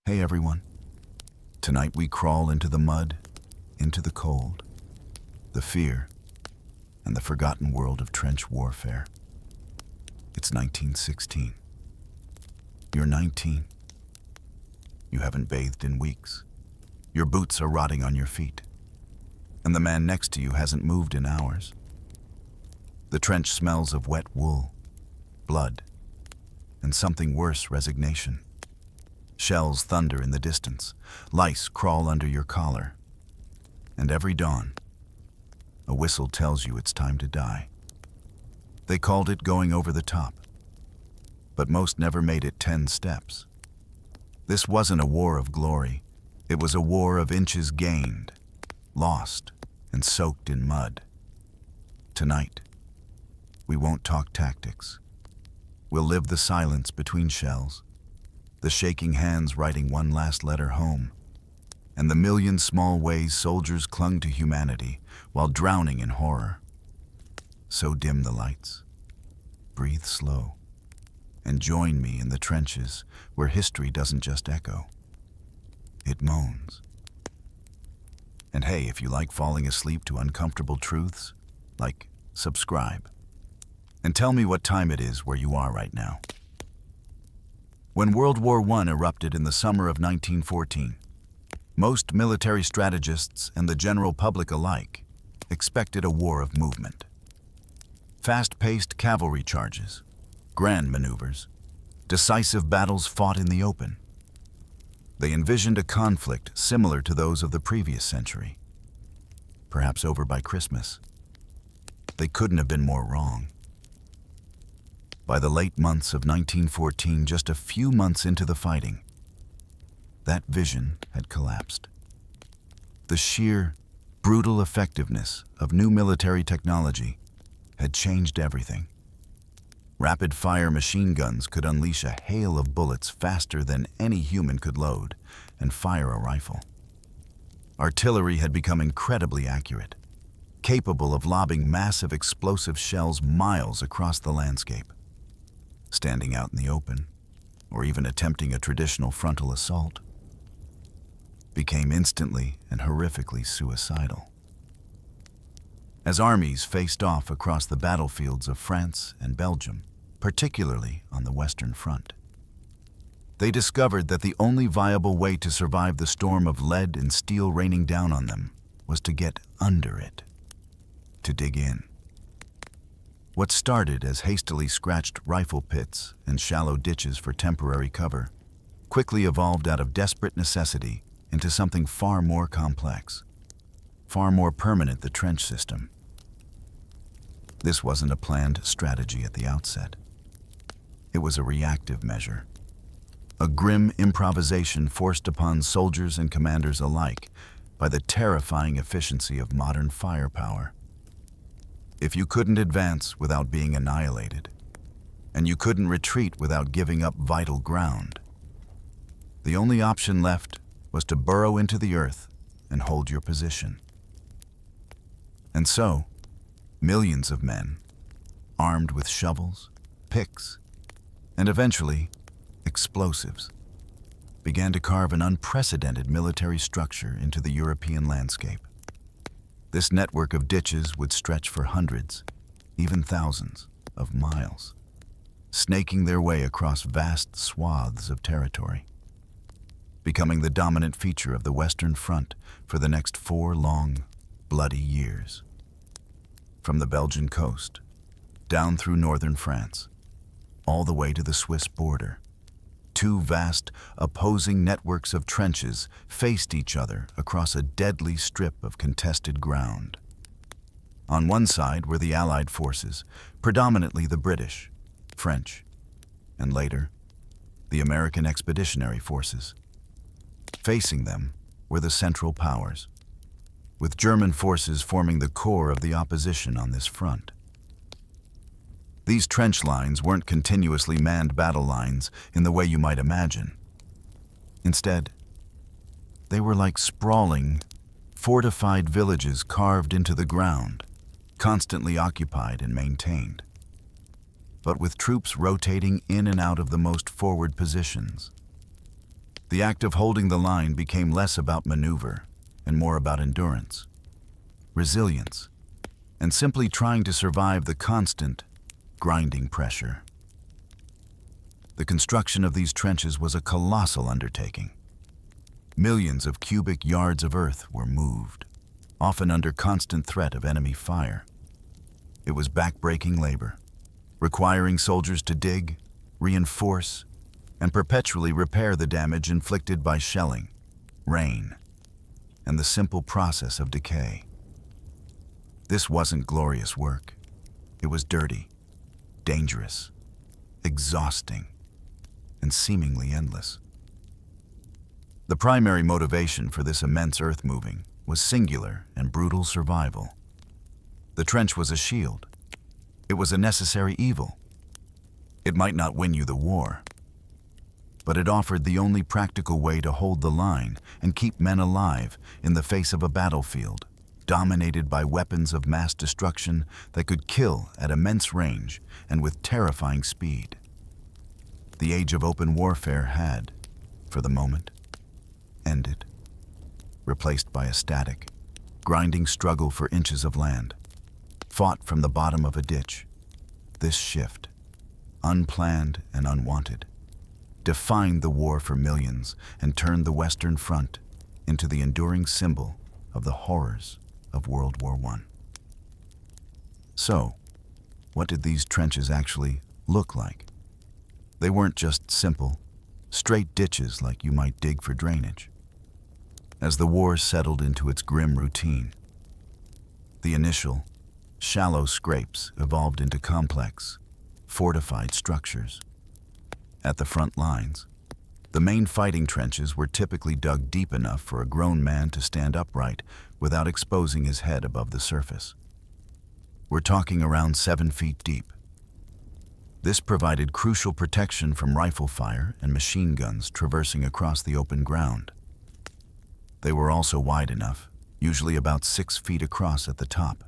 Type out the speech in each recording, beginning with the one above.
Hey everyone. Tonight we crawl into the mud, into the cold, the fear, and the forgotten world of trench warfare. It's 1916. You're 19. You haven't bathed in weeks. Your boots are rotting on your feet. And the man next to you hasn't moved in hours. The trench smells of wet wool, blood, and something worse, resignation. Shells thunder in the distance. Lice crawl under your collar. And every dawn, a whistle tells you it's time to die. They called it going over the top. But most never made it 10 steps. This wasn't a war of glory. It was a war of inches gained, lost, and soaked in mud. Tonight, we won't talk tactics. We'll live the silence between shells, the shaking hands writing one last letter home, and the million small ways soldiers clung to humanity while drowning in horror. So dim the lights. Breathe slow, and join me in the trenches where history doesn't just echo. It moans. And hey, if you like falling asleep to uncomfortable truths, subscribe. And tell me what time it is where you are right now. When World War I erupted in the summer of 1914, most military strategists and the general public alike expected a war of movement. Fast-paced cavalry charges, grand maneuvers, decisive battles fought in the open. They envisioned a conflict similar to those of the previous century, perhaps over by Christmas. They couldn't have been more wrong. By the late months of 1914, just a few months into the fighting, that vision had collapsed. The sheer, brutal effectiveness of new military technology had changed everything. Rapid-fire machine guns could unleash a hail of bullets faster than any human could load and fire a rifle. Artillery had become incredibly accurate, capable of lobbing massive explosive shells miles across the landscape. Standing out in the open, or even attempting a traditional frontal assault, became instantly and horrifically suicidal. As armies faced off across the battlefields of France and Belgium, particularly on the Western Front, they discovered that the only viable way to survive the storm of lead and steel raining down on them was to get under it, to dig in. What started as hastily scratched rifle pits and shallow ditches for temporary cover quickly evolved out of desperate necessity into something far more complex, far more permanent: the trench system. This wasn't a planned strategy at the outset. It was a reactive measure, a grim improvisation forced upon soldiers and commanders alike by the terrifying efficiency of modern firepower. If you couldn't advance without being annihilated, and you couldn't retreat without giving up vital ground, the only option left was to burrow into the earth and hold your position. And so, millions of men, armed with shovels, picks, and eventually explosives, began to carve an unprecedented military structure into the European landscape. This network of ditches would stretch for hundreds, even thousands, of miles, snaking their way across vast swaths of territory, becoming the dominant feature of the Western Front for the next 4 long, bloody years. From the Belgian coast, down through northern France, all the way to the Swiss border, 2 vast, opposing networks of trenches faced each other across a deadly strip of contested ground. On one side were the Allied forces, predominantly the British, French, and later, the American Expeditionary Forces. Facing them were the Central Powers, with German forces forming the core of the opposition on this front. These trench lines weren't continuously manned battle lines in the way you might imagine. Instead, they were like sprawling, fortified villages carved into the ground, constantly occupied and maintained, but with troops rotating in and out of the most forward positions. The act of holding the line became less about maneuver and more about endurance, resilience, and simply trying to survive the constant, grinding pressure. The construction of these trenches was a colossal undertaking. Millions of cubic yards of earth were moved, often under constant threat of enemy fire. It was back-breaking labor, requiring soldiers to dig, reinforce, and perpetually repair the damage inflicted by shelling, rain, and the simple process of decay. This wasn't glorious work. It was dirty, dangerous, exhausting, and seemingly endless. The primary motivation for this immense earth-moving was singular and brutal survival. The trench was a shield. It was a necessary evil. It might not win you the war, but it offered the only practical way to hold the line and keep men alive in the face of a battlefield dominated by weapons of mass destruction that could kill at immense range and with terrifying speed. The age of open warfare had, for the moment, ended, replaced by a static, grinding struggle for inches of land, fought from the bottom of a ditch. This shift, unplanned and unwanted, defined the war for millions and turned the Western Front into the enduring symbol of the horrors of World War I. So, what did these trenches actually look like? They weren't just simple, straight ditches like you might dig for drainage. As the war settled into its grim routine, the initial, shallow scrapes evolved into complex, fortified structures. At the front lines, the main fighting trenches were typically dug deep enough for a grown man to stand upright without exposing his head above the surface. We're talking around 7 feet deep. This provided crucial protection from rifle fire and machine guns traversing across the open ground. They were also wide enough, usually about 6 feet across at the top,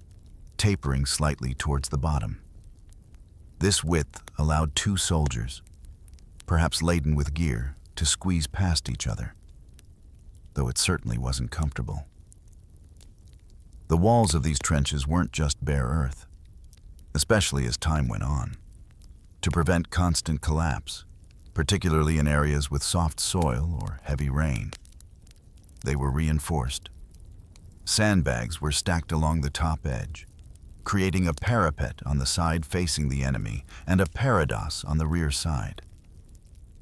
tapering slightly towards the bottom. This width allowed 2 soldiers, perhaps laden with gear, to squeeze past each other, though it certainly wasn't comfortable. The walls of these trenches weren't just bare earth, especially as time went on. To prevent constant collapse, particularly in areas with soft soil or heavy rain, they were reinforced. Sandbags were stacked along the top edge, creating a parapet on the side facing the enemy and a parados on the rear side.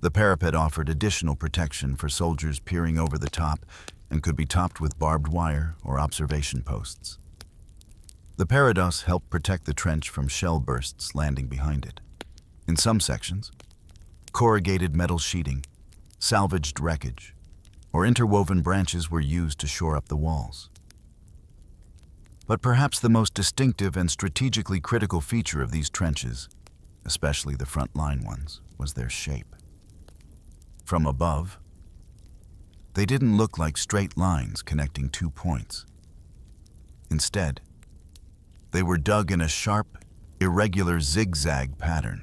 The parapet offered additional protection for soldiers peering over the top and could be topped with barbed wire or observation posts. The parados helped protect the trench from shell bursts landing behind it. In some sections, corrugated metal sheeting, salvaged wreckage, or interwoven branches were used to shore up the walls. But perhaps the most distinctive and strategically critical feature of these trenches, especially the front line ones, was their shape. From above, they didn't look like straight lines connecting 2 points. Instead, they were dug in a sharp, irregular zigzag pattern.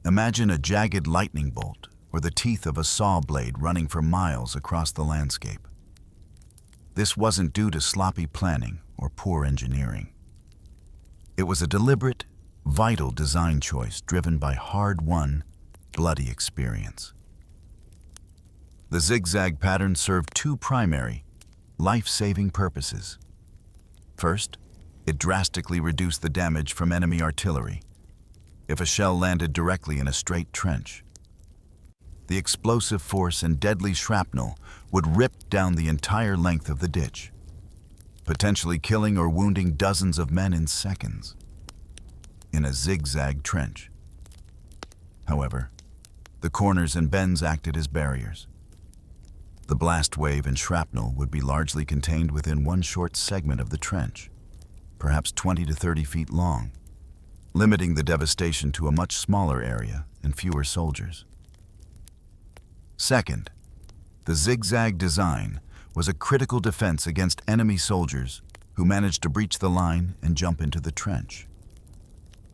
Imagine a jagged lightning bolt or the teeth of a saw blade running for miles across the landscape. This wasn't due to sloppy planning or poor engineering. It was a deliberate, vital design choice driven by hard-won, bloody experience. The zigzag pattern served 2 primary, life-saving purposes. First, it drastically reduced the damage from enemy artillery. If a shell landed directly in a straight trench, the explosive force and deadly shrapnel would rip down the entire length of the ditch, potentially killing or wounding dozens of men in seconds. In a zigzag trench, however, the corners and bends acted as barriers. The blast wave and shrapnel would be largely contained within one short segment of the trench, perhaps 20 to 30 feet long, limiting the devastation to a much smaller area and fewer soldiers. Second, the zigzag design was a critical defense against enemy soldiers who managed to breach the line and jump into the trench.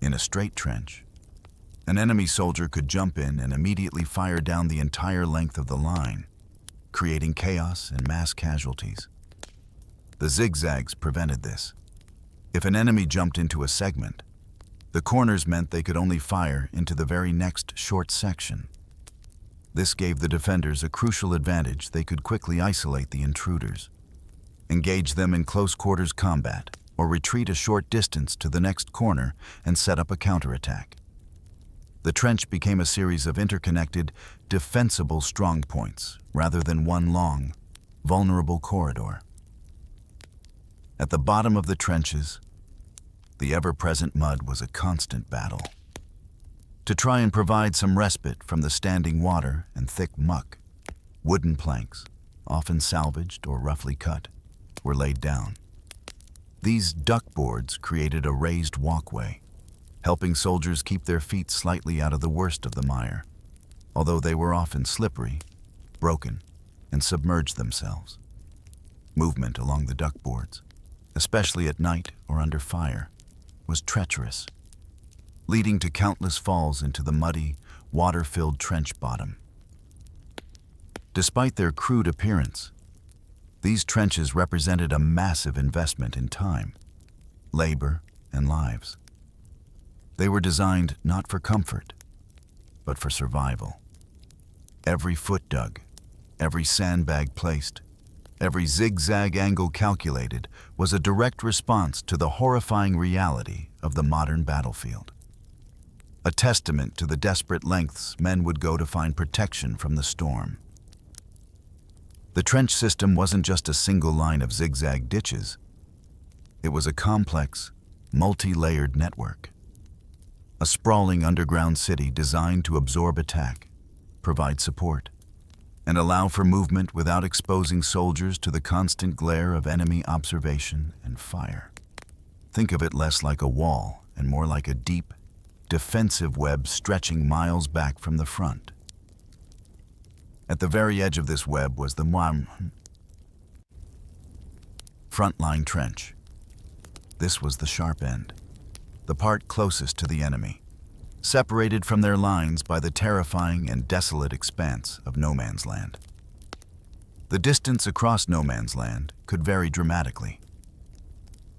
In a straight trench, An enemy soldier could jump in and immediately fire down the entire length of the line, creating chaos and mass casualties. The zigzags prevented this. If an enemy jumped into a segment, the corners meant they could only fire into the very next short section. This gave the defenders a crucial advantage. They could quickly isolate the intruders, engage them in close quarters combat, or retreat a short distance to the next corner and set up a counterattack. The trench became a series of interconnected, defensible strongpoints rather than one long, vulnerable corridor. At the bottom of the trenches, the ever-present mud was a constant battle. To try and provide some respite from the standing water and thick muck, wooden planks, often salvaged or roughly cut, were laid down. These duckboards created a raised walkway, helping soldiers keep their feet slightly out of the worst of the mire, although they were often slippery, broken, and submerged themselves. Movement along the duckboards, especially at night or under fire, was treacherous, leading to countless falls into the muddy, water-filled trench bottom. Despite their crude appearance, these trenches represented a massive investment in time, labor, and lives. They were designed not for comfort, but for survival. Every foot dug, every sandbag placed, every zigzag angle calculated was a direct response to the horrifying reality of the modern battlefield. A testament to the desperate lengths men would go to find protection from the storm. The trench system wasn't just a single line of zigzag ditches. It was a complex, multi-layered network. A sprawling underground city designed to absorb attack, provide support, and allow for movement without exposing soldiers to the constant glare of enemy observation and fire. Think of it less like a wall and more like a deep, defensive web stretching miles back from the front. At the very edge of this web was the frontline trench. This was the sharp end, the part closest to the enemy, separated from their lines by the terrifying and desolate expanse of no man's land. The distance across no man's land could vary dramatically,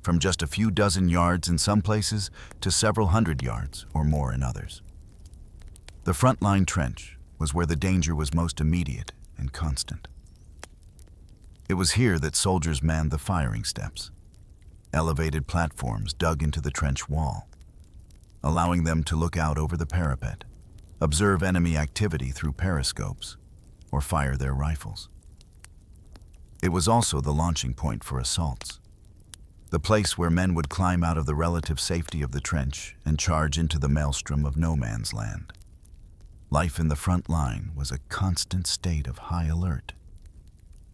from just a few dozen yards in some places to several hundred yards or more in others. The frontline trench was where the danger was most immediate and constant. It was here that soldiers manned the firing steps, elevated platforms dug into the trench wall, allowing them to look out over the parapet, observe enemy activity through periscopes, or fire their rifles. It was also the launching point for assaults, the place where men would climb out of the relative safety of the trench and charge into the maelstrom of no man's land. Life in the front line was a constant state of high alert,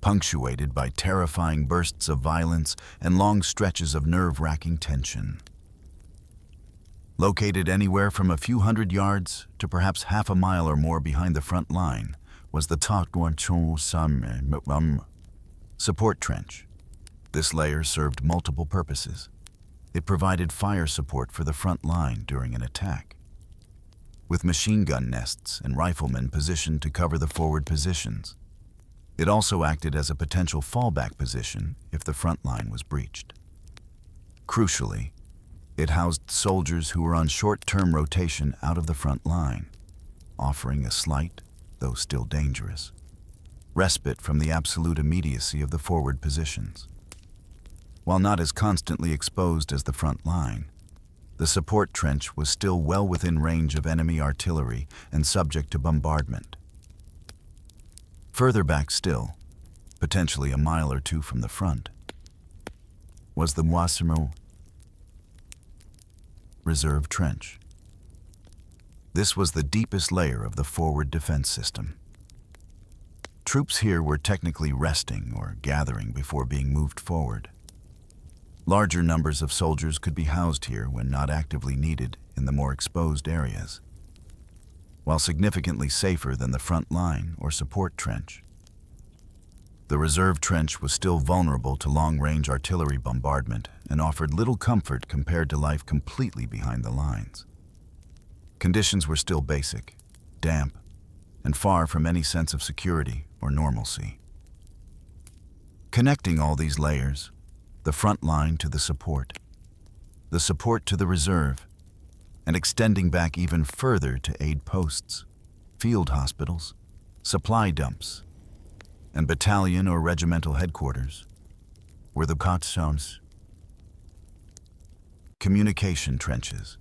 punctuated by terrifying bursts of violence and long stretches of nerve-wracking tension. Located anywhere from a few hundred yards to perhaps half a mile or more behind the front line was the support trench. This layer served multiple purposes. It provided fire support for the front line during an attack, with machine gun nests and riflemen positioned to cover the forward positions. It also acted as a potential fallback position if the front line was breached. Crucially, it housed soldiers who were on short-term rotation out of the front line, offering a slight, though still dangerous, respite from the absolute immediacy of the forward positions. While not as constantly exposed as the front line, the support trench was still well within range of enemy artillery and subject to bombardment. Further back still, potentially a mile or two from the front, was the reserve trench. This was the deepest layer of the forward defense system. Troops here were technically resting or gathering before being moved forward. Larger numbers of soldiers could be housed here when not actively needed in the more exposed areas. While significantly safer than the front line or support trench, the reserve trench was still vulnerable to long-range artillery bombardment and offered little comfort compared to life completely behind the lines. Conditions were still basic, damp, and far from any sense of security or normalcy. Connecting all these layers, the front line to the support to the reserve, and extending back even further to aid posts, field hospitals, supply dumps, and battalion or regimental headquarters, were the cottons. Communication trenches.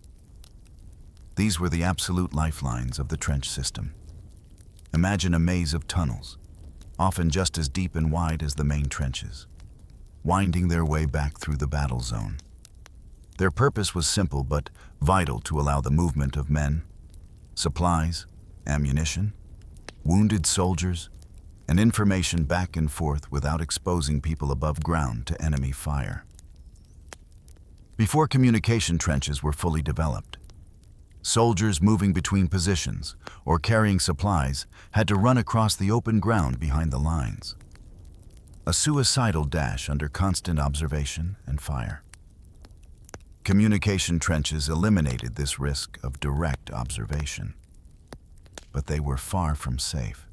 These were the absolute lifelines of the trench system. Imagine a maze of tunnels, often just as deep and wide as the main trenches, winding their way back through the battle zone. Their purpose was simple but vital to allow the movement of men, supplies, ammunition, wounded soldiers, and information back and forth without exposing people above ground to enemy fire. Before communication trenches were fully developed, soldiers moving between positions or carrying supplies had to run across the open ground behind the lines. A suicidal dash under constant observation and fire. Communication trenches eliminated this risk of direct observation, but they were far from safe.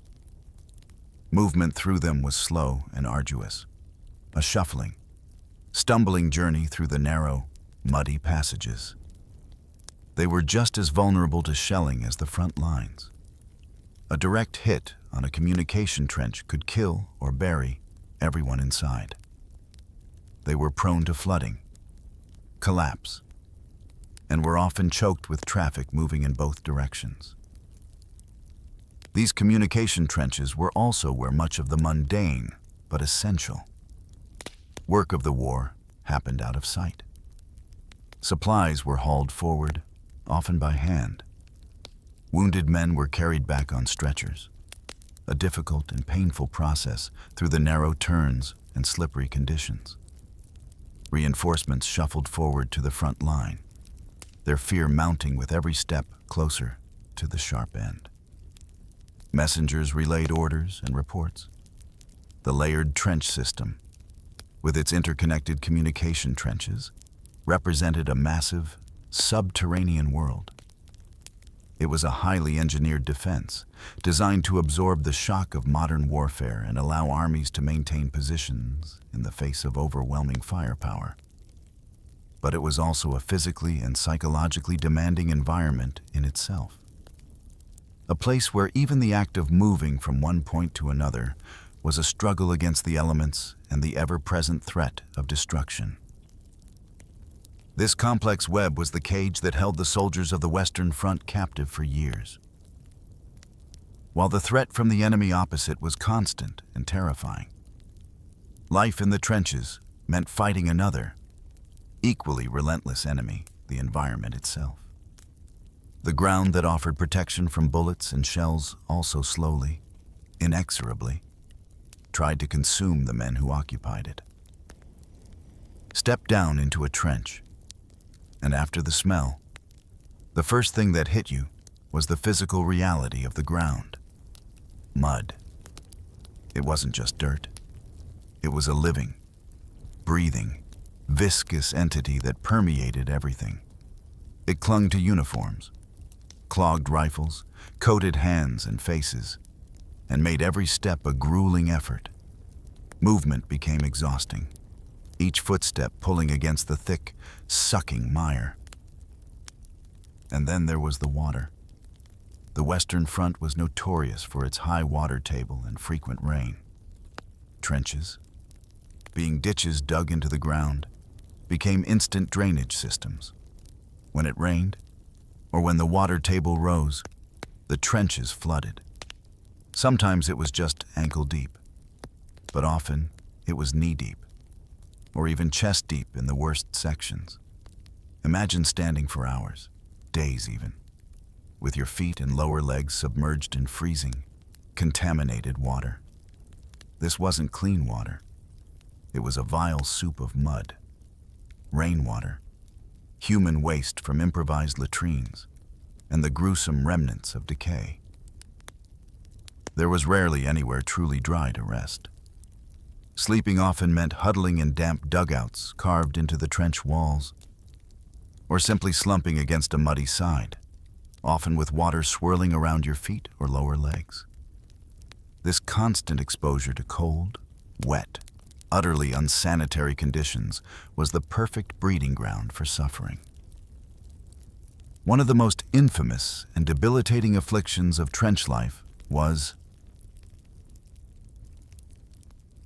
Movement through them was slow and arduous, a shuffling, stumbling journey through the narrow, muddy passages. They were just as vulnerable to shelling as the front lines. A direct hit on a communication trench could kill or bury everyone inside. They were prone to flooding, collapse, and were often choked with traffic moving in both directions. These communication trenches were also where much of the mundane but essential work of the war happened out of sight. Supplies were hauled forward, often by hand. Wounded men were carried back on stretchers, a difficult and painful process through the narrow turns and slippery conditions. Reinforcements shuffled forward to the front line, their fear mounting with every step closer to the sharp end. Messengers relayed orders and reports. The layered trench system, with its interconnected communication trenches, represented a massive, subterranean world. It was a highly engineered defense, designed to absorb the shock of modern warfare and allow armies to maintain positions in the face of overwhelming firepower. But it was also a physically and psychologically demanding environment in itself. A place where even the act of moving from one point to another was a struggle against the elements and the ever-present threat of destruction. This complex web was the cage that held the soldiers of the Western Front captive for years. While the threat from the enemy opposite was constant and terrifying, life in the trenches meant fighting another, equally relentless enemy, the environment itself. The ground that offered protection from bullets and shells also slowly, inexorably, tried to consume the men who occupied it. Step down into a trench, and after the smell, the first thing that hit you was the physical reality of the ground. Mud. It wasn't just dirt. It was a living, breathing, viscous entity that permeated everything. It clung to uniforms, clogged rifles, coated hands and faces, and made every step a grueling effort. Movement became exhausting, each footstep pulling against the thick, sucking mire. And then there was the water. The Western Front was notorious for its high water table and frequent rain. Trenches, being ditches dug into the ground, became instant drainage systems. When it rained, or when the water table rose, the trenches flooded. Sometimes it was just ankle deep, but often it was knee deep, or even chest deep in the worst sections. Imagine standing for hours, days even, with your feet and lower legs submerged in freezing, contaminated water. This wasn't clean water. It was a vile soup of mud, rainwater, human waste from improvised latrines, and the gruesome remnants of decay. There was rarely anywhere truly dry to rest. Sleeping often meant huddling in damp dugouts carved into the trench walls, or simply slumping against a muddy side, often with water swirling around your feet or lower legs. This constant exposure to cold, wet, utterly unsanitary conditions was the perfect breeding ground for suffering. One of the most infamous and debilitating afflictions of trench life was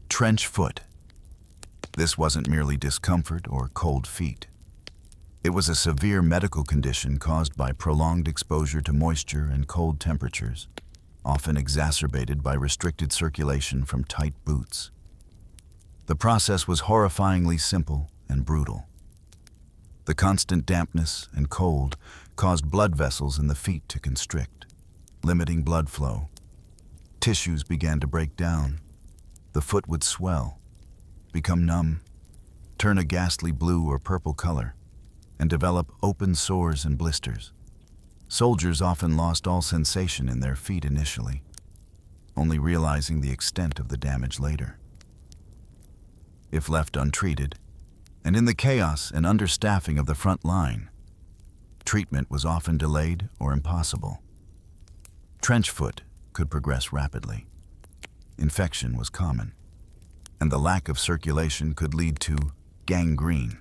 trench foot. This wasn't merely discomfort or cold feet. It was a severe medical condition caused by prolonged exposure to moisture and cold temperatures, often exacerbated by restricted circulation from tight boots. The process was horrifyingly simple and brutal. The constant dampness and cold caused blood vessels in the feet to constrict, limiting blood flow. Tissues began to break down. The foot would swell, become numb, turn a ghastly blue or purple color, and develop open sores and blisters. Soldiers often lost all sensation in their feet initially, only realizing the extent of the damage later. If left untreated, and in the chaos and understaffing of the front line, treatment was often delayed or impossible. Trench foot could progress rapidly. Infection was common, and the lack of circulation could lead to gangrene,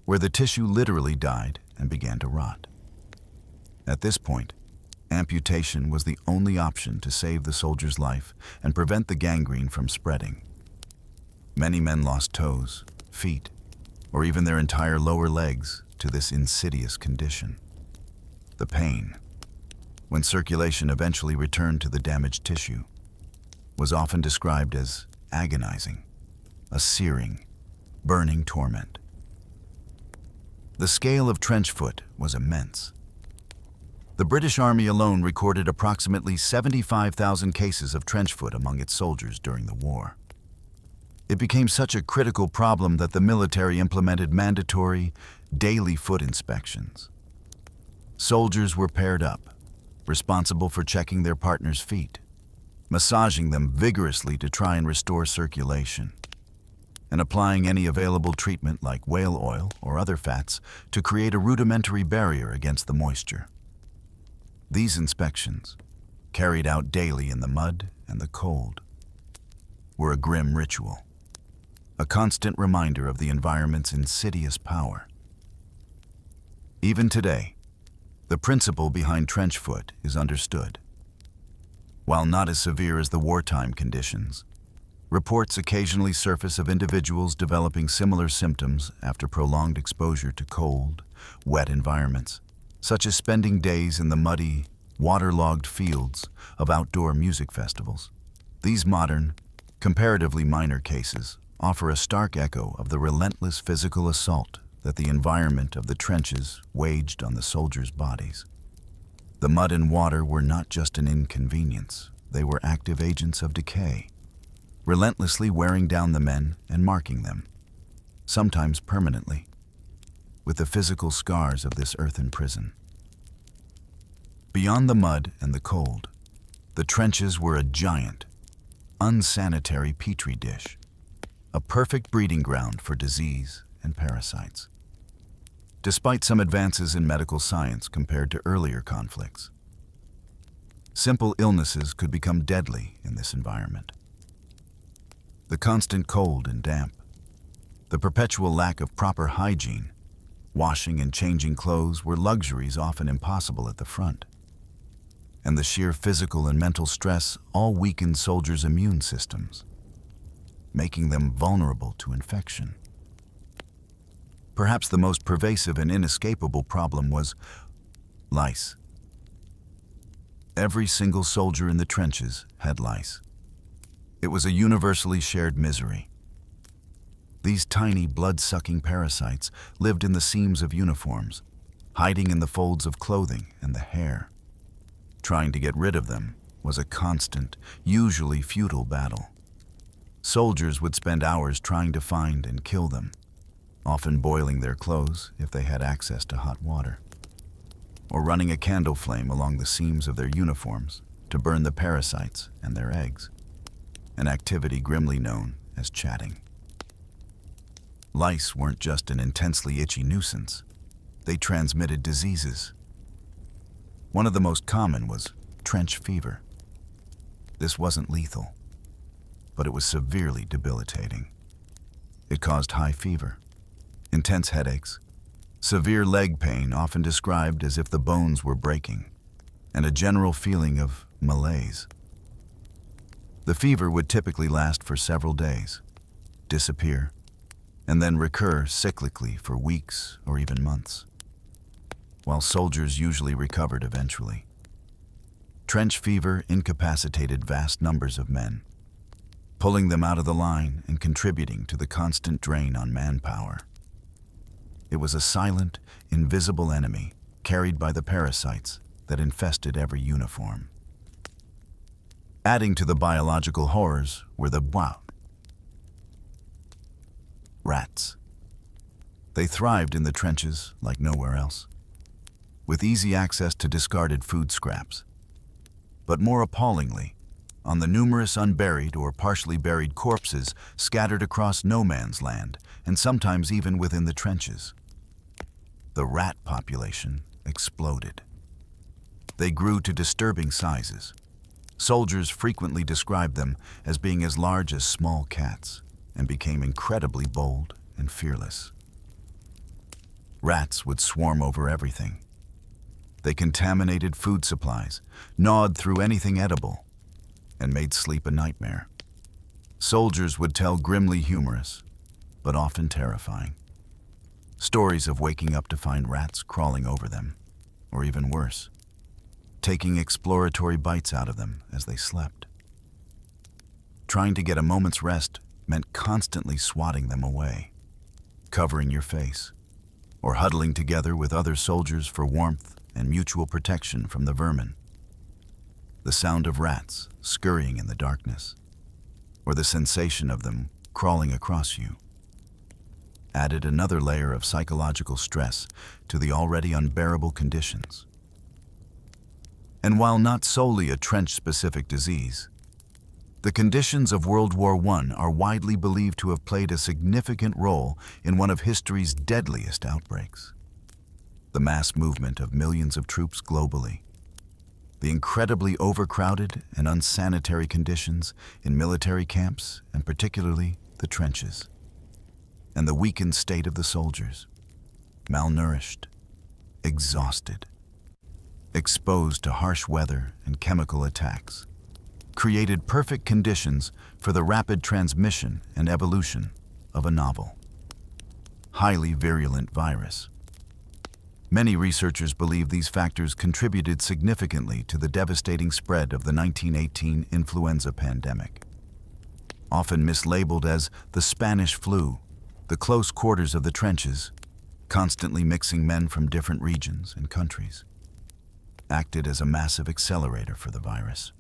where the tissue literally died and began to rot. At this point, amputation was the only option to save the soldier's life and prevent the gangrene from spreading. Many men lost toes, feet, or even their entire lower legs to this insidious condition. The pain, when circulation eventually returned to the damaged tissue, was often described as agonizing, a searing, burning torment. The scale of trench foot was immense. The British Army alone recorded approximately 75,000 cases of trench foot among its soldiers during the war. It became such a critical problem that the military implemented mandatory, daily foot inspections. Soldiers were paired up, responsible for checking their partner's feet, massaging them vigorously to try and restore circulation, and applying any available treatment like whale oil or other fats to create a rudimentary barrier against the moisture. These inspections, carried out daily in the mud and the cold, were a grim ritual, a constant reminder of the environment's insidious power. Even today, the principle behind trench foot is understood. While not as severe as the wartime conditions, reports occasionally surface of individuals developing similar symptoms after prolonged exposure to cold, wet environments, such as spending days in the muddy, waterlogged fields of outdoor music festivals. These modern, comparatively minor cases offer a stark echo of the relentless physical assault that the environment of the trenches waged on the soldiers' bodies. The mud and water were not just an inconvenience, they were active agents of decay, relentlessly wearing down the men and marking them, sometimes permanently, with the physical scars of this earthen prison. Beyond the mud and the cold, the trenches were a giant, unsanitary petri dish, a perfect breeding ground for disease and parasites. Despite some advances in medical science compared to earlier conflicts, simple illnesses could become deadly in this environment. The constant cold and damp, the perpetual lack of proper hygiene, washing and changing clothes were luxuries often impossible at the front. And the sheer physical and mental stress all weakened soldiers' immune systems, making them vulnerable to infection. Perhaps the most pervasive and inescapable problem was lice. Every single soldier in the trenches had lice. It was a universally shared misery. These tiny blood-sucking parasites lived in the seams of uniforms, hiding in the folds of clothing and the hair. Trying to get rid of them was a constant, usually futile battle. Soldiers would spend hours trying to find and kill them, often boiling their clothes if they had access to hot water, or running a candle flame along the seams of their uniforms to burn the parasites and their eggs, an activity grimly known as chatting. Lice weren't just an intensely itchy nuisance. They transmitted diseases. One of the most common was trench fever. This wasn't lethal, but it was severely debilitating. It caused high fever, intense headaches, severe leg pain often described as if the bones were breaking, and a general feeling of malaise. The fever would typically last for several days, disappear, and then recur cyclically for weeks or even months, while soldiers usually recovered eventually. Trench fever incapacitated vast numbers of men, pulling them out of the line and contributing to the constant drain on manpower. It was a silent, invisible enemy carried by the parasites that infested every uniform. Adding to the biological horrors were the rats. They thrived in the trenches like nowhere else, with easy access to discarded food scraps. But more appallingly, on the numerous unburied or partially buried corpses scattered across no man's land, and sometimes even within the trenches. The rat population exploded. They grew to disturbing sizes. Soldiers frequently described them as being as large as small cats, and became incredibly bold and fearless. Rats would swarm over everything. They contaminated food supplies, gnawed through anything edible, and made sleep a nightmare. Soldiers would tell grimly humorous, but often terrifying, stories of waking up to find rats crawling over them, or even worse, taking exploratory bites out of them as they slept. Trying to get a moment's rest meant constantly swatting them away, covering your face, or huddling together with other soldiers for warmth and mutual protection from the vermin. The sound of rats scurrying in the darkness, or the sensation of them crawling across you, added another layer of psychological stress to the already unbearable conditions. And while not solely a trench-specific disease, the conditions of World War I are widely believed to have played a significant role in one of history's deadliest outbreaks. The mass movement of millions of troops globally, the incredibly overcrowded and unsanitary conditions in military camps, and particularly the trenches, and the weakened state of the soldiers, malnourished, exhausted, exposed to harsh weather and chemical attacks, created perfect conditions for the rapid transmission and evolution of a novel, highly virulent virus. Many researchers believe these factors contributed significantly to the devastating spread of the 1918 influenza pandemic. Often mislabeled as the Spanish flu, the close quarters of the trenches, constantly mixing men from different regions and countries, acted as a massive accelerator for the virus.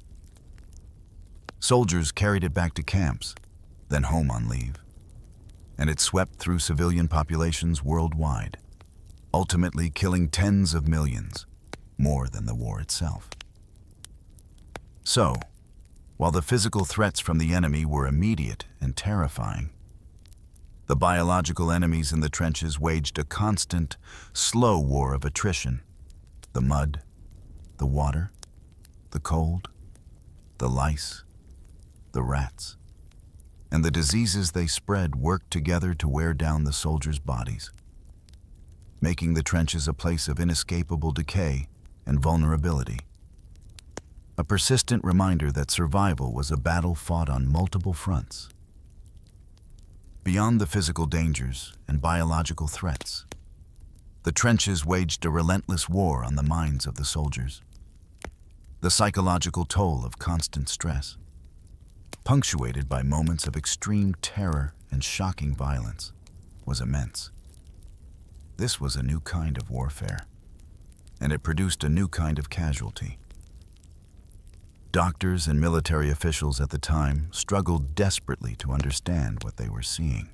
Soldiers carried it back to camps, then home on leave, and it swept through civilian populations worldwide, ultimately killing tens of millions, more than the war itself. So, while the physical threats from the enemy were immediate and terrifying, the biological enemies in the trenches waged a constant, slow war of attrition. The mud, the water, the cold, the lice, the rats, and the diseases they spread worked together to wear down the soldiers' bodies, making the trenches a place of inescapable decay and vulnerability. A persistent reminder that survival was a battle fought on multiple fronts. Beyond the physical dangers and biological threats, the trenches waged a relentless war on the minds of the soldiers. The psychological toll of constant stress, punctuated by moments of extreme terror and shocking violence, was immense. This was a new kind of warfare, and it produced a new kind of casualty. Doctors and military officials at the time struggled desperately to understand what they were seeing.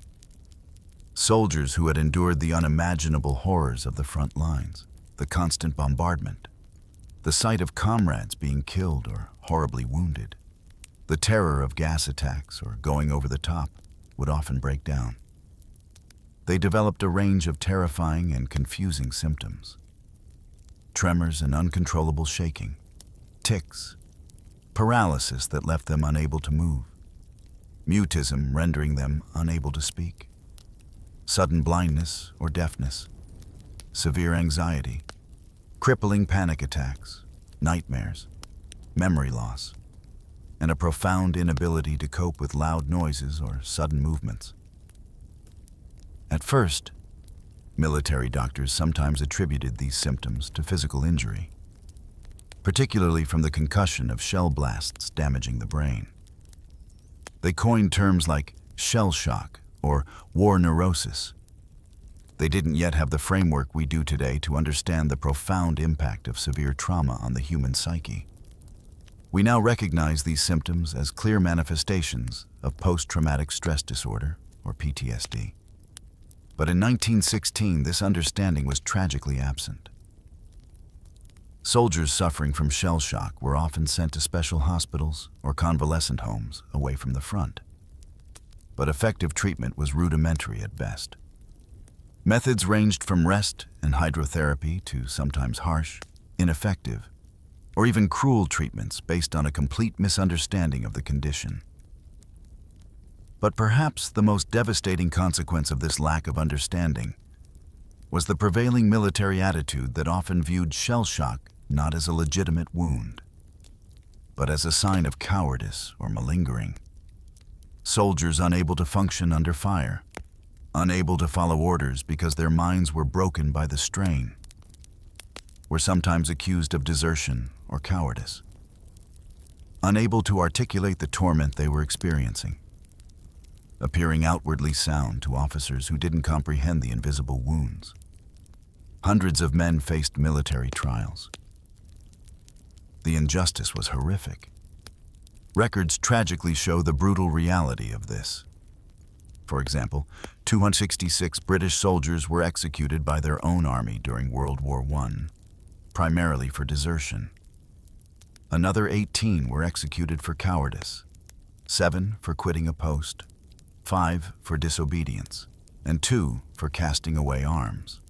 Soldiers who had endured the unimaginable horrors of the front lines, the constant bombardment, the sight of comrades being killed or horribly wounded, the terror of gas attacks or going over the top, would often break down. They developed a range of terrifying and confusing symptoms. tremors and uncontrollable shaking, tics, paralysis that left them unable to move, mutism rendering them unable to speak, sudden blindness or deafness, severe anxiety, crippling panic attacks, nightmares, memory loss, and a profound inability to cope with loud noises or sudden movements. At first, military doctors sometimes attributed these symptoms to physical injury, particularly from the concussion of shell blasts damaging the brain. They coined terms like shell shock or war neurosis. They didn't yet have the framework we do today to understand the profound impact of severe trauma on the human psyche. We now recognize these symptoms as clear manifestations of post-traumatic stress disorder, or PTSD. But in 1916, this understanding was tragically absent. Soldiers suffering from shell shock were often sent to special hospitals or convalescent homes away from the front. But effective treatment was rudimentary at best. Methods ranged from rest and hydrotherapy to sometimes harsh, ineffective, or even cruel treatments based on a complete misunderstanding of the condition. But perhaps the most devastating consequence of this lack of understanding was the prevailing military attitude that often viewed shell shock not as a legitimate wound, but as a sign of cowardice or malingering. Soldiers unable to function under fire, unable to follow orders because their minds were broken by the strain, were sometimes accused of desertion or cowardice, unable to articulate the torment they were experiencing, appearing outwardly sound to officers who didn't comprehend the invisible wounds. Hundreds of men faced military trials. The injustice was horrific. Records tragically show the brutal reality of this. For example, 266 British soldiers were executed by their own army during World War I, primarily for desertion. Another 18 were executed for cowardice, 7 for quitting a post, 5 for disobedience, and 2 for casting away arms.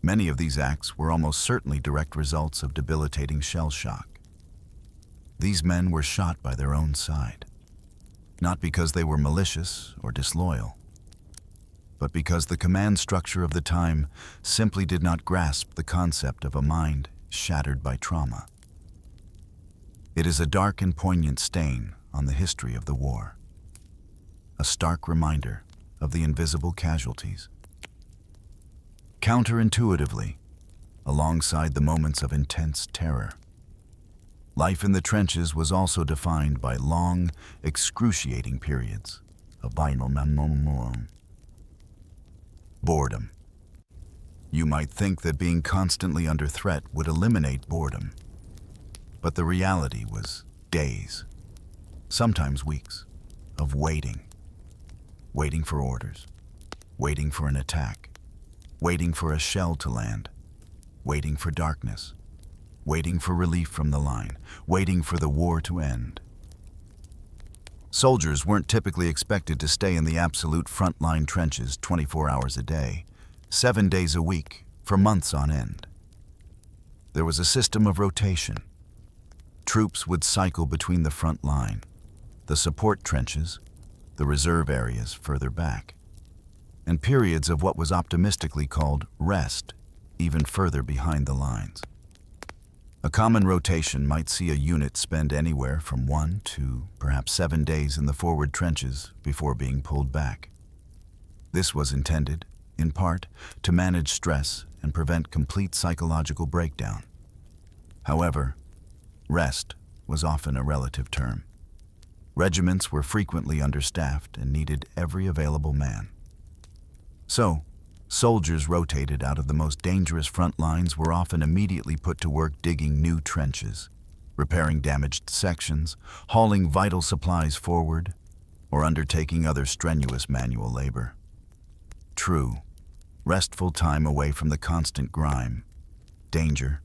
Many of these acts were almost certainly direct results of debilitating shell shock. These men were shot by their own side, not because they were malicious or disloyal, but because the command structure of the time simply did not grasp the concept of a mind shattered by trauma. It is a dark and poignant stain on the history of the war, a stark reminder of the invisible casualties. Counterintuitively, alongside the moments of intense terror, life in the trenches was also defined by long, excruciating periods of boredom. You might think that being constantly under threat would eliminate boredom, but the reality was days, sometimes weeks, of waiting for orders, waiting for an attack, waiting for a shell to land, waiting for darkness, waiting for relief from the line, waiting for the war to end. Soldiers weren't typically expected to stay in the absolute front-line trenches 24 hours a day, 7 days a week, for months on end. There was a system of rotation. Troops would cycle between the front line, the support trenches, the reserve areas further back, and periods of what was optimistically called rest, even further behind the lines. A common rotation might see a unit spend anywhere from 1 to perhaps 7 days in the forward trenches before being pulled back. This was intended, in part, to manage stress and prevent complete psychological breakdown. However, rest was often a relative term. Regiments were frequently understaffed and needed every available man. So, soldiers rotated out of the most dangerous front lines were often immediately put to work digging new trenches, repairing damaged sections, hauling vital supplies forward, or undertaking other strenuous manual labor. True, restful time away from the constant grime, danger,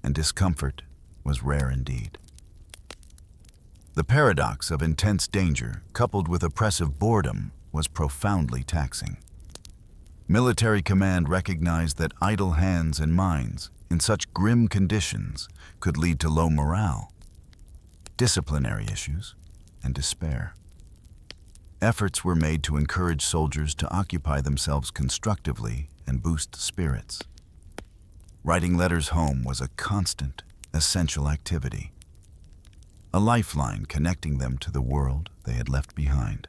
and discomfort was rare indeed. The paradox of intense danger coupled with oppressive boredom was profoundly taxing. Military command recognized that idle hands and minds in such grim conditions could lead to low morale, disciplinary issues, and despair. Efforts were made to encourage soldiers to occupy themselves constructively and boost spirits. Writing letters home was a constant, essential activity, a lifeline connecting them to the world they had left behind.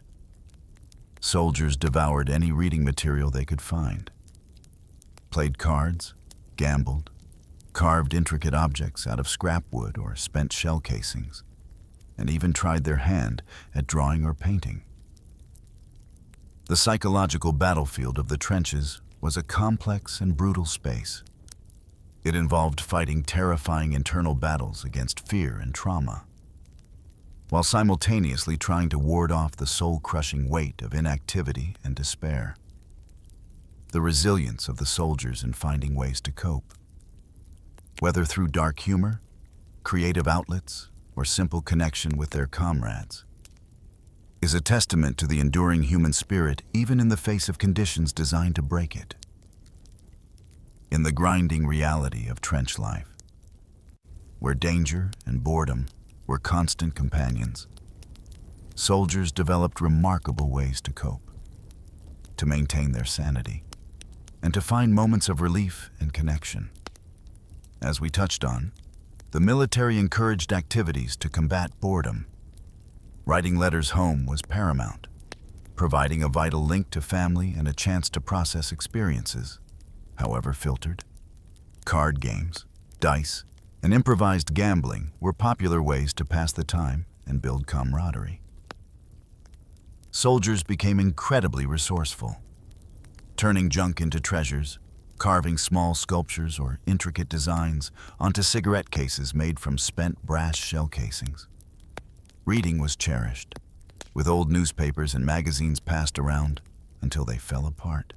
Soldiers devoured any reading material they could find, played cards, gambled, carved intricate objects out of scrap wood or spent shell casings, and even tried their hand at drawing or painting. The psychological battlefield of the trenches was a complex and brutal space. It involved fighting terrifying internal battles against fear and trauma, while simultaneously trying to ward off the soul-crushing weight of inactivity and despair. The resilience of the soldiers in finding ways to cope, whether through dark humor, creative outlets, or simple connection with their comrades, is a testament to the enduring human spirit even in the face of conditions designed to break it. In the grinding reality of trench life, where danger and boredom were constant companions, soldiers developed remarkable ways to cope, to maintain their sanity, and to find moments of relief and connection. As we touched on, the military encouraged activities to combat boredom. Writing letters home was paramount, providing a vital link to family and a chance to process experiences, however filtered. Card games, dice, and improvised gambling were popular ways to pass the time and build camaraderie. Soldiers became incredibly resourceful, turning junk into treasures, carving small sculptures or intricate designs onto cigarette cases made from spent brass shell casings. Reading was cherished, with old newspapers and magazines passed around until they fell apart.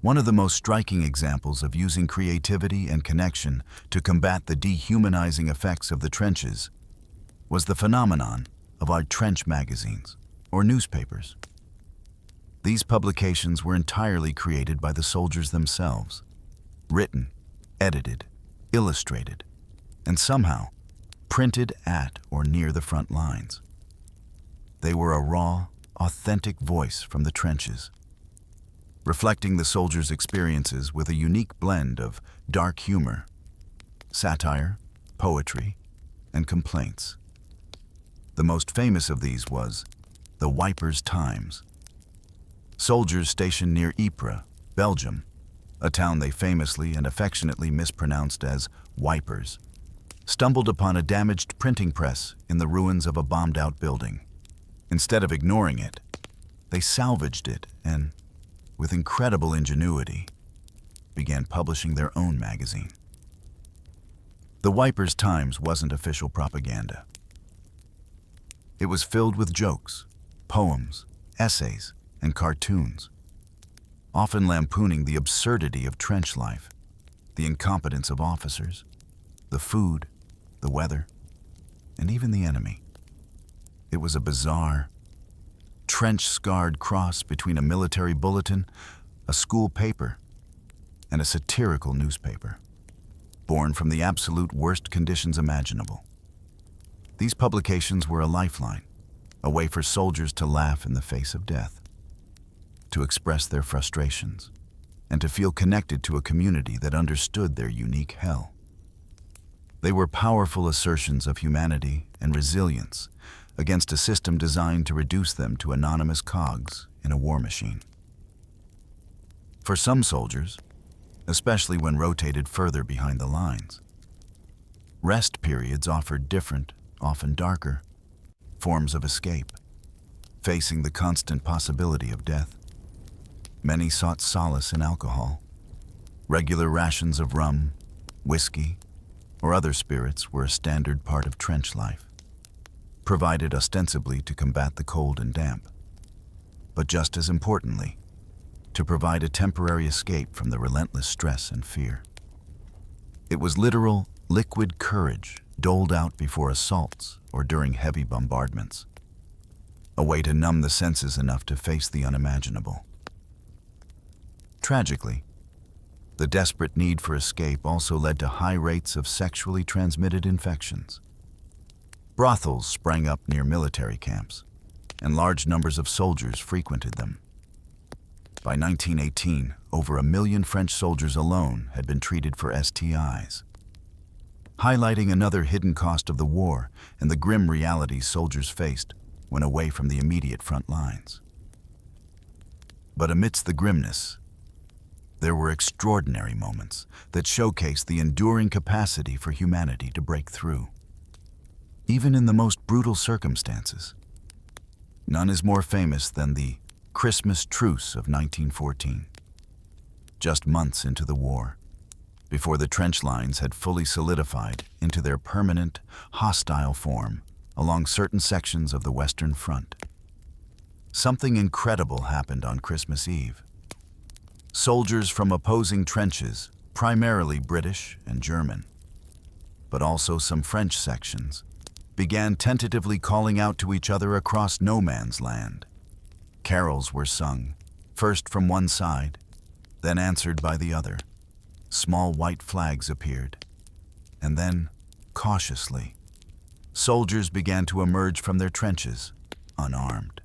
One of the most striking examples of using creativity and connection to combat the dehumanizing effects of the trenches was the phenomenon of our trench magazines, or newspapers. These publications were entirely created by the soldiers themselves, written, edited, illustrated, and somehow printed at or near the front lines. They were a raw, authentic voice from the trenches, reflecting the soldiers' experiences with a unique blend of dark humor, satire, poetry, and complaints. The most famous of these was the Wipers Times. Soldiers stationed near Ypres, Belgium, a town they famously and affectionately mispronounced as Wipers, stumbled upon a damaged printing press in the ruins of a bombed-out building. Instead of ignoring it, they salvaged it and, with incredible ingenuity, began publishing their own magazine. The Wipers Times wasn't official propaganda. It was filled with jokes, poems, essays, and cartoons, often lampooning the absurdity of trench life, the incompetence of officers, the food, the weather, and even the enemy. It was a bizarre, trench-scarred cross between a military bulletin, a school paper, and a satirical newspaper, born from the absolute worst conditions imaginable. These publications were a lifeline, a way for soldiers to laugh in the face of death, to express their frustrations, and to feel connected to a community that understood their unique hell. They were powerful assertions of humanity and resilience against a system designed to reduce them to anonymous cogs in a war machine. For some soldiers, especially when rotated further behind the lines, rest periods offered different, often darker, forms of escape. Facing the constant possibility of death, many sought solace in alcohol. Regular rations of rum, whiskey, or other spirits were a standard part of trench life, provided ostensibly to combat the cold and damp, but just as importantly, to provide a temporary escape from the relentless stress and fear. It was literal, liquid courage doled out before assaults or during heavy bombardments, a way to numb the senses enough to face the unimaginable. Tragically, the desperate need for escape also led to high rates of sexually transmitted infections. Brothels sprang up near military camps, and large numbers of soldiers frequented them. By 1918, over 1 million French soldiers alone had been treated for STIs, highlighting another hidden cost of the war and the grim realities soldiers faced when away from the immediate front lines. But amidst the grimness, there were extraordinary moments that showcased the enduring capacity for humanity to break through. Even in the most brutal circumstances, none is more famous than the Christmas Truce of 1914. Just months into the war, before the trench lines had fully solidified into their permanent, hostile form along certain sections of the Western Front, something incredible happened on Christmas Eve. Soldiers from opposing trenches, primarily British and German, but also some French sections, began tentatively calling out to each other across no man's land. Carols were sung, first from one side, then answered by the other. Small white flags appeared, and then, cautiously, soldiers began to emerge from their trenches, unarmed.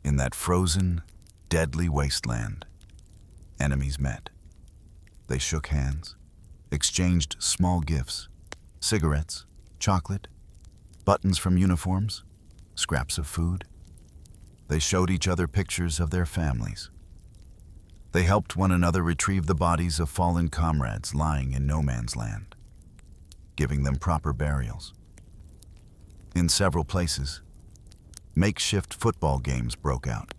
In that frozen, deadly wasteland, enemies met. They shook hands, exchanged small gifts, cigarettes, chocolate, buttons from uniforms, scraps of food. They showed each other pictures of their families. They helped one another retrieve the bodies of fallen comrades lying in no man's land, giving them proper burials. In several places, makeshift football games broke out.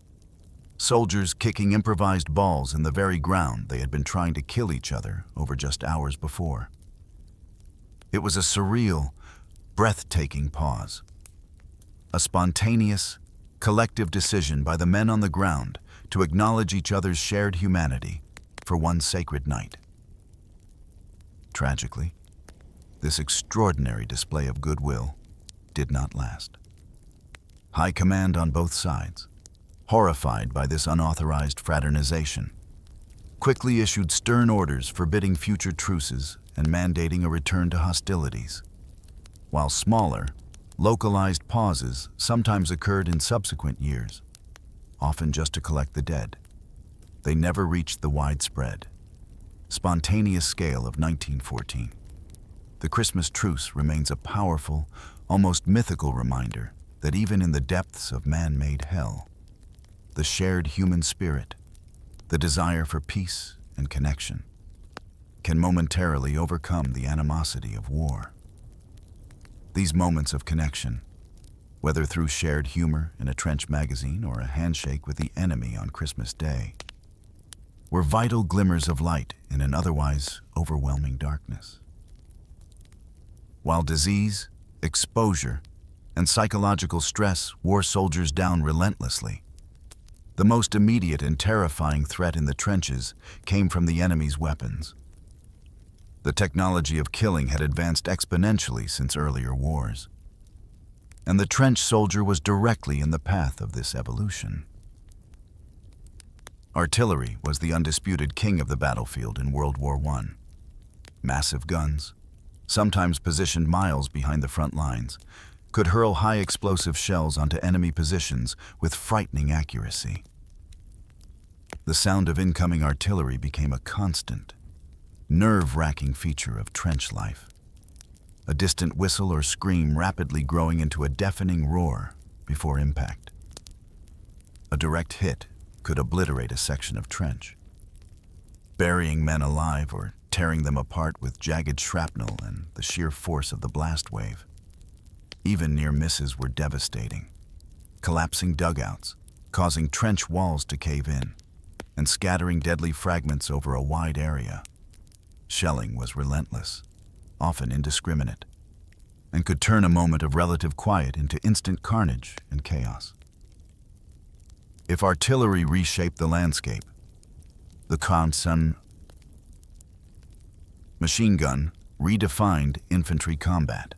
Soldiers kicking improvised balls in the very ground they had been trying to kill each other over just hours before. It was a surreal, breathtaking pause. A spontaneous, collective decision by the men on the ground to acknowledge each other's shared humanity for one sacred night. Tragically, this extraordinary display of goodwill did not last. High command on both sides, horrified by this unauthorized fraternization, quickly issued stern orders forbidding future truces and mandating a return to hostilities, while smaller, localized pauses sometimes occurred in subsequent years, often just to collect the dead. They never reached the widespread, spontaneous scale of 1914. The Christmas Truce remains a powerful, almost mythical reminder that even in the depths of man-made hell, the shared human spirit, the desire for peace and connection, can momentarily overcome the animosity of war. These moments of connection, whether through shared humor in a trench magazine or a handshake with the enemy on Christmas Day, were vital glimmers of light in an otherwise overwhelming darkness. While disease, exposure, and psychological stress wore soldiers down relentlessly, the most immediate and terrifying threat in the trenches came from the enemy's weapons. The technology of killing had advanced exponentially since earlier wars, and the trench soldier was directly in the path of this evolution. Artillery was the undisputed king of the battlefield in World War I. Massive guns, sometimes positioned miles behind the front lines, could hurl high explosive shells onto enemy positions with frightening accuracy. The sound of incoming artillery became a constant, nerve-wracking feature of trench life, a distant whistle or scream rapidly growing into a deafening roar before impact. A direct hit could obliterate a section of trench, burying men alive or tearing them apart with jagged shrapnel and the sheer force of the blast wave. Even near misses were devastating, collapsing dugouts, causing trench walls to cave in, and scattering deadly fragments over a wide area. Shelling was relentless, often indiscriminate, and could turn a moment of relative quiet into instant carnage and chaos. If artillery reshaped the landscape, the Consum machine gun redefined infantry combat.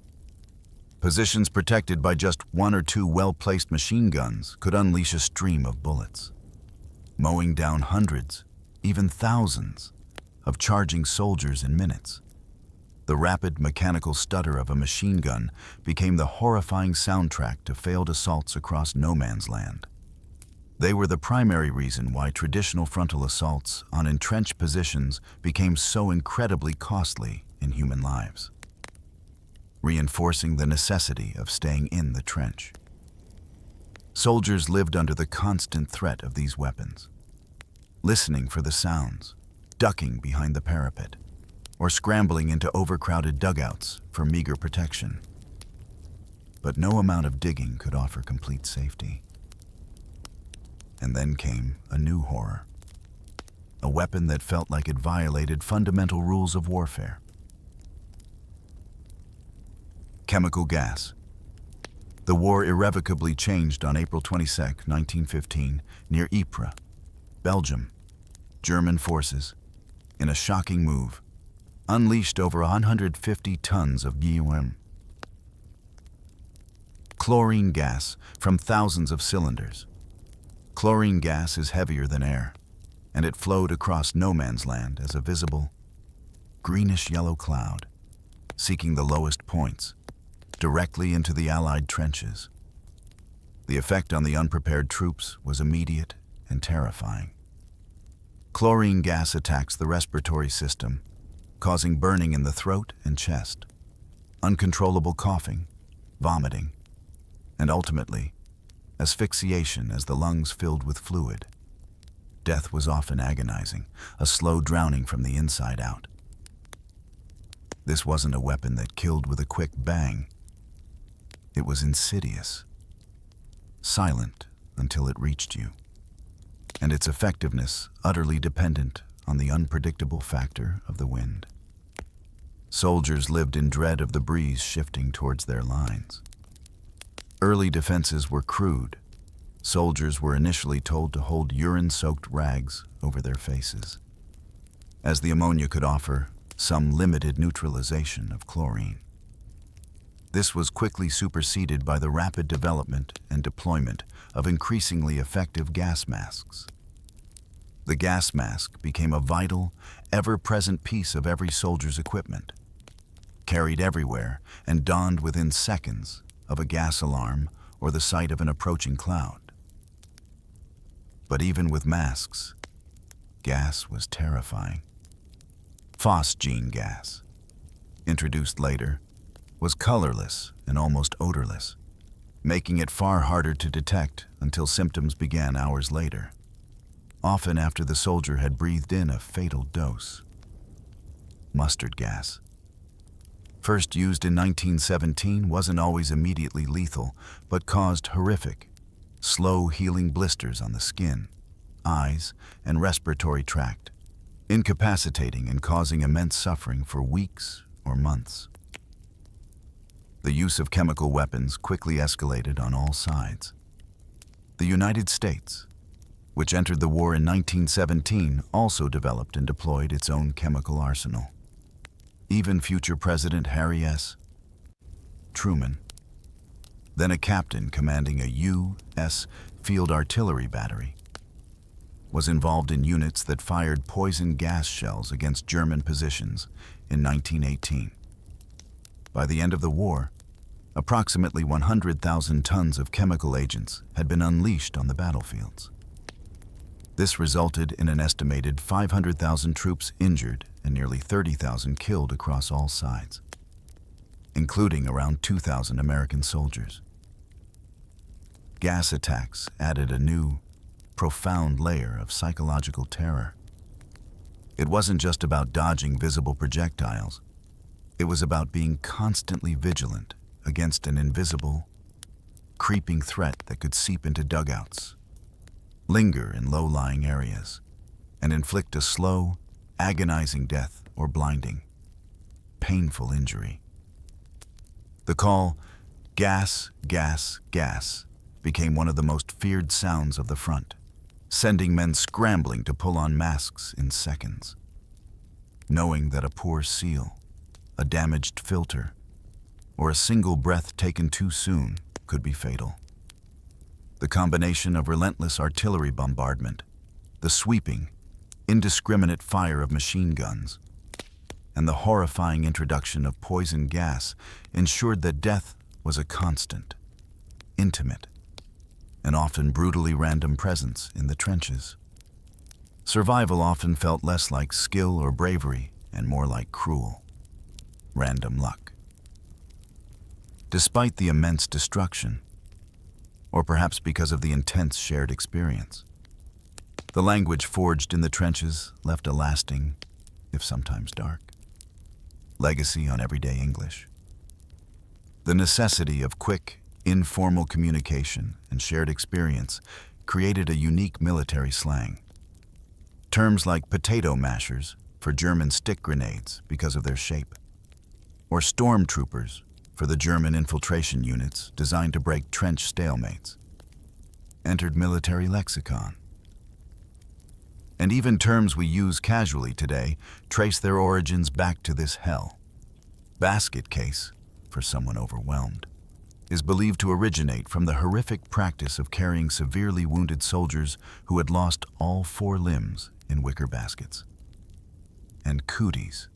Positions protected by just one or two well-placed machine guns could unleash a stream of bullets. mowing down hundreds, even thousands, of charging soldiers in minutes. The rapid mechanical stutter of a machine gun became the horrifying soundtrack to failed assaults across no man's land. They were the primary reason why traditional frontal assaults on entrenched positions became so incredibly costly in human lives, reinforcing the necessity of staying in the trench. Soldiers lived under the constant threat of these weapons, listening for the sounds, ducking behind the parapet, or scrambling into overcrowded dugouts for meager protection. But no amount of digging could offer complete safety. And then came a new horror, a weapon that felt like it violated fundamental rules of warfare. Chemical gas. The war irrevocably changed on April 22, 1915, near Ypres, Belgium. German forces, in a shocking move, unleashed over 150 tons of unimaginable chlorine gas from thousands of cylinders. Chlorine gas is heavier than air, and it flowed across no man's land as a visible, greenish-yellow cloud, seeking the lowest points, directly into the Allied trenches. The effect on the unprepared troops was immediate and terrifying. Chlorine gas attacks the respiratory system, causing burning in the throat and chest, uncontrollable coughing, vomiting, and ultimately, asphyxiation as the lungs filled with fluid. Death was often agonizing, a slow drowning from the inside out. This wasn't a weapon that killed with a quick bang. It was insidious, silent until it reached you, and its effectiveness utterly dependent on the unpredictable factor of the wind. Soldiers lived in dread of the breeze shifting towards their lines. Early defenses were crude. Soldiers were initially told to hold urine-soaked rags over their faces, as the ammonia could offer some limited neutralization of chlorine. This was quickly superseded by the rapid development and deployment of increasingly effective gas masks. The gas mask became a vital, ever-present piece of every soldier's equipment, carried everywhere and donned within seconds of a gas alarm or the sight of an approaching cloud. But even with masks, gas was terrifying. Phosgene gas, introduced later, was colorless and almost odorless, making it far harder to detect until symptoms began hours later, often after the soldier had breathed in a fatal dose. Mustard gas. First used in 1917, wasn't always immediately lethal, but caused horrific, slow-healing blisters on the skin, eyes, and respiratory tract, incapacitating and causing immense suffering for weeks or months. The use of chemical weapons quickly escalated on all sides. The United States, which entered the war in 1917, also developed and deployed its own chemical arsenal. Even future President Harry S. Truman, then a captain commanding a U.S. field artillery battery, was involved in units that fired poison gas shells against German positions in 1918. By the end of the war, approximately 100,000 tons of chemical agents had been unleashed on the battlefields. This resulted in an estimated 500,000 troops injured and nearly 30,000 killed across all sides, including around 2,000 American soldiers. Gas attacks added a new, profound layer of psychological terror. It wasn't just about dodging visible projectiles. It was about being constantly vigilant against an invisible, creeping threat that could seep into dugouts, linger in low-lying areas, and inflict a slow, agonizing death or blinding, painful injury. The call, "Gas, gas, gas," became one of the most feared sounds of the front, sending men scrambling to pull on masks in seconds, knowing that a poor seal, a damaged filter, or a single breath taken too soon could be fatal. The combination of relentless artillery bombardment, the sweeping, indiscriminate fire of machine guns, and the horrifying introduction of poison gas ensured that death was a constant, intimate, and often brutally random presence in the trenches. Survival often felt less like skill or bravery and more like cruel, random luck. Despite the immense destruction, or perhaps because of the intense shared experience, the language forged in the trenches left a lasting, if sometimes dark, legacy on everyday English. The necessity of quick, informal communication and shared experience created a unique military slang. Terms like potato mashers for German stick grenades because of their shape, or stormtroopers for the German infiltration units designed to break trench stalemates, entered military lexicon. And even terms we use casually today trace their origins back to this hell. Basket case, for someone overwhelmed, is believed to originate from the horrific practice of carrying severely wounded soldiers who had lost all 4 limbs in wicker baskets. And cooties,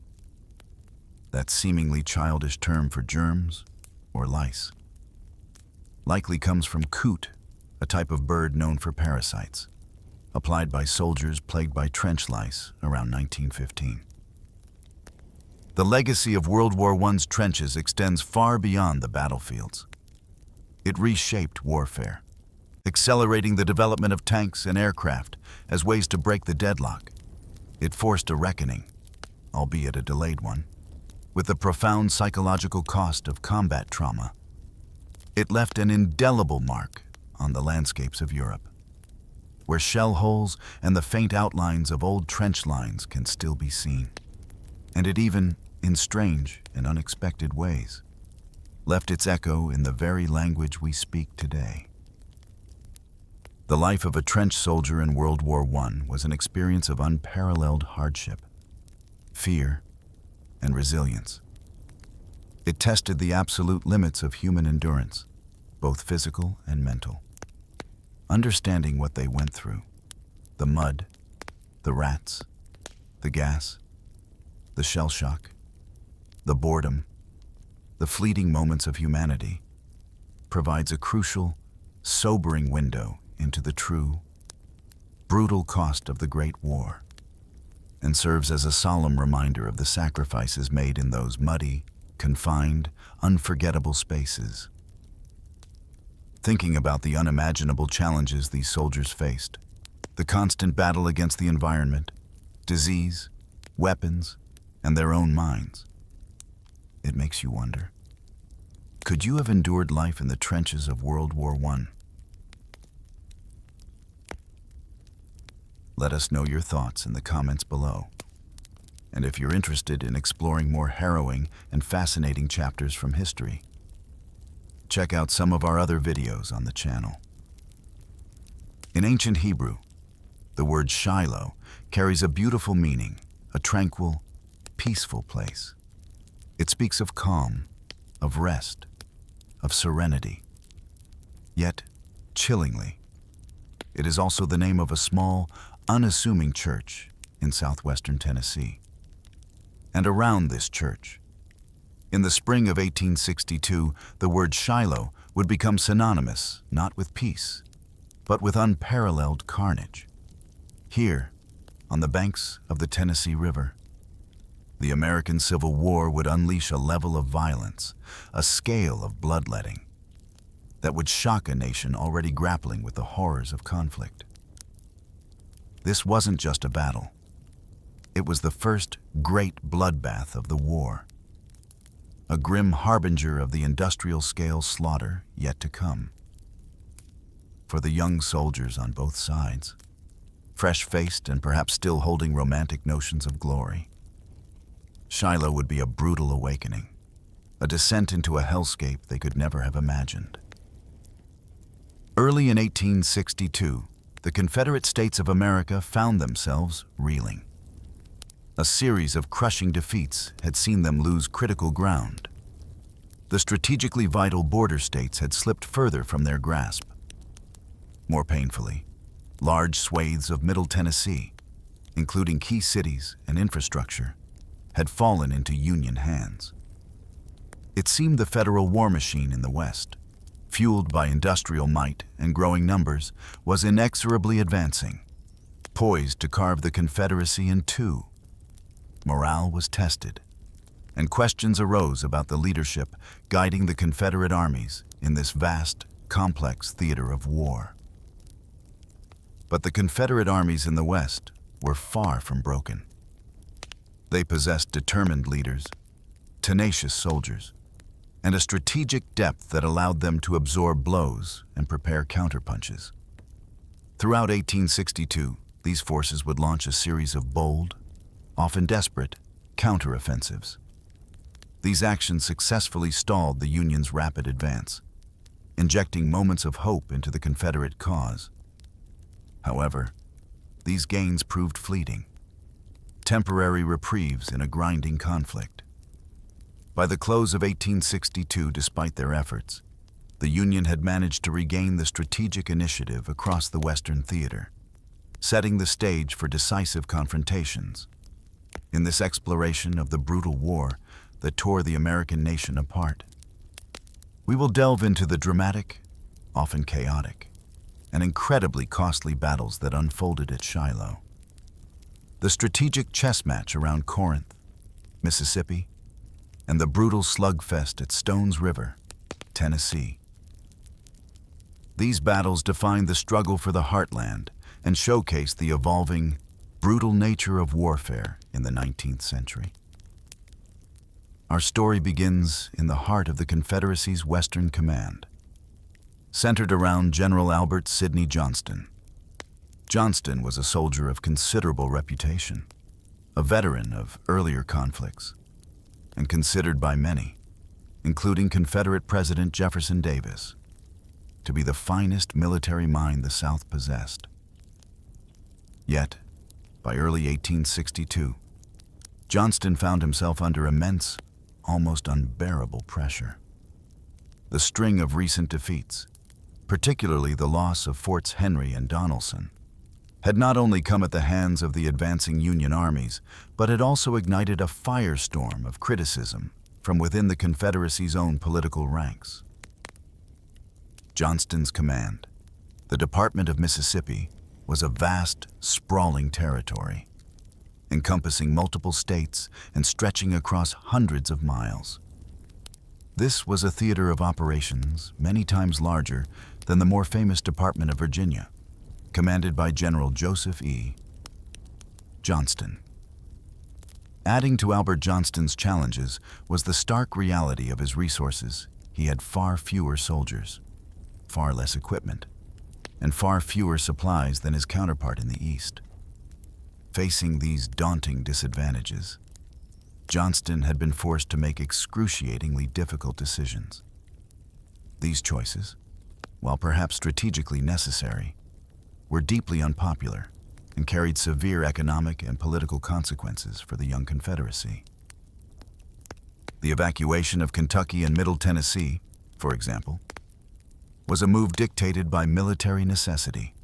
that seemingly childish term for germs or lice, likely comes from coot, a type of bird known for parasites, applied by soldiers plagued by trench lice around 1915. The legacy of World War I's trenches extends far beyond the battlefields. It reshaped warfare, accelerating the development of tanks and aircraft as ways to break the deadlock. It forced a reckoning, albeit a delayed one, with the profound psychological cost of combat trauma. It left an indelible mark on the landscapes of Europe, where shell holes and the faint outlines of old trench lines can still be seen. And it even, in strange and unexpected ways, left its echo in the very language we speak today. The life of a trench soldier in World War I was an experience of unparalleled hardship, fear, and resilience. It tested the absolute limits of human endurance, both physical and mental. Understanding what they went through, the mud, the rats, the gas, the shell shock, the boredom, the fleeting moments of humanity, provides a crucial, sobering window into the true, brutal cost of the Great War, and serves as a solemn reminder of the sacrifices made in those muddy, confined, unforgettable spaces. Thinking about the unimaginable challenges these soldiers faced, the constant battle against the environment, disease, weapons, and their own minds, it makes you wonder, could you have endured life in the trenches of World War I? Let us know your thoughts in the comments below. And if you're interested in exploring more harrowing and fascinating chapters from history, check out some of our other videos on the channel. In ancient Hebrew, the word Shiloh carries a beautiful meaning, a tranquil, peaceful place. It speaks of calm, of rest, of serenity. Yet, chillingly, it is also the name of a small, unassuming church in southwestern Tennessee. And around this church, in the spring of 1862, the word Shiloh would become synonymous not with peace, but with unparalleled carnage. Here, on the banks of the Tennessee River, the American Civil War would unleash a level of violence, a scale of bloodletting, that would shock a nation already grappling with the horrors of conflict. This wasn't just a battle. It was the first great bloodbath of the war, a grim harbinger of the industrial-scale slaughter yet to come. For the young soldiers on both sides, fresh-faced and perhaps still holding romantic notions of glory, Shiloh would be a brutal awakening, a descent into a hellscape they could never have imagined. Early in 1862, the Confederate States of America found themselves reeling. A series of crushing defeats had seen them lose critical ground. The strategically vital border states had slipped further from their grasp. More painfully, Large swathes of Middle Tennessee, including key cities and infrastructure, had fallen into Union hands. It seemed the federal war machine in the West, fueled by industrial might and growing numbers, was inexorably advancing, poised to carve the Confederacy in two. Morale was tested, and questions arose about the leadership guiding the Confederate armies in this vast, complex theater of war. But the Confederate armies in the West were far from broken. They possessed determined leaders, tenacious soldiers, and a strategic depth that allowed them to absorb blows and prepare counterpunches. Throughout 1862, these forces would launch a series of bold, often desperate, counteroffensives. These actions successfully stalled the Union's rapid advance, injecting moments of hope into the Confederate cause. However, these gains proved fleeting, temporary reprieves in a grinding conflict. By the close of 1862, despite their efforts, the Union had managed to regain the strategic initiative across the Western theater, setting the stage for decisive confrontations. In this exploration of the brutal war that tore the American nation apart, we will delve into the dramatic, often chaotic, and incredibly costly battles that unfolded at Shiloh. The strategic chess match around Corinth, Mississippi, and the brutal slugfest at Stones River, Tennessee. These battles defined the struggle for the heartland and showcased the evolving, brutal nature of warfare in the 19th century. Our story begins in the heart of the Confederacy's Western Command, centered around General Albert Sidney Johnston. Johnston was a soldier of considerable reputation, a veteran of earlier conflicts, and considered by many, including Confederate President Jefferson Davis, to be the finest military mind the South possessed. Yet, by early 1862, Johnston found himself under immense, almost unbearable pressure. The string of recent defeats, particularly the loss of Forts Henry and Donelson, had not only come at the hands of the advancing Union armies, but had also ignited a firestorm of criticism from within the Confederacy's own political ranks. Johnston's command, the Department of Mississippi, was a vast, sprawling territory, encompassing multiple states and stretching across hundreds of miles. This was a theater of operations many times larger than the more famous Department of Virginia, commanded by General Joseph E. Johnston. Adding to Albert Johnston's challenges was the stark reality of his resources. He had far fewer soldiers, far less equipment, and far fewer supplies than his counterpart in the East. Facing these daunting disadvantages, Johnston had been forced to make excruciatingly difficult decisions. These choices, while perhaps strategically necessary, were deeply unpopular and carried severe economic and political consequences for the young Confederacy. The evacuation of Kentucky and Middle Tennessee, for example, was a move dictated by military necessity.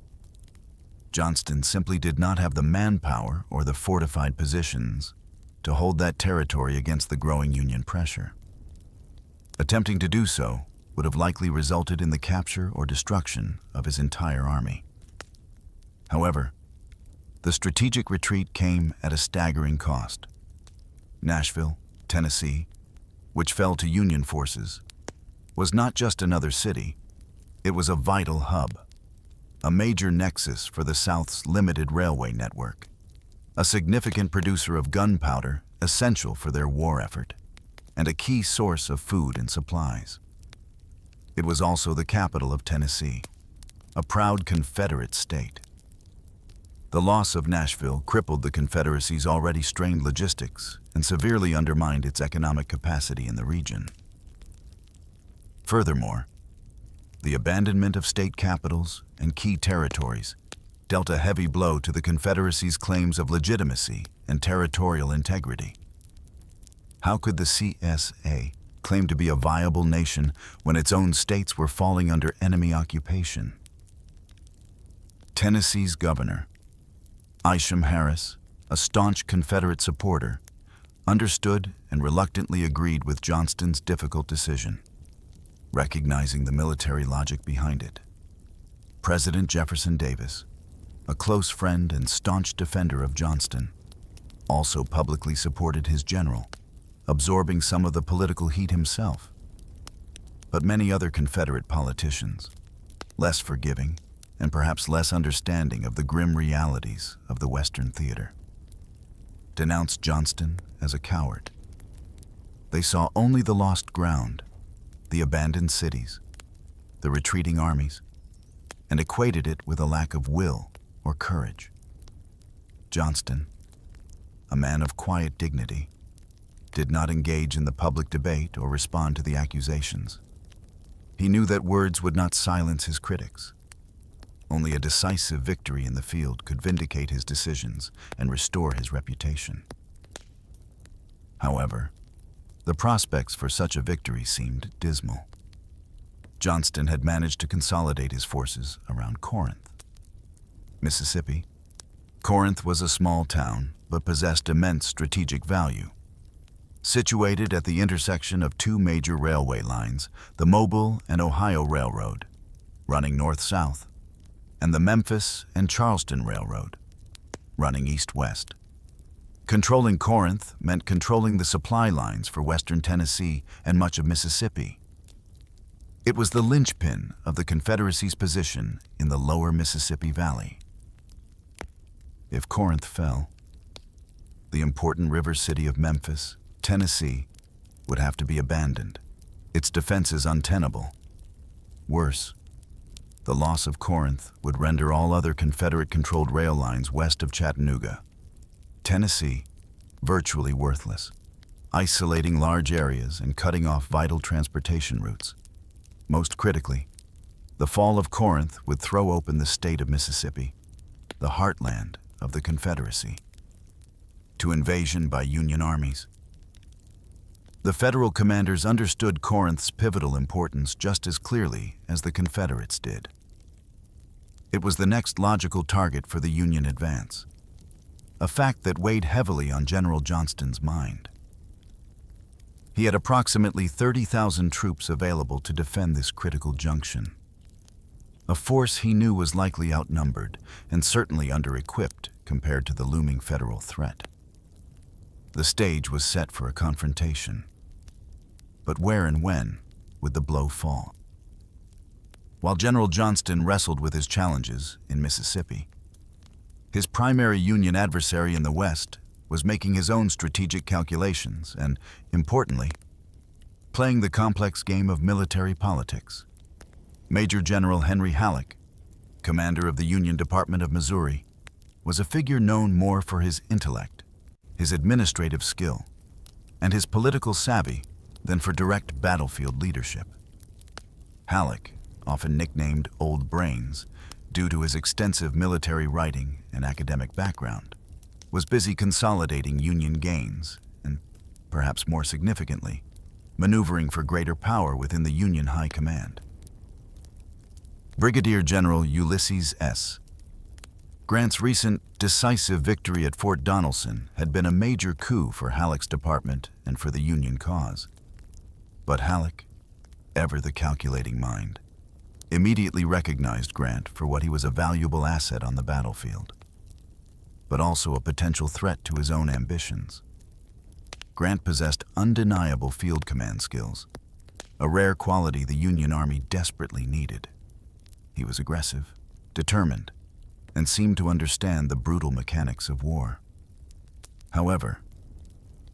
Johnston simply did not have the manpower or the fortified positions to hold that territory against the growing Union pressure. Attempting to do so would have likely resulted in the capture or destruction of his entire army. However, the strategic retreat came at a staggering cost. Nashville, Tennessee, which fell to Union forces, was not just another city, it was a vital hub, a major nexus for the South's limited railway network, a significant producer of gunpowder essential for their war effort, and a key source of food and supplies. It was also the capital of Tennessee, a proud Confederate state. The loss of Nashville crippled the Confederacy's already strained logistics and severely undermined its economic capacity in the region. Furthermore, the abandonment of state capitals and key territories dealt a heavy blow to the Confederacy's claims of legitimacy and territorial integrity. How could the CSA claim to be a viable nation when its own states were falling under enemy occupation? Tennessee's governor, Isham Harris, a staunch Confederate supporter, understood and reluctantly agreed with Johnston's difficult decision, recognizing the military logic behind it. President Jefferson Davis, a close friend and staunch defender of Johnston, also publicly supported his general, absorbing some of the political heat himself. But many other Confederate politicians, less forgiving and perhaps less understanding of the grim realities of the Western theater, denounced Johnston as a coward. They saw only the lost ground, the abandoned cities, the retreating armies, and equated it with a lack of will or courage. Johnston, a man of quiet dignity, did not engage in the public debate or respond to the accusations. He knew that words would not silence his critics. Only a decisive victory in the field could vindicate his decisions and restore his reputation. However, the prospects for such a victory seemed dismal. Johnston had managed to consolidate his forces around Corinth, Mississippi. Corinth was a small town, but possessed immense strategic value. Situated at the intersection of two major railway lines, the Mobile and Ohio Railroad, running north-south, and the Memphis and Charleston Railroad, running east-west. Controlling Corinth meant controlling the supply lines for western Tennessee and much of Mississippi. It was the linchpin of the Confederacy's position in the lower Mississippi Valley. If Corinth fell, the important river city of Memphis, Tennessee, would have to be abandoned, its defenses untenable. Worse, the loss of Corinth would render all other Confederate-controlled rail lines west of Chattanooga, Tennessee, virtually worthless, isolating large areas and cutting off vital transportation routes. Most critically, the fall of Corinth would throw open the state of Mississippi, the heartland of the Confederacy, to invasion by Union armies. The Federal commanders understood Corinth's pivotal importance just as clearly as the Confederates did. It was the next logical target for the Union advance, a fact that weighed heavily on General Johnston's mind. He had approximately 30,000 troops available to defend this critical junction, a force he knew was likely outnumbered and certainly under-equipped compared to the looming Federal threat. The stage was set for a confrontation. But where and when would the blow fall? While General Johnston wrestled with his challenges in Mississippi, his primary Union adversary in the West was making his own strategic calculations and, importantly, playing the complex game of military politics. Major General Henry Halleck, commander of the Union Department of Missouri, was a figure known more for his intellect, his administrative skill, and his political savvy than for direct battlefield leadership. Halleck, often nicknamed Old Brains due to his extensive military writing and academic background, was busy consolidating Union gains and, perhaps more significantly, maneuvering for greater power within the Union High Command. Brigadier General Ulysses S. Grant's recent decisive victory at Fort Donelson had been a major coup for Halleck's department and for the Union cause. But Halleck, ever the calculating mind, immediately recognized Grant for what he was: a valuable asset on the battlefield, but also a potential threat to his own ambitions. Grant possessed undeniable field command skills, a rare quality the Union Army desperately needed. He was aggressive, determined, and seemed to understand the brutal mechanics of war. However,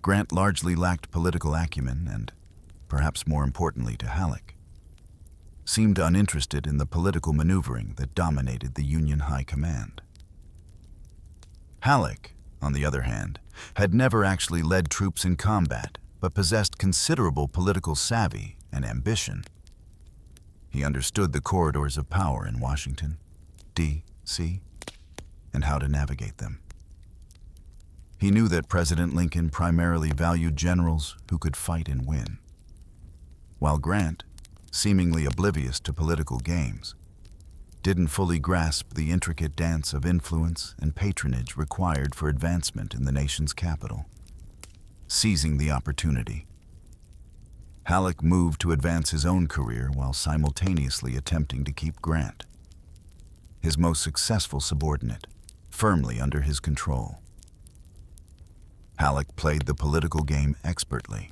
Grant largely lacked political acumen and, perhaps more importantly to Halleck, seemed uninterested in the political maneuvering that dominated the Union High Command. Halleck, on the other hand, had never actually led troops in combat, but possessed considerable political savvy and ambition. He understood the corridors of power in Washington, D.C., and how to navigate them. He knew that President Lincoln primarily valued generals who could fight and win, while Grant, seemingly oblivious to political games, didn't fully grasp the intricate dance of influence and patronage required for advancement in the nation's capital. Seizing the opportunity, Halleck moved to advance his own career while simultaneously attempting to keep Grant, his most successful subordinate, firmly under his control. Halleck played the political game expertly.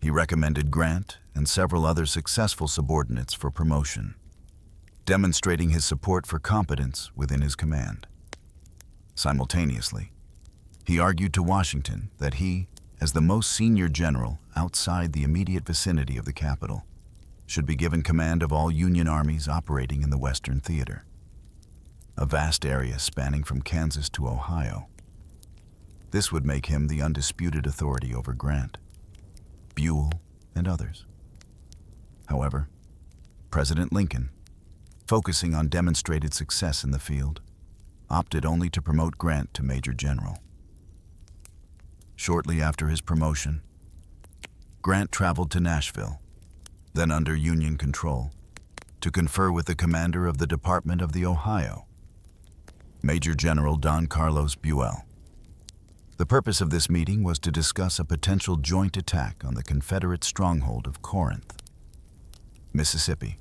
He recommended Grant and several other successful subordinates for promotion, demonstrating his support for competence within his command. Simultaneously, he argued to Washington that he, as the most senior general outside the immediate vicinity of the capital, should be given command of all Union armies operating in the Western Theater, a vast area spanning from Kansas to Ohio. This would make him the undisputed authority over Grant, Buell, and others. However, President Lincoln, focusing on demonstrated success in the field, opted only to promote Grant to Major General. Shortly after his promotion, Grant traveled to Nashville, then under Union control, to confer with the commander of the Department of the Ohio, Major General Don Carlos Buell. The purpose of this meeting was to discuss a potential joint attack on the Confederate stronghold of Corinth, Mississippi.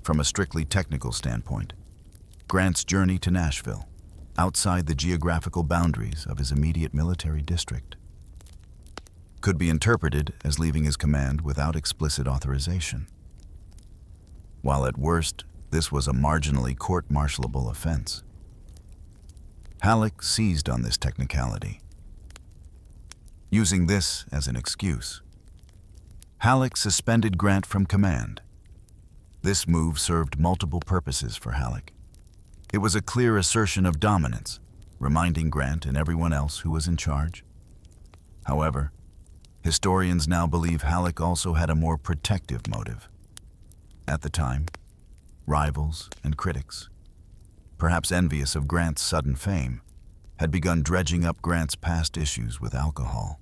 From a strictly technical standpoint, Grant's journey to Nashville, outside the geographical boundaries of his immediate military district, could be interpreted as leaving his command without explicit authorization. While at worst, this was a marginally court-martialable offense. Halleck seized on this technicality. Using this as an excuse, Halleck suspended Grant from command. This move served multiple purposes for Halleck. It was a clear assertion of dominance, reminding Grant and everyone else who was in charge. However, historians now believe Halleck also had a more protective motive. At the time, rivals and critics, perhaps envious of Grant's sudden fame, had begun dredging up Grant's past issues with alcohol.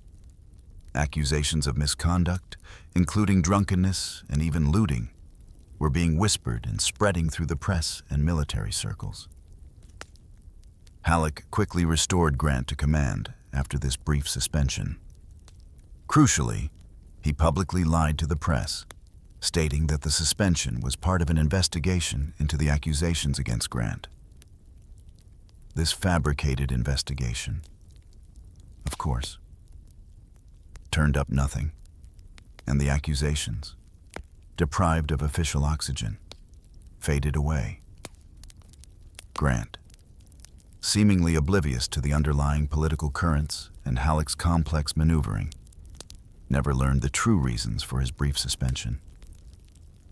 Accusations of misconduct, including drunkenness and even looting, were being whispered and spreading through the press and military circles. Halleck quickly restored Grant to command after this brief suspension. Crucially, he publicly lied to the press, stating that the suspension was part of an investigation into the accusations against Grant. This fabricated investigation, of course, turned up nothing, and the accusations, deprived of official oxygen, faded away. Grant, seemingly oblivious to the underlying political currents and Halleck's complex maneuvering, never learned the true reasons for his brief suspension.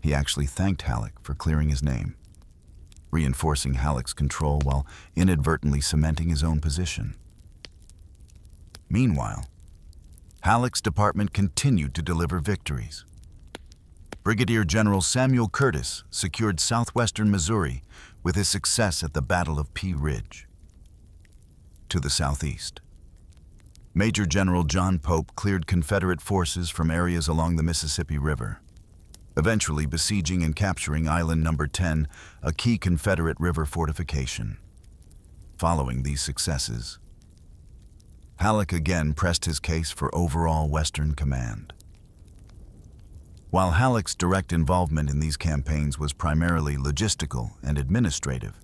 He actually thanked Halleck for clearing his name, reinforcing Halleck's control while inadvertently cementing his own position. Meanwhile, Halleck's department continued to deliver victories. Brigadier General Samuel Curtis secured southwestern Missouri with his success at the Battle of Pea Ridge. To the southeast, Major General John Pope cleared Confederate forces from areas along the Mississippi River, eventually besieging and capturing Island No. 10, a key Confederate river fortification. Following these successes, Halleck again pressed his case for overall Western command. While Halleck's direct involvement in these campaigns was primarily logistical and administrative,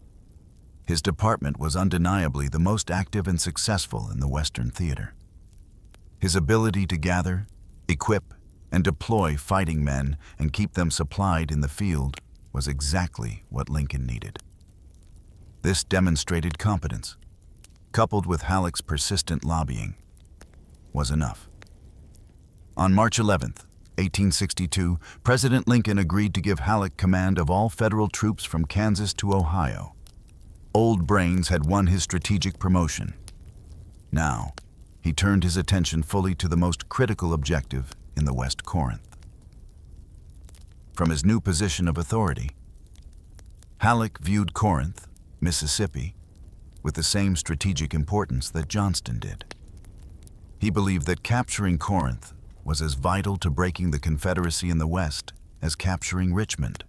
his department was undeniably the most active and successful in the Western theater. His ability to gather, equip, and deploy fighting men and keep them supplied in the field was exactly what Lincoln needed. This demonstrated competence, coupled with Halleck's persistent lobbying, was enough. On March 11th, 1862, President Lincoln agreed to give Halleck command of all federal troops from Kansas to Ohio. Old Brains had won his strategic promotion. Now, he turned his attention fully to the most critical objective in the West Corinth. From his new position of authority, Halleck viewed Corinth, Mississippi, with the same strategic importance that Johnston did. He believed that capturing Corinth was as vital to breaking the Confederacy in the West as capturing Richmond,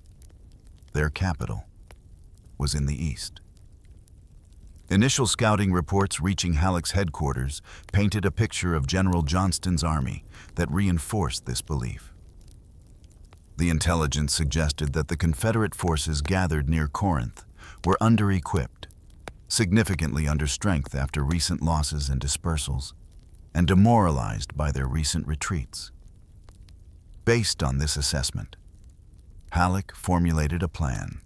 their capital. was in the east. Initial scouting reports reaching Halleck's headquarters painted a picture of General Johnston's army that reinforced this belief. The intelligence suggested that the Confederate forces gathered near Corinth were under-equipped, significantly under strength after recent losses and dispersals, and demoralized by their recent retreats. Based on this assessment, Halleck formulated a plan.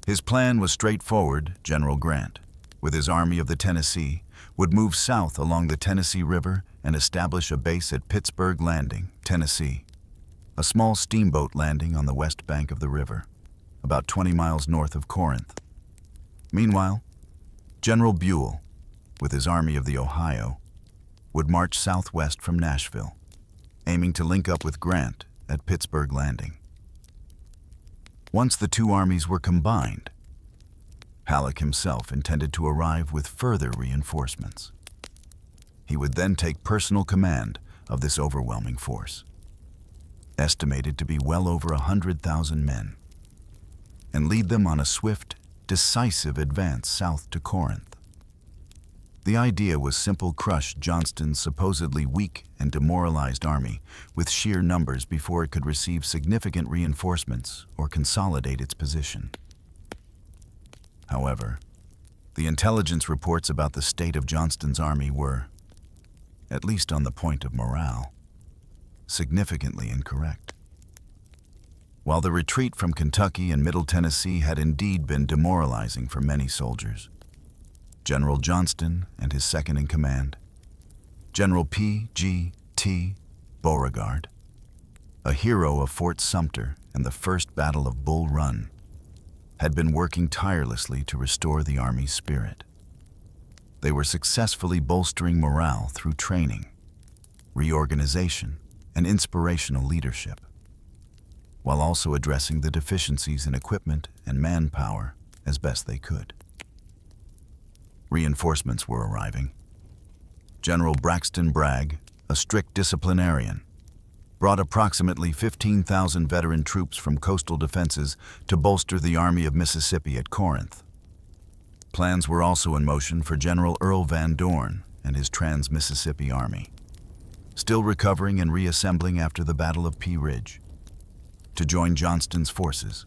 His plan was straightforward. General Grant, with his Army of the Tennessee, would move south along the Tennessee River and establish a base at Pittsburgh Landing, Tennessee, a small steamboat landing on the west bank of the river, about 20 miles north of Corinth. Meanwhile, General Buell, with his Army of the Ohio, would march southwest from Nashville, aiming to link up with Grant at Pittsburgh Landing. Once the two armies were combined, Halleck himself intended to arrive with further reinforcements. He would then take personal command of this overwhelming force, estimated to be well over 100,000 men, and lead them on a swift, decisive advance south to Corinth. The idea was simple: crush Johnston's supposedly weak and demoralized army with sheer numbers before it could receive significant reinforcements or consolidate its position. However, the intelligence reports about the state of Johnston's army were, at least on the point of morale, significantly incorrect. While the retreat from Kentucky and Middle Tennessee had indeed been demoralizing for many soldiers, General Johnston and his second-in-command, General P.G.T. Beauregard, a hero of Fort Sumter and the First Battle of Bull Run, had been working tirelessly to restore the Army's spirit. They were successfully bolstering morale through training, reorganization, and inspirational leadership, while also addressing the deficiencies in equipment and manpower as best they could. Reinforcements were arriving. General Braxton Bragg, a strict disciplinarian, brought approximately 15,000 veteran troops from coastal defenses to bolster the Army of Mississippi at Corinth. Plans were also in motion for General Earl Van Dorn and his Trans-Mississippi Army, still recovering and reassembling after the Battle of Pea Ridge, to join Johnston's forces,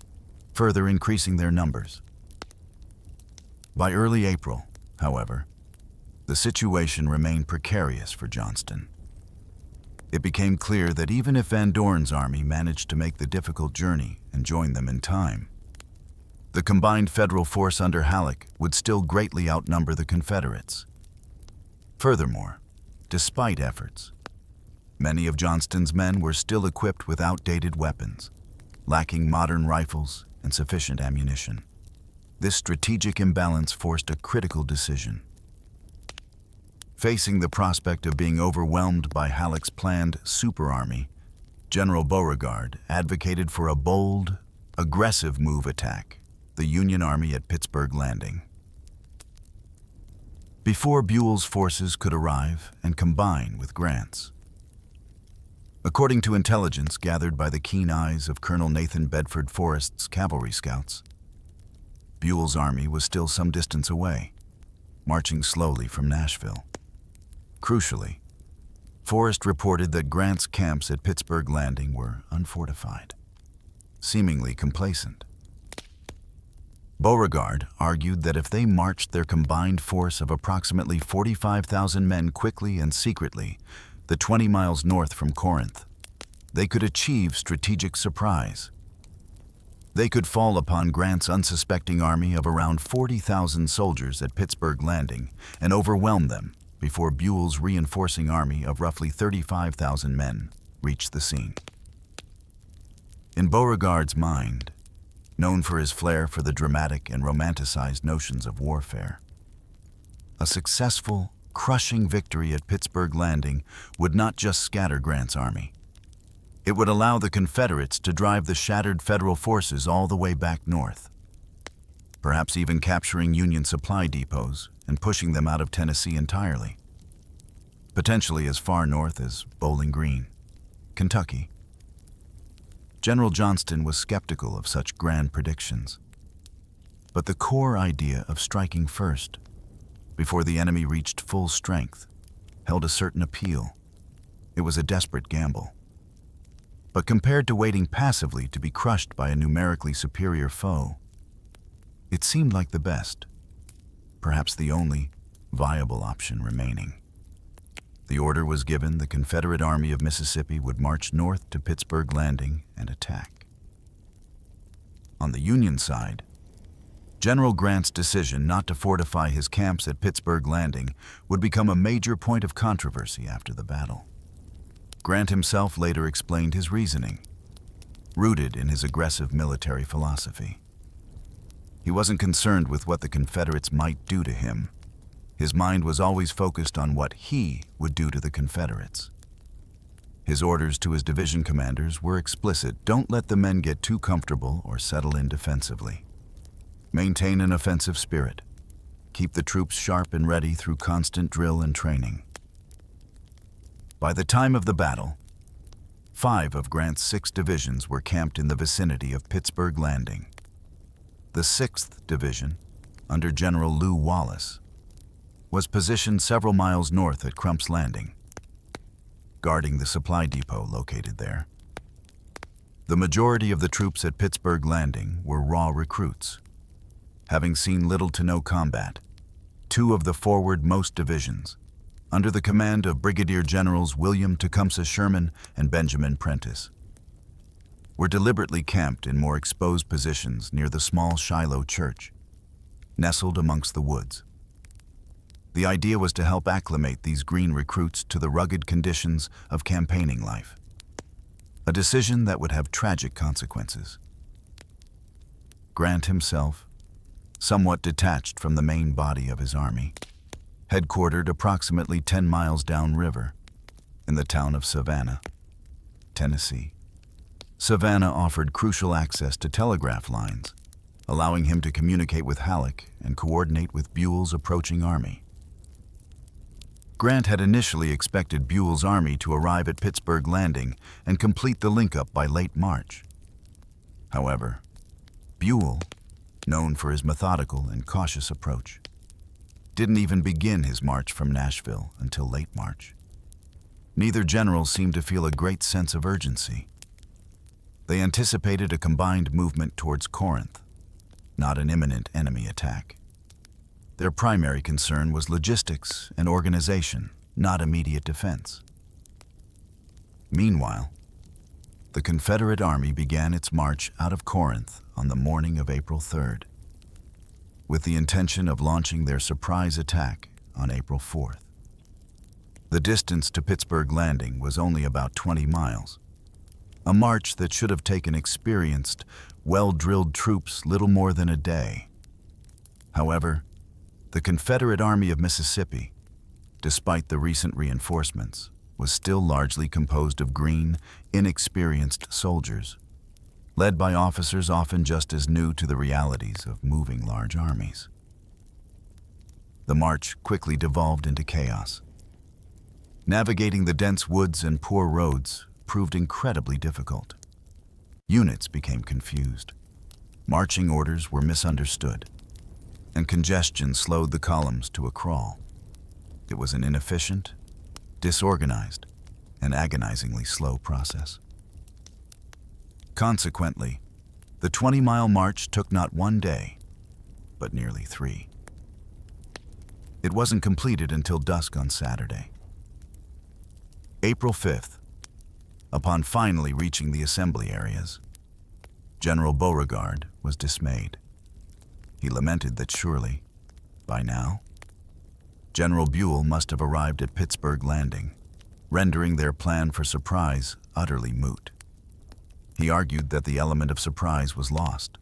further increasing their numbers. By early April, however, the situation remained precarious for Johnston. It became clear that even if Van Dorn's army managed to make the difficult journey and join them in time, the combined federal force under Halleck would still greatly outnumber the Confederates. Furthermore, despite efforts, many of Johnston's men were still equipped with outdated weapons, lacking modern rifles and sufficient ammunition. This strategic imbalance forced a critical decision. Facing the prospect of being overwhelmed by Halleck's planned super army, General Beauregard advocated for a bold, aggressive move attack the Union Army at Pittsburgh Landing. Before Buell's forces could arrive and combine with Grant's. According to intelligence gathered by the keen eyes of Colonel Nathan Bedford Forrest's cavalry scouts, Buell's army was still some distance away, marching slowly from Nashville. Crucially, Forrest reported that Grant's camps at Pittsburgh Landing were unfortified, seemingly complacent. Beauregard argued that if they marched their combined force of approximately 45,000 men quickly and secretly the 20 miles north from Corinth, they could achieve strategic surprise. They could fall upon Grant's unsuspecting army of around 40,000 soldiers at Pittsburgh Landing and overwhelm them before Buell's reinforcing army of roughly 35,000 men reached the scene. In Beauregard's mind, known for his flair for the dramatic and romanticized notions of warfare, a successful, crushing victory at Pittsburgh Landing would not just scatter Grant's army. It would allow the Confederates to drive the shattered Federal forces all the way back north, perhaps even capturing Union supply depots and pushing them out of Tennessee entirely, potentially as far north as Bowling Green, Kentucky. General Johnston was skeptical of such grand predictions. But the core idea of striking first, before the enemy reached full strength, held a certain appeal. It was a desperate gamble. But compared to waiting passively to be crushed by a numerically superior foe, it seemed like the best, perhaps the only, viable option remaining. The order was given the Confederate Army of Mississippi would march north to Pittsburgh Landing and attack. On the Union side, General Grant's decision not to fortify his camps at Pittsburgh Landing would become a major point of controversy after the battle. Grant himself later explained his reasoning, rooted in his aggressive military philosophy. He wasn't concerned with what the Confederates might do to him. His mind was always focused on what he would do to the Confederates. His orders to his division commanders were explicit: don't let the men get too comfortable or settle in defensively. Maintain an offensive spirit. Keep the troops sharp and ready through constant drill and training. By the time of the battle, 5 of Grant's 6 divisions were camped in the vicinity of Pittsburgh Landing. The 6th Division, under General Lew Wallace, was positioned several miles north at Crump's Landing, guarding the supply depot located there. The majority of the troops at Pittsburgh Landing were raw recruits. Having seen little to no combat, 2 of the forward-most divisions, under the command of Brigadier Generals William Tecumseh Sherman and Benjamin Prentiss, were deliberately camped in more exposed positions near the small Shiloh Church, nestled amongst the woods. The idea was to help acclimate these green recruits to the rugged conditions of campaigning life, a decision that would have tragic consequences. Grant himself, somewhat detached from the main body of his army, headquartered approximately 10 miles downriver in the town of Savannah, Tennessee. Savannah offered crucial access to telegraph lines, allowing him to communicate with Halleck and coordinate with Buell's approaching army. Grant had initially expected Buell's army to arrive at Pittsburgh Landing and complete the link-up by late March. However, Buell, known for his methodical and cautious approach, didn't even begin his march from Nashville until late March. Neither general seemed to feel a great sense of urgency. They anticipated a combined movement towards Corinth, not an imminent enemy attack. Their primary concern was logistics and organization, not immediate defense. Meanwhile, the Confederate Army began its march out of Corinth on the morning of April 3rd, with the intention of launching their surprise attack on April 4th. The distance to Pittsburgh Landing was only about 20 miles, a march that should have taken experienced, well-drilled troops little more than a day. However, the Confederate Army of Mississippi, despite the recent reinforcements, was still largely composed of green, inexperienced soldiers, led by officers often just as new to the realities of moving large armies. The march quickly devolved into chaos. Navigating the dense woods and poor roads proved incredibly difficult. Units became confused. Marching orders were misunderstood, and congestion slowed the columns to a crawl. It was an inefficient, disorganized, and agonizingly slow process. Consequently, the 20-mile march took not 1 day, but nearly 3. It wasn't completed until dusk on Saturday. April 5th, upon finally reaching the assembly areas, General Beauregard was dismayed. He lamented that surely, by now, General Buell must have arrived at Pittsburgh Landing, rendering their plan for surprise utterly moot. He argued that the element of surprise was lost.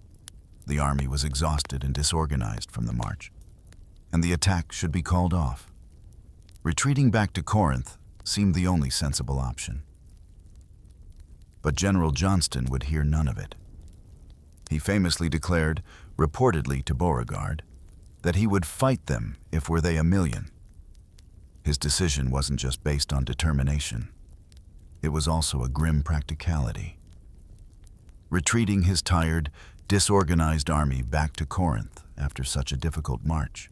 The army was exhausted and disorganized from the march, and the attack should be called off. Retreating back to Corinth seemed the only sensible option. But General Johnston would hear none of it. He famously declared, reportedly to Beauregard, that he would fight them if were they 1,000,000. His decision wasn't just based on determination. It was also a grim practicality. Retreating his tired, disorganized army back to Corinth after such a difficult march,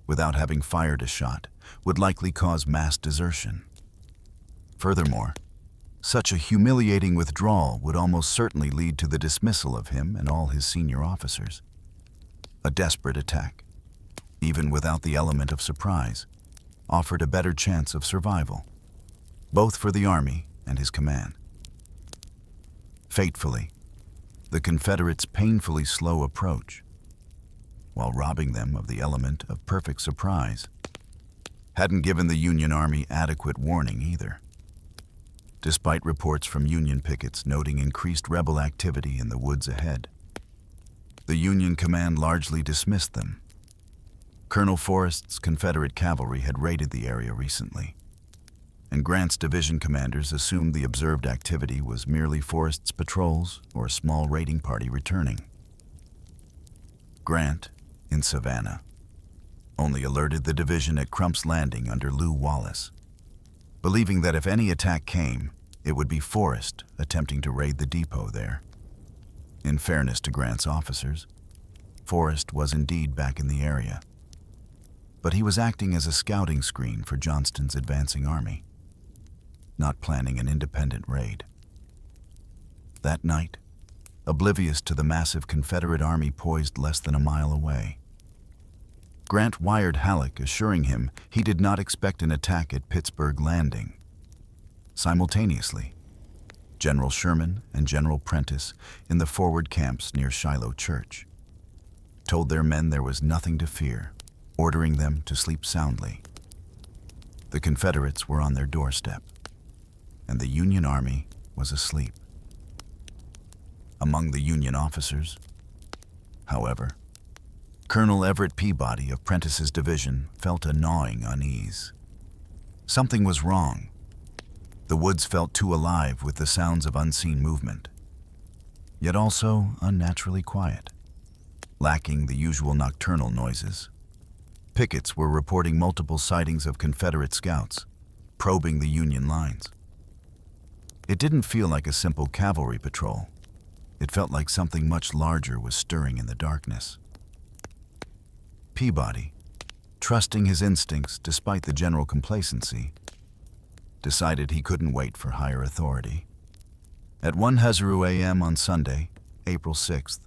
without having fired a shot, would likely cause mass desertion. Furthermore, such a humiliating withdrawal would almost certainly lead to the dismissal of him and all his senior officers. A desperate attack, even without the element of surprise, offered a better chance of survival, both for the army and his command. Fatefully, the Confederates' painfully slow approach, while robbing them of the element of perfect surprise, hadn't given the Union Army adequate warning either. Despite reports from Union pickets noting increased rebel activity in the woods ahead, the Union command largely dismissed them. Colonel Forrest's Confederate cavalry had raided the area recently, and Grant's division commanders assumed the observed activity was merely Forrest's patrols or a small raiding party returning. Grant, in Savannah, only alerted the division at Crump's Landing under Lew Wallace, believing that if any attack came, it would be Forrest attempting to raid the depot there. In fairness to Grant's officers, Forrest was indeed back in the area, but he was acting as a scouting screen for Johnston's advancing army, not planning an independent raid. That night, oblivious to the massive Confederate army poised less than a mile away, Grant wired Halleck, assuring him he did not expect an attack at Pittsburgh Landing. Simultaneously, General Sherman and General Prentiss, in the forward camps near Shiloh Church, told their men there was nothing to fear, ordering them to sleep soundly. The Confederates were on their doorstep, and the Union Army was asleep. Among the Union officers, however, Colonel Everett Peabody of Prentiss's division felt a gnawing unease. Something was wrong. The woods felt too alive with the sounds of unseen movement, yet also unnaturally quiet, lacking the usual nocturnal noises. Pickets were reporting multiple sightings of Confederate scouts, probing the Union lines. It didn't feel like a simple cavalry patrol. It felt like something much larger was stirring in the darkness. Peabody, trusting his instincts despite the general complacency, decided he couldn't wait for higher authority. At 1:00 a.m. on Sunday, April 6th,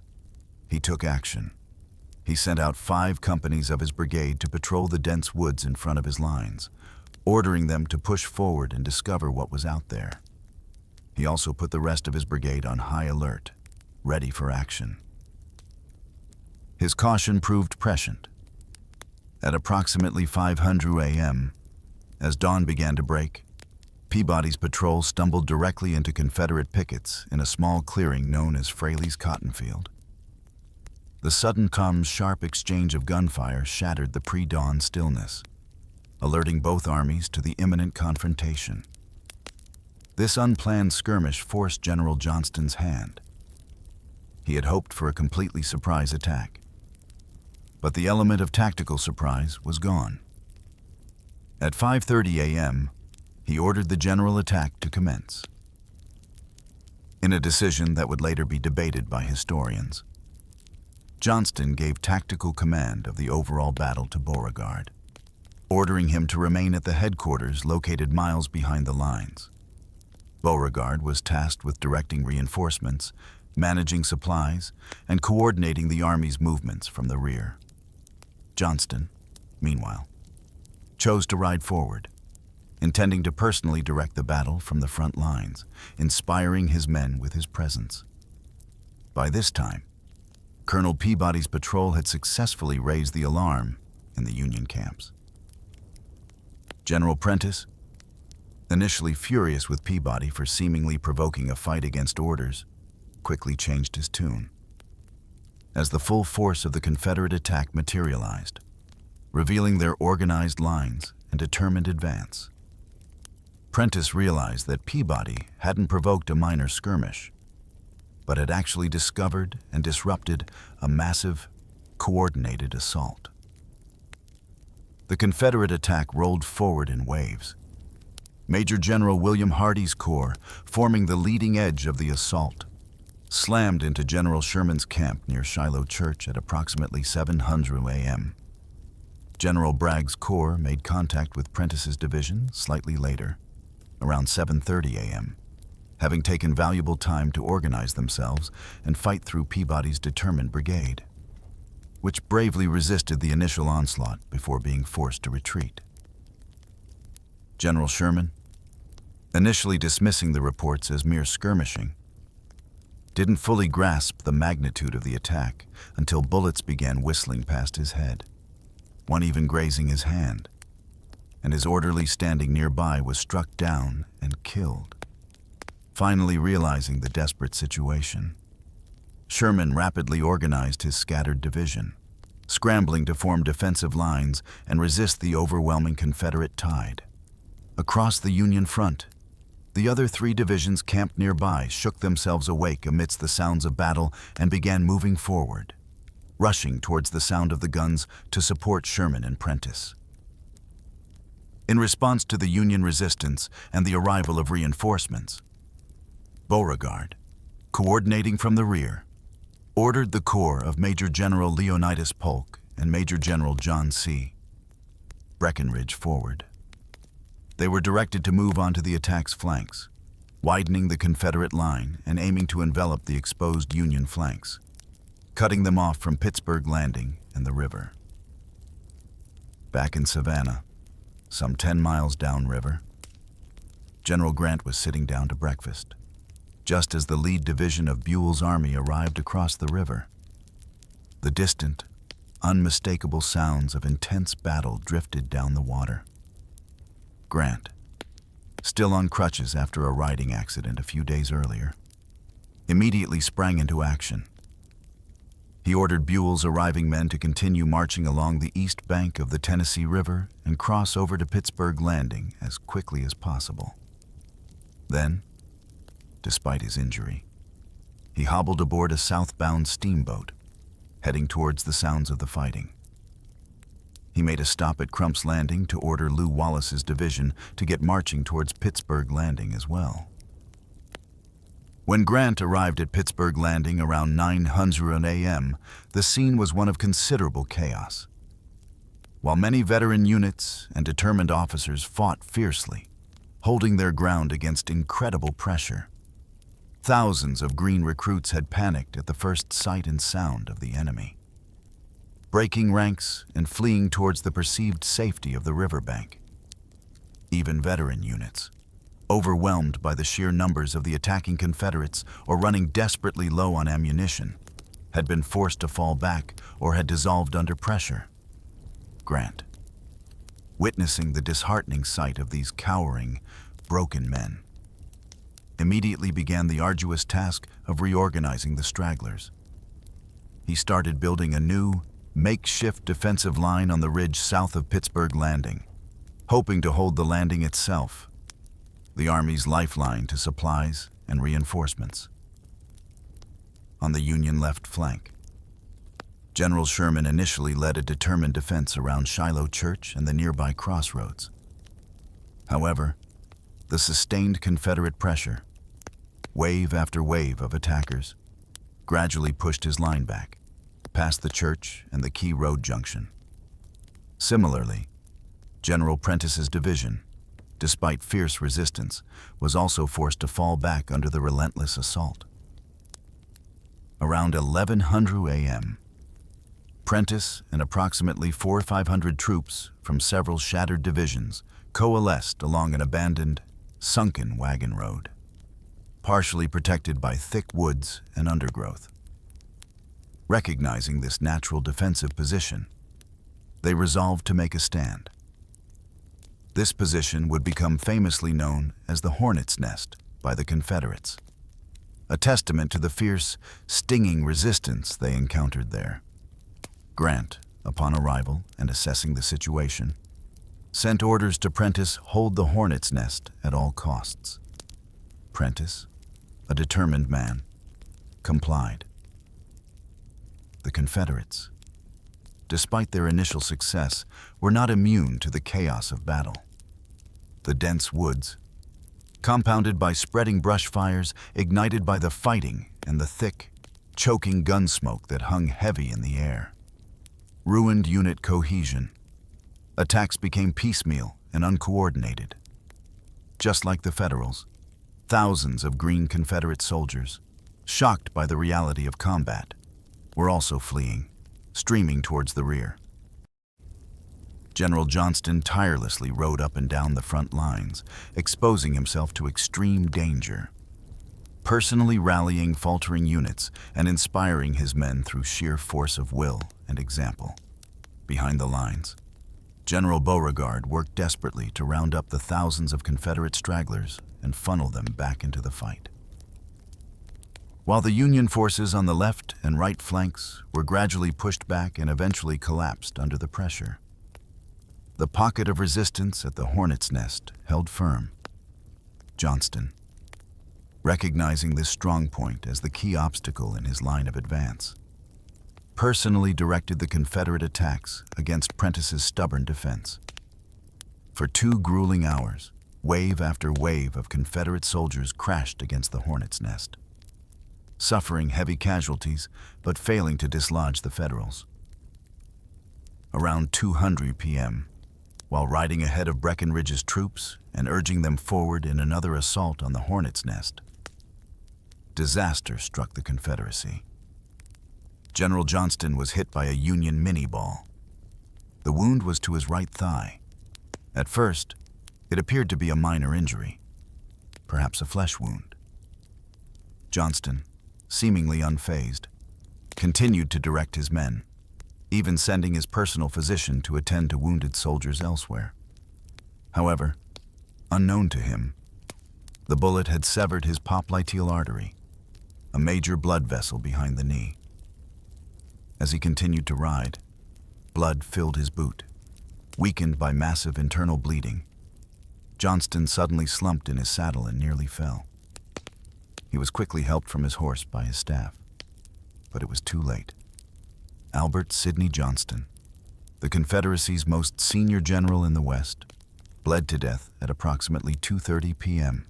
he took action. He sent out 5 companies of his brigade to patrol the dense woods in front of his lines, ordering them to push forward and discover what was out there. He also put the rest of his brigade on high alert, ready for action. His caution proved prescient. At approximately 5:00 a.m., as dawn began to break, Peabody's patrol stumbled directly into Confederate pickets in a small clearing known as Fraley's Cotton Field. The sudden sharp exchange of gunfire shattered the pre-dawn stillness, alerting both armies to the imminent confrontation. This unplanned skirmish forced General Johnston's hand. He had hoped for a completely surprise attack, but the element of tactical surprise was gone. At 5:30 a.m., he ordered the general attack to commence. In a decision that would later be debated by historians, Johnston gave tactical command of the overall battle to Beauregard, ordering him to remain at the headquarters located miles behind the lines. Beauregard was tasked with directing reinforcements, managing supplies, and coordinating the Army's movements from the rear. Johnston, meanwhile, chose to ride forward, intending to personally direct the battle from the front lines, inspiring his men with his presence. By this time, Colonel Peabody's patrol had successfully raised the alarm in the Union camps. General Prentiss, initially furious with Peabody for seemingly provoking a fight against orders, quickly changed his tune. As the full force of the Confederate attack materialized, revealing their organized lines and determined advance, Prentiss realized that Peabody hadn't provoked a minor skirmish, but had actually discovered and disrupted a massive, coordinated assault. The Confederate attack rolled forward in waves, Major General William Hardee's corps forming the leading edge of the assault, slammed into General Sherman's camp near Shiloh Church at approximately 700 a.m. General Bragg's corps made contact with Prentice's division slightly later, around 7:30 a.m., having taken valuable time to organize themselves and fight through Peabody's determined brigade, which bravely resisted the initial onslaught before being forced to retreat. General Sherman, initially dismissing the reports as mere skirmishing, didn't fully grasp the magnitude of the attack until bullets began whistling past his head, one even grazing his hand, and his orderly standing nearby was struck down and killed. Finally realizing the desperate situation, Sherman rapidly organized his scattered division, scrambling to form defensive lines and resist the overwhelming Confederate tide. Across the Union front, the other 3 divisions camped nearby shook themselves awake amidst the sounds of battle and began moving forward, rushing towards the sound of the guns to support Sherman and Prentice. In response to the Union resistance and the arrival of reinforcements, Beauregard, coordinating from the rear, ordered the corps of Major General Leonidas Polk and Major General John C. Breckinridge forward. They were directed to move onto the attack's flanks, widening the Confederate line and aiming to envelop the exposed Union flanks, cutting them off from Pittsburgh Landing and the river. Back in Savannah, some 10 miles downriver, General Grant was sitting down to breakfast, just as the lead division of Buell's army arrived across the river. The distant, unmistakable sounds of intense battle drifted down the water. Grant, still on crutches after a riding accident a few days earlier, immediately sprang into action. He ordered Buell's arriving men to continue marching along the east bank of the Tennessee River and cross over to Pittsburgh Landing as quickly as possible. Then, despite his injury, he hobbled aboard a southbound steamboat, heading towards the sounds of the fighting. He made a stop at Crump's Landing to order Lew Wallace's division to get marching towards Pittsburgh Landing as well. When Grant arrived at Pittsburgh Landing around 900 a.m., the scene was one of considerable chaos. While many veteran units and determined officers fought fiercely, holding their ground against incredible pressure, thousands of Green recruits had panicked at the first sight and sound of the enemy, breaking ranks and fleeing towards the perceived safety of the riverbank. Even veteran units, overwhelmed by the sheer numbers of the attacking Confederates or running desperately low on ammunition, had been forced to fall back or had dissolved under pressure. Grant, witnessing the disheartening sight of these cowering, broken men, immediately began the arduous task of reorganizing the stragglers. He started building a new, makeshift defensive line on the ridge south of Pittsburgh Landing, hoping to hold the landing itself, the Army's lifeline to supplies and reinforcements. On the Union left flank, General Sherman initially led a determined defense around Shiloh Church and the nearby crossroads. However, the sustained Confederate pressure, wave after wave of attackers, gradually pushed his line back, past the church and the key road junction. Similarly, General Prentice's division, despite fierce resistance, was also forced to fall back under the relentless assault. Around 1100 a.m., Prentice and approximately 400 or 500 troops from several shattered divisions coalesced along an abandoned, sunken wagon road, partially protected by thick woods and undergrowth. Recognizing this natural defensive position, they resolved to make a stand. This position would become famously known as the Hornet's Nest by the Confederates, a testament to the fierce, stinging resistance they encountered there. Grant, upon arrival and assessing the situation, sent orders to Prentice hold the Hornet's Nest at all costs. Prentice, a determined man, complied. The Confederates, despite their initial success, were not immune to the chaos of battle. The dense woods, compounded by spreading brush fires ignited by the fighting and the thick, choking gun smoke that hung heavy in the air. Ruined unit cohesion. Attacks became piecemeal and uncoordinated. Just like the Federals, thousands of green Confederate soldiers, shocked by the reality of combat, were also fleeing, streaming towards the rear. General Johnston tirelessly rode up and down the front lines, exposing himself to extreme danger, personally rallying faltering units and inspiring his men through sheer force of will and example. Behind the lines, General Beauregard worked desperately to round up the thousands of Confederate stragglers and funnel them back into the fight. While the Union forces on the left and right flanks were gradually pushed back and eventually collapsed under the pressure, the pocket of resistance at the Hornet's Nest held firm. Johnston, recognizing this strong point as the key obstacle in his line of advance, personally directed the Confederate attacks against Prentiss's stubborn defense. For 2 grueling hours, wave after wave of Confederate soldiers crashed against the Hornet's Nest, suffering heavy casualties but failing to dislodge the Federals. Around 2:00 p.m., while riding ahead of Breckinridge's troops and urging them forward in another assault on the Hornet's Nest, disaster struck the Confederacy. General Johnston was hit by a Union mini-ball. The wound was to his right thigh. At first, it appeared to be a minor injury, perhaps a flesh wound. Johnston, seemingly unfazed, continued to direct his men, even sending his personal physician to attend to wounded soldiers elsewhere. However, unknown to him, the bullet had severed his popliteal artery, a major blood vessel behind the knee. As he continued to ride, blood filled his boot. Weakened by massive internal bleeding, Johnston suddenly slumped in his saddle and nearly fell. He was quickly helped from his horse by his staff, but it was too late. Albert Sidney Johnston, the Confederacy's most senior general in the West, bled to death at approximately 2:30 p.m.,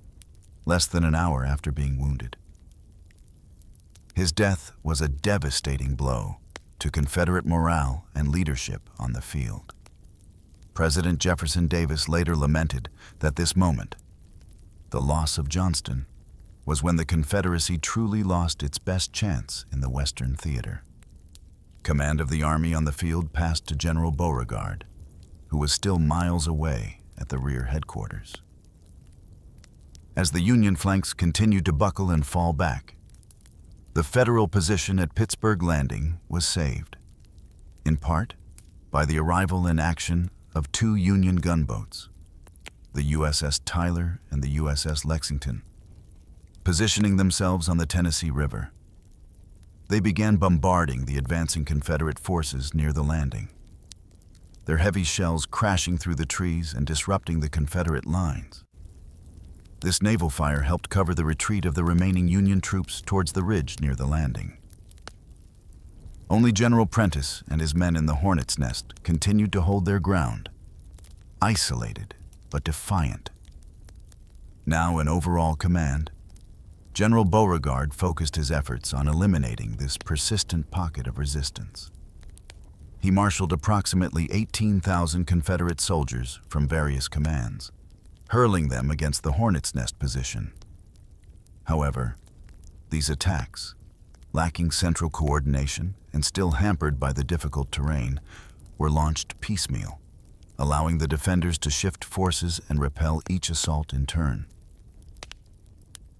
less than an hour after being wounded. His death was a devastating blow to Confederate morale and leadership on the field. President Jefferson Davis later lamented that this moment, the loss of Johnston, was when the Confederacy truly lost its best chance in the Western theater. Command of the Army on the field passed to General Beauregard, who was still miles away at the rear headquarters. As the Union flanks continued to buckle and fall back, the Federal position at Pittsburgh Landing was saved, in part by the arrival in action of 2 Union gunboats, the USS Tyler and the USS Lexington, positioning themselves on the Tennessee River. They began bombarding the advancing Confederate forces near the landing, their heavy shells crashing through the trees and disrupting the Confederate lines. This naval fire helped cover the retreat of the remaining Union troops towards the ridge near the landing. Only General Prentiss and his men in the Hornet's Nest continued to hold their ground, isolated but defiant. Now in overall command, General Beauregard focused his efforts on eliminating this persistent pocket of resistance. He marshaled approximately 18,000 Confederate soldiers from various commands, hurling them against the Hornet's Nest position. However, these attacks, lacking central coordination and still hampered by the difficult terrain, were launched piecemeal, allowing the defenders to shift forces and repel each assault in turn.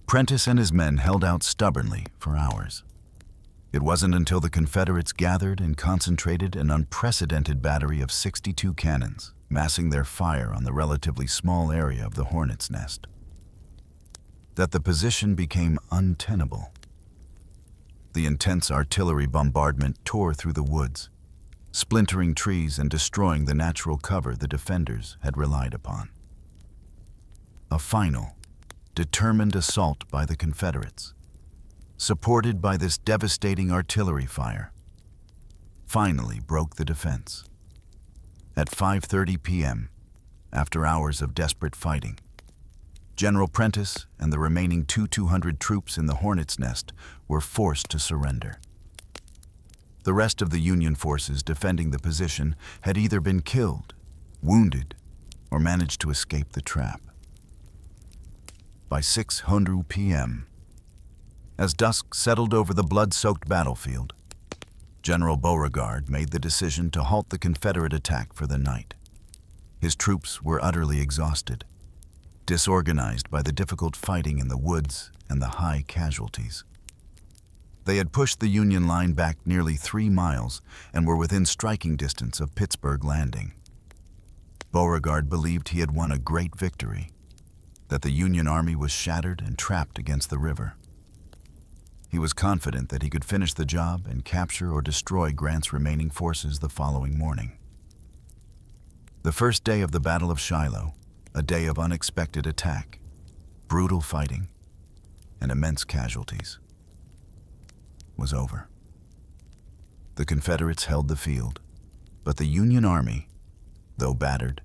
Prentiss and his men held out stubbornly for hours. It wasn't until the Confederates gathered and concentrated an unprecedented battery of 62 cannons, massing their fire on the relatively small area of the Hornet's Nest, that the position became untenable. The intense artillery bombardment tore through the woods, splintering trees and destroying the natural cover the defenders had relied upon. A final, determined assault by the Confederates, supported by this devastating artillery fire, finally broke the defense. At 5:30 p.m., after hours of desperate fighting, General Prentice and the remaining 200 troops in the Hornet's Nest were forced to surrender. The rest of the Union forces defending the position had either been killed, wounded, or managed to escape the trap. By 6:00 p.m., as dusk settled over the blood-soaked battlefield, General Beauregard made the decision to halt the Confederate attack for the night. His troops were utterly exhausted, disorganized by the difficult fighting in the woods and the high casualties. They had pushed the Union line back nearly 3 miles and were within striking distance of Pittsburgh Landing. Beauregard believed he had won a great victory, that the Union Army was shattered and trapped against the river. He was confident that he could finish the job and capture or destroy Grant's remaining forces the following morning. The first day of the Battle of Shiloh, a day of unexpected attack, brutal fighting, and immense casualties, was over. The Confederates held the field, but the Union Army, though battered,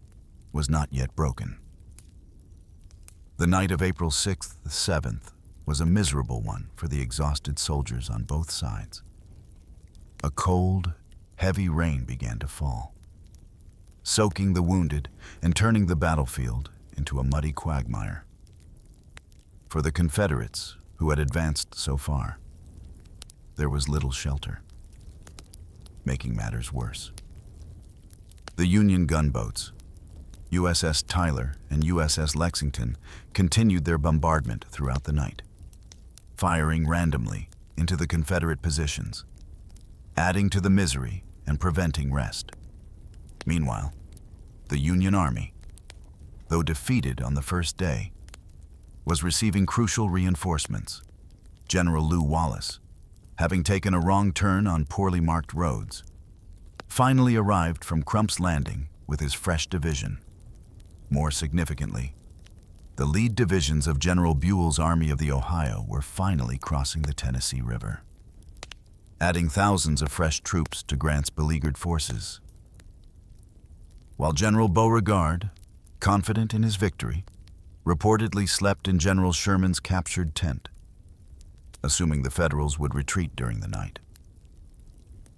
was not yet broken. The night of April 6th, 7th was a miserable one for the exhausted soldiers on both sides. A cold, heavy rain began to fall, soaking the wounded and turning the battlefield into a muddy quagmire. For the Confederates, who had advanced so far, there was little shelter, making matters worse. The Union gunboats, USS Tyler and USS Lexington, continued their bombardment throughout the night, firing randomly into the Confederate positions, adding to the misery and preventing rest. Meanwhile, the Union Army, though defeated on the first day, was receiving crucial reinforcements. General Lew Wallace, having taken a wrong turn on poorly marked roads, finally arrived from Crump's Landing with his fresh division. More significantly, the lead divisions of General Buell's Army of the Ohio were finally crossing the Tennessee River, adding thousands of fresh troops to Grant's beleaguered forces. While General Beauregard, confident in his victory, reportedly slept in General Sherman's captured tent, assuming the Federals would retreat during the night.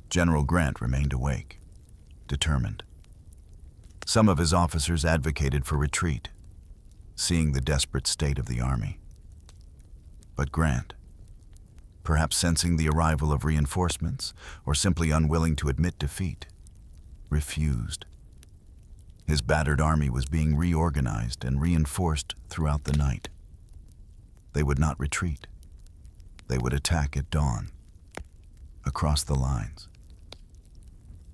General Grant remained awake, determined. Some of his officers advocated for retreat, seeing the desperate state of the army. But Grant, perhaps sensing the arrival of reinforcements or simply unwilling to admit defeat, refused. His battered army was being reorganized and reinforced throughout the night. They would not retreat. They would attack at dawn, across the lines.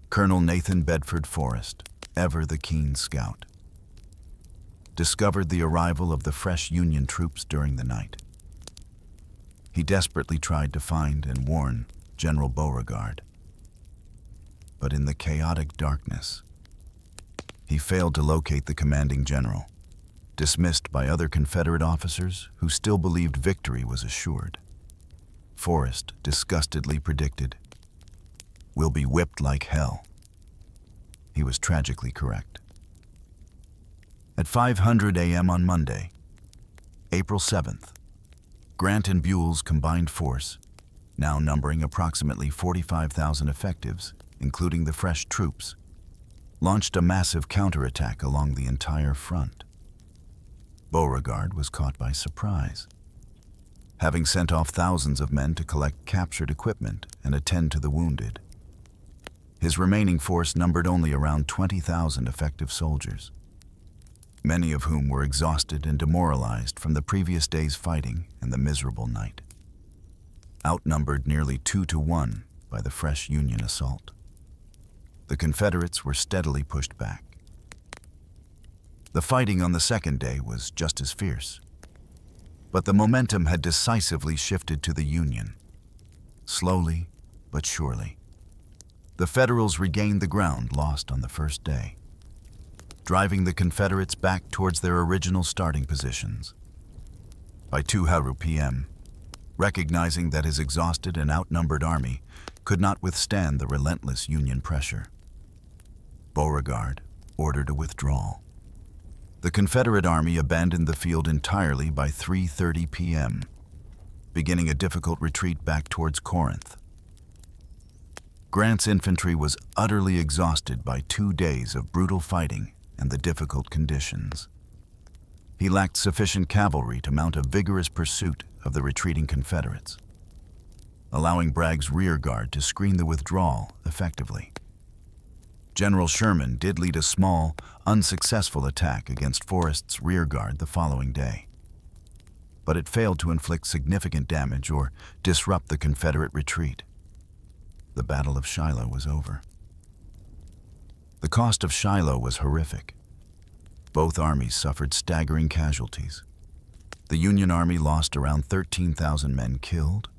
Colonel Nathan Bedford Forrest, ever the keen scout, discovered the arrival of the fresh Union troops during the night. He desperately tried to find and warn General Beauregard, but in the chaotic darkness, he failed to locate the commanding general, dismissed by other Confederate officers who still believed victory was assured. Forrest disgustedly predicted, "We'll be whipped like hell." He was tragically correct. At 5:00 a.m. on Monday, April 7th, Grant and Buell's combined force, now numbering approximately 45,000 effectives, including the fresh troops, launched a massive counterattack along the entire front. Beauregard was caught by surprise. Having sent off thousands of men to collect captured equipment and attend to the wounded, his remaining force numbered only around 20,000 effective soldiers, many of whom were exhausted and demoralized from the previous day's fighting and the miserable night, outnumbered nearly 2-to-1 by the fresh Union assault. The Confederates were steadily pushed back. The fighting on the second day was just as fierce, but the momentum had decisively shifted to the Union. Slowly but surely, the Federals regained the ground lost on the first day, driving the Confederates back towards their original starting positions. By 2:00 p.m., recognizing that his exhausted and outnumbered army could not withstand the relentless Union pressure, Beauregard ordered a withdrawal. The Confederate Army abandoned the field entirely by 3:30 p.m., beginning a difficult retreat back towards Corinth. Grant's infantry was utterly exhausted by 2 days of brutal fighting and the difficult conditions. He lacked sufficient cavalry to mount a vigorous pursuit of the retreating Confederates, allowing Bragg's rear guard to screen the withdrawal effectively. General Sherman did lead a small, unsuccessful attack against Forrest's rear guard the following day, but it failed to inflict significant damage or disrupt the Confederate retreat. The Battle of Shiloh was over. The cost of Shiloh was horrific. Both armies suffered staggering casualties. The Union Army lost around 13,000 men killed,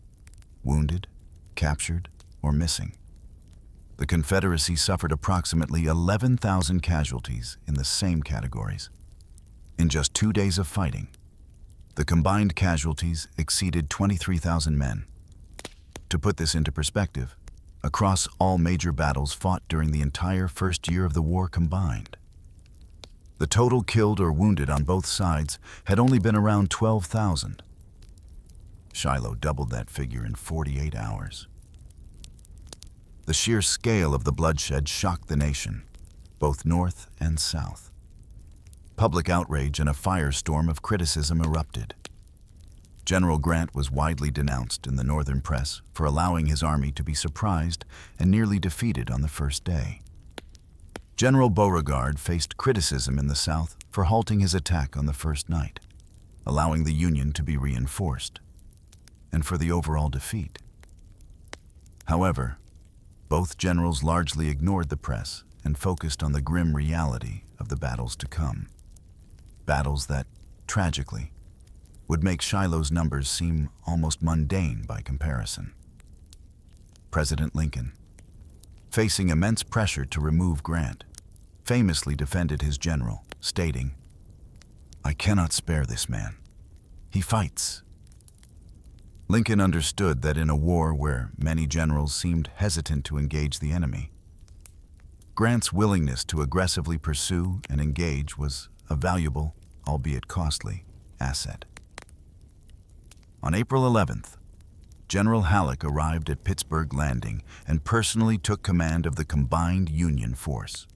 wounded, captured, or missing. The Confederacy suffered approximately 11,000 casualties in the same categories. In just 2 days of fighting, the combined casualties exceeded 23,000 men. To put this into perspective, across all major battles fought during the entire first year of the war combined, the total killed or wounded on both sides had only been around 12,000. Shiloh doubled that figure in 48 hours. The sheer scale of the bloodshed shocked the nation, both North and South. Public outrage and a firestorm of criticism erupted. General Grant was widely denounced in the Northern press for allowing his army to be surprised and nearly defeated on the first day. General Beauregard faced criticism in the South for halting his attack on the first night, allowing the Union to be reinforced, and for the overall defeat. However, both generals largely ignored the press and focused on the grim reality of the battles to come. Battles that, tragically, would make Shiloh's numbers seem almost mundane by comparison. President Lincoln, facing immense pressure to remove Grant, famously defended his general, stating, "I cannot spare this man. He fights." Lincoln understood that in a war where many generals seemed hesitant to engage the enemy, Grant's willingness to aggressively pursue and engage was a valuable, albeit costly, asset. On April 11th, General Halleck arrived at Pittsburgh Landing and personally took command of the combined Union force,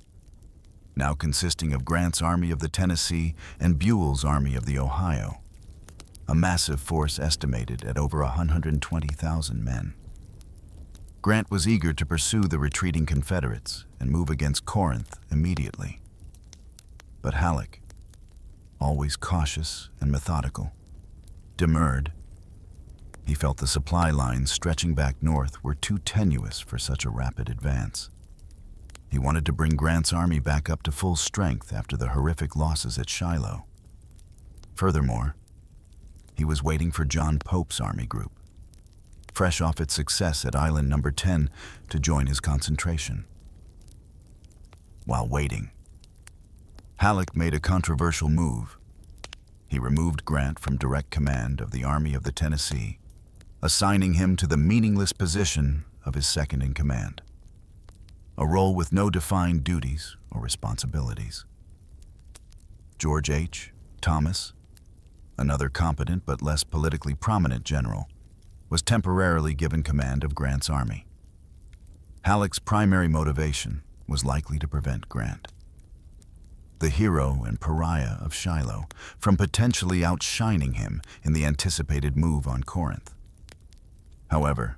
now consisting of Grant's Army of the Tennessee and Buell's Army of the Ohio, a massive force estimated at over 120,000 men. Grant was eager to pursue the retreating Confederates and move against Corinth immediately. But Halleck, always cautious and methodical, demurred. He felt the supply lines stretching back north were too tenuous for such a rapid advance. He wanted to bring Grant's army back up to full strength after the horrific losses at Shiloh. Furthermore, he was waiting for John Pope's army group, fresh off its success at Island No. 10, to join his concentration. While waiting, Halleck made a controversial move. He removed Grant from direct command of the Army of the Tennessee, assigning him to the meaningless position of his second-in-command, a role with no defined duties or responsibilities. George H. Thomas, another competent but less politically prominent general, was temporarily given command of Grant's army. Halleck's primary motivation was likely to prevent Grant, the hero and pariah of Shiloh, from potentially outshining him in the anticipated move on Corinth. However,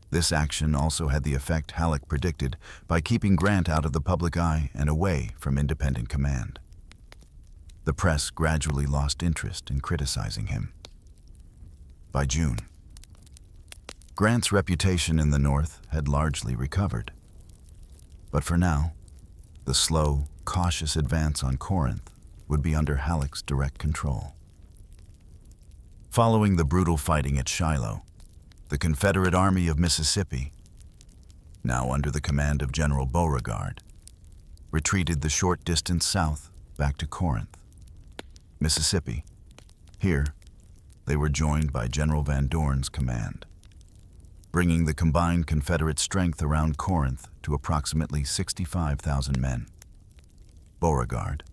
this action also had the effect Halleck predicted by keeping Grant out of the public eye and away from independent command. The press gradually lost interest in criticizing him. By June, Grant's reputation in the North had largely recovered. But for now, the slow, cautious advance on Corinth would be under Halleck's direct control. Following the brutal fighting at Shiloh, the Confederate Army of Mississippi, now under the command of General Beauregard, retreated the short distance south back to Corinth, Mississippi. Here, they were joined by General Van Dorn's command, bringing the combined Confederate strength around Corinth to approximately 65,000 men. Beauregard,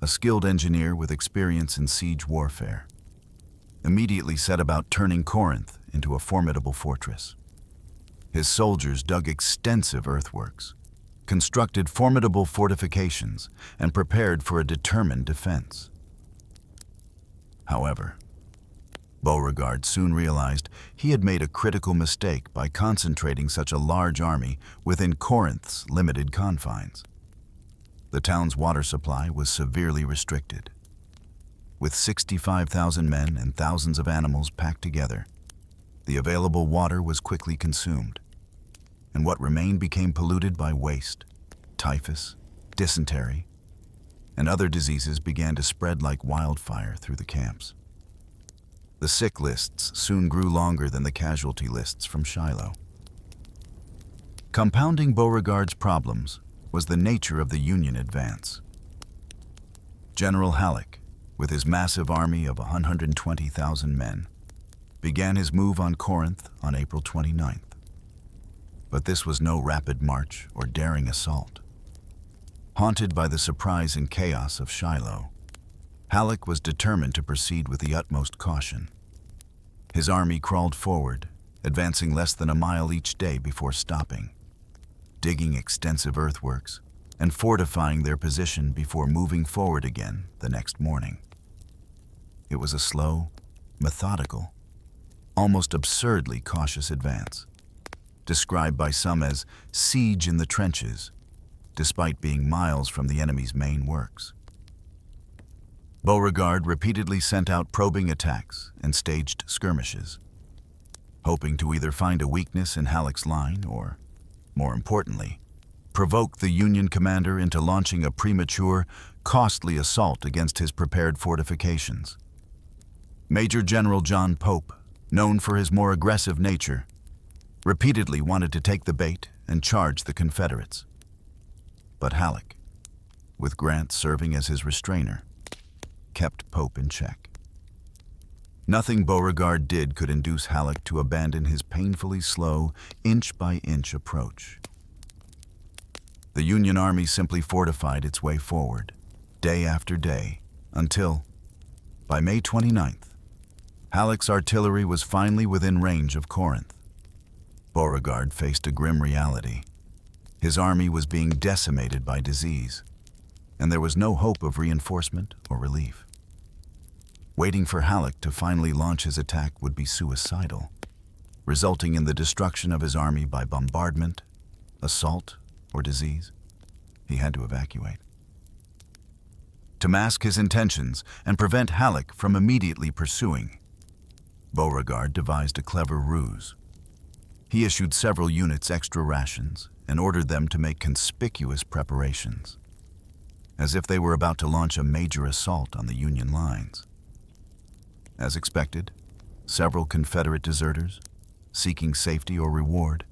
a skilled engineer with experience in siege warfare, immediately set about turning Corinth into a formidable fortress. His soldiers dug extensive earthworks, constructed formidable fortifications, and prepared for a determined defense. However, Beauregard soon realized he had made a critical mistake by concentrating such a large army within Corinth's limited confines. The town's water supply was severely restricted. With 65,000 men and thousands of animals packed together, the available water was quickly consumed, and what remained became polluted by waste. Typhus, dysentery, and other diseases began to spread like wildfire through the camps. The sick lists soon grew longer than the casualty lists from Shiloh. Compounding Beauregard's problems was the nature of the Union advance. General Halleck, with his massive army of 120,000 men, began his move on Corinth on April 29th. But this was no rapid march or daring assault. Haunted by the surprise and chaos of Shiloh, Halleck was determined to proceed with the utmost caution. His army crawled forward, advancing less than a mile each day before stopping, digging extensive earthworks and fortifying their position before moving forward again the next morning. It was a slow, methodical, almost absurdly cautious advance, described by some as siege in the trenches, despite being miles from the enemy's main works. Beauregard repeatedly sent out probing attacks and staged skirmishes, hoping to either find a weakness in Halleck's line or, more importantly, provoke the Union commander into launching a premature, costly assault against his prepared fortifications. Major General John Pope, known for his more aggressive nature, repeatedly wanted to take the bait and charge the Confederates. But Halleck, with Grant serving as his restrainer, kept Pope in check. Nothing Beauregard did could induce Halleck to abandon his painfully slow, inch-by-inch approach. The Union Army simply fortified its way forward, day after day, until, by May 29th, Halleck's artillery was finally within range of Corinth. Beauregard faced a grim reality. His army was being decimated by disease, and there was no hope of reinforcement or relief. Waiting for Halleck to finally launch his attack would be suicidal, resulting in the destruction of his army by bombardment, assault, or disease. He had to evacuate. To mask his intentions and prevent Halleck from immediately pursuing, Beauregard devised a clever ruse. He issued several units extra rations and ordered them to make conspicuous preparations, as if they were about to launch a major assault on the Union lines. As expected, several Confederate deserters, seeking safety or reward,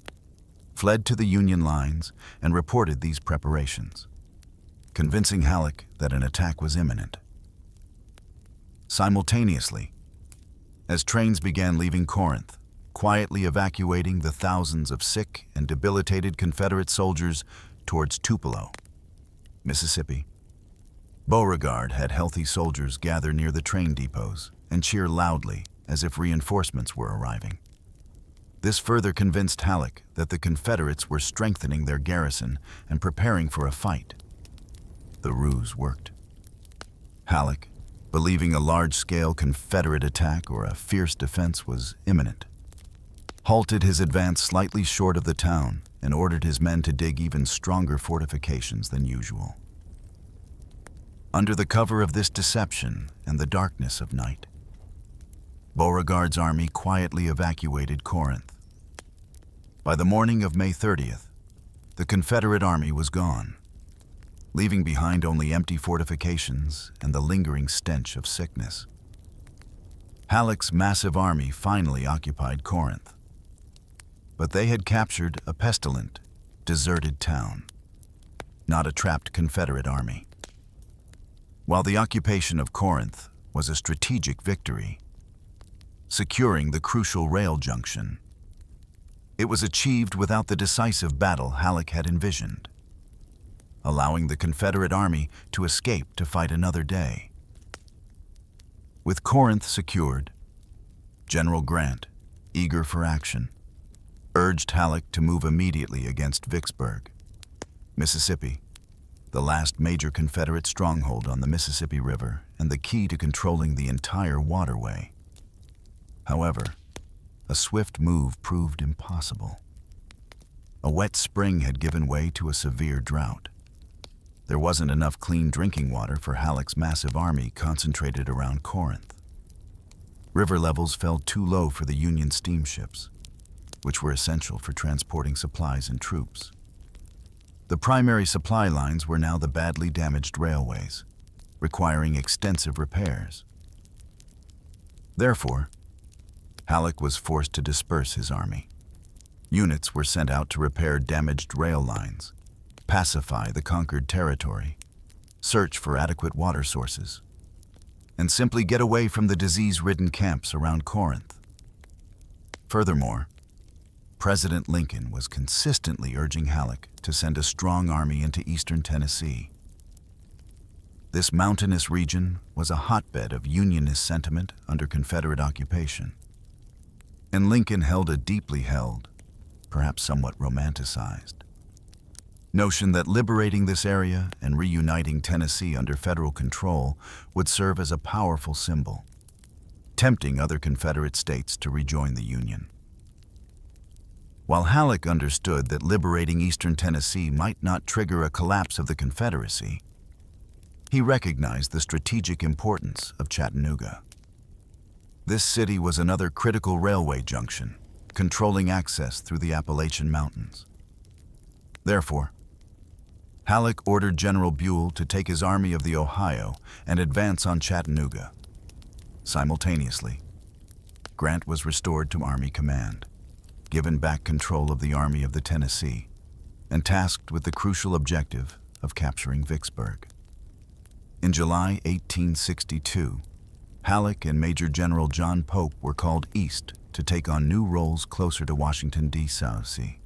fled to the Union lines and reported these preparations, convincing Halleck that an attack was imminent. Simultaneously, as trains began leaving Corinth, quietly evacuating the thousands of sick and debilitated Confederate soldiers towards Tupelo, Mississippi, Beauregard had healthy soldiers gather near the train depots and cheer loudly as if reinforcements were arriving. This further convinced Halleck that the Confederates were strengthening their garrison and preparing for a fight. The ruse worked. Halleck, believing a large-scale Confederate attack or a fierce defense was imminent, halted his advance slightly short of the town and ordered his men to dig even stronger fortifications than usual. Under the cover of this deception and the darkness of night, Beauregard's army quietly evacuated Corinth. By the morning of May 30th, the Confederate army was gone, leaving behind only empty fortifications and the lingering stench of sickness. Halleck's massive army finally occupied Corinth, but they had captured a pestilent, deserted town, not a trapped Confederate army. While the occupation of Corinth was a strategic victory, securing the crucial rail junction, it was achieved without the decisive battle Halleck had envisioned. allowing the Confederate Army to escape to fight another day. With Corinth secured, General Grant, eager for action, urged Halleck to move immediately against Vicksburg, Mississippi, the last major Confederate stronghold on the Mississippi River and the key to controlling the entire waterway. However, a swift move proved impossible. A wet spring had given way to a severe drought. There wasn't enough clean drinking water for Halleck's massive army concentrated around Corinth. River levels fell too low for the Union steamships, which were essential for transporting supplies and troops. The primary supply lines were now the badly damaged railways, requiring extensive repairs. Therefore, Halleck was forced to disperse his army. Units were sent out to repair damaged rail lines, pacify the conquered territory, search for adequate water sources, and simply get away from the disease-ridden camps around Corinth. Furthermore, President Lincoln was consistently urging Halleck to send a strong army into eastern Tennessee. This mountainous region was a hotbed of Unionist sentiment under Confederate occupation, and Lincoln held a deeply held, perhaps somewhat romanticized, notion that liberating this area and reuniting Tennessee under federal control would serve as a powerful symbol, tempting other Confederate states to rejoin the Union. While Halleck understood that liberating eastern Tennessee might not trigger a collapse of the Confederacy, he recognized the strategic importance of Chattanooga. This city was another critical railway junction, controlling access through the Appalachian Mountains. Therefore, Halleck ordered General Buell to take his Army of the Ohio and advance on Chattanooga. Simultaneously, Grant was restored to Army command, given back control of the Army of the Tennessee, and tasked with the crucial objective of capturing Vicksburg. In July 1862, Halleck and Major General John Pope were called east to take on new roles closer to Washington, D.C.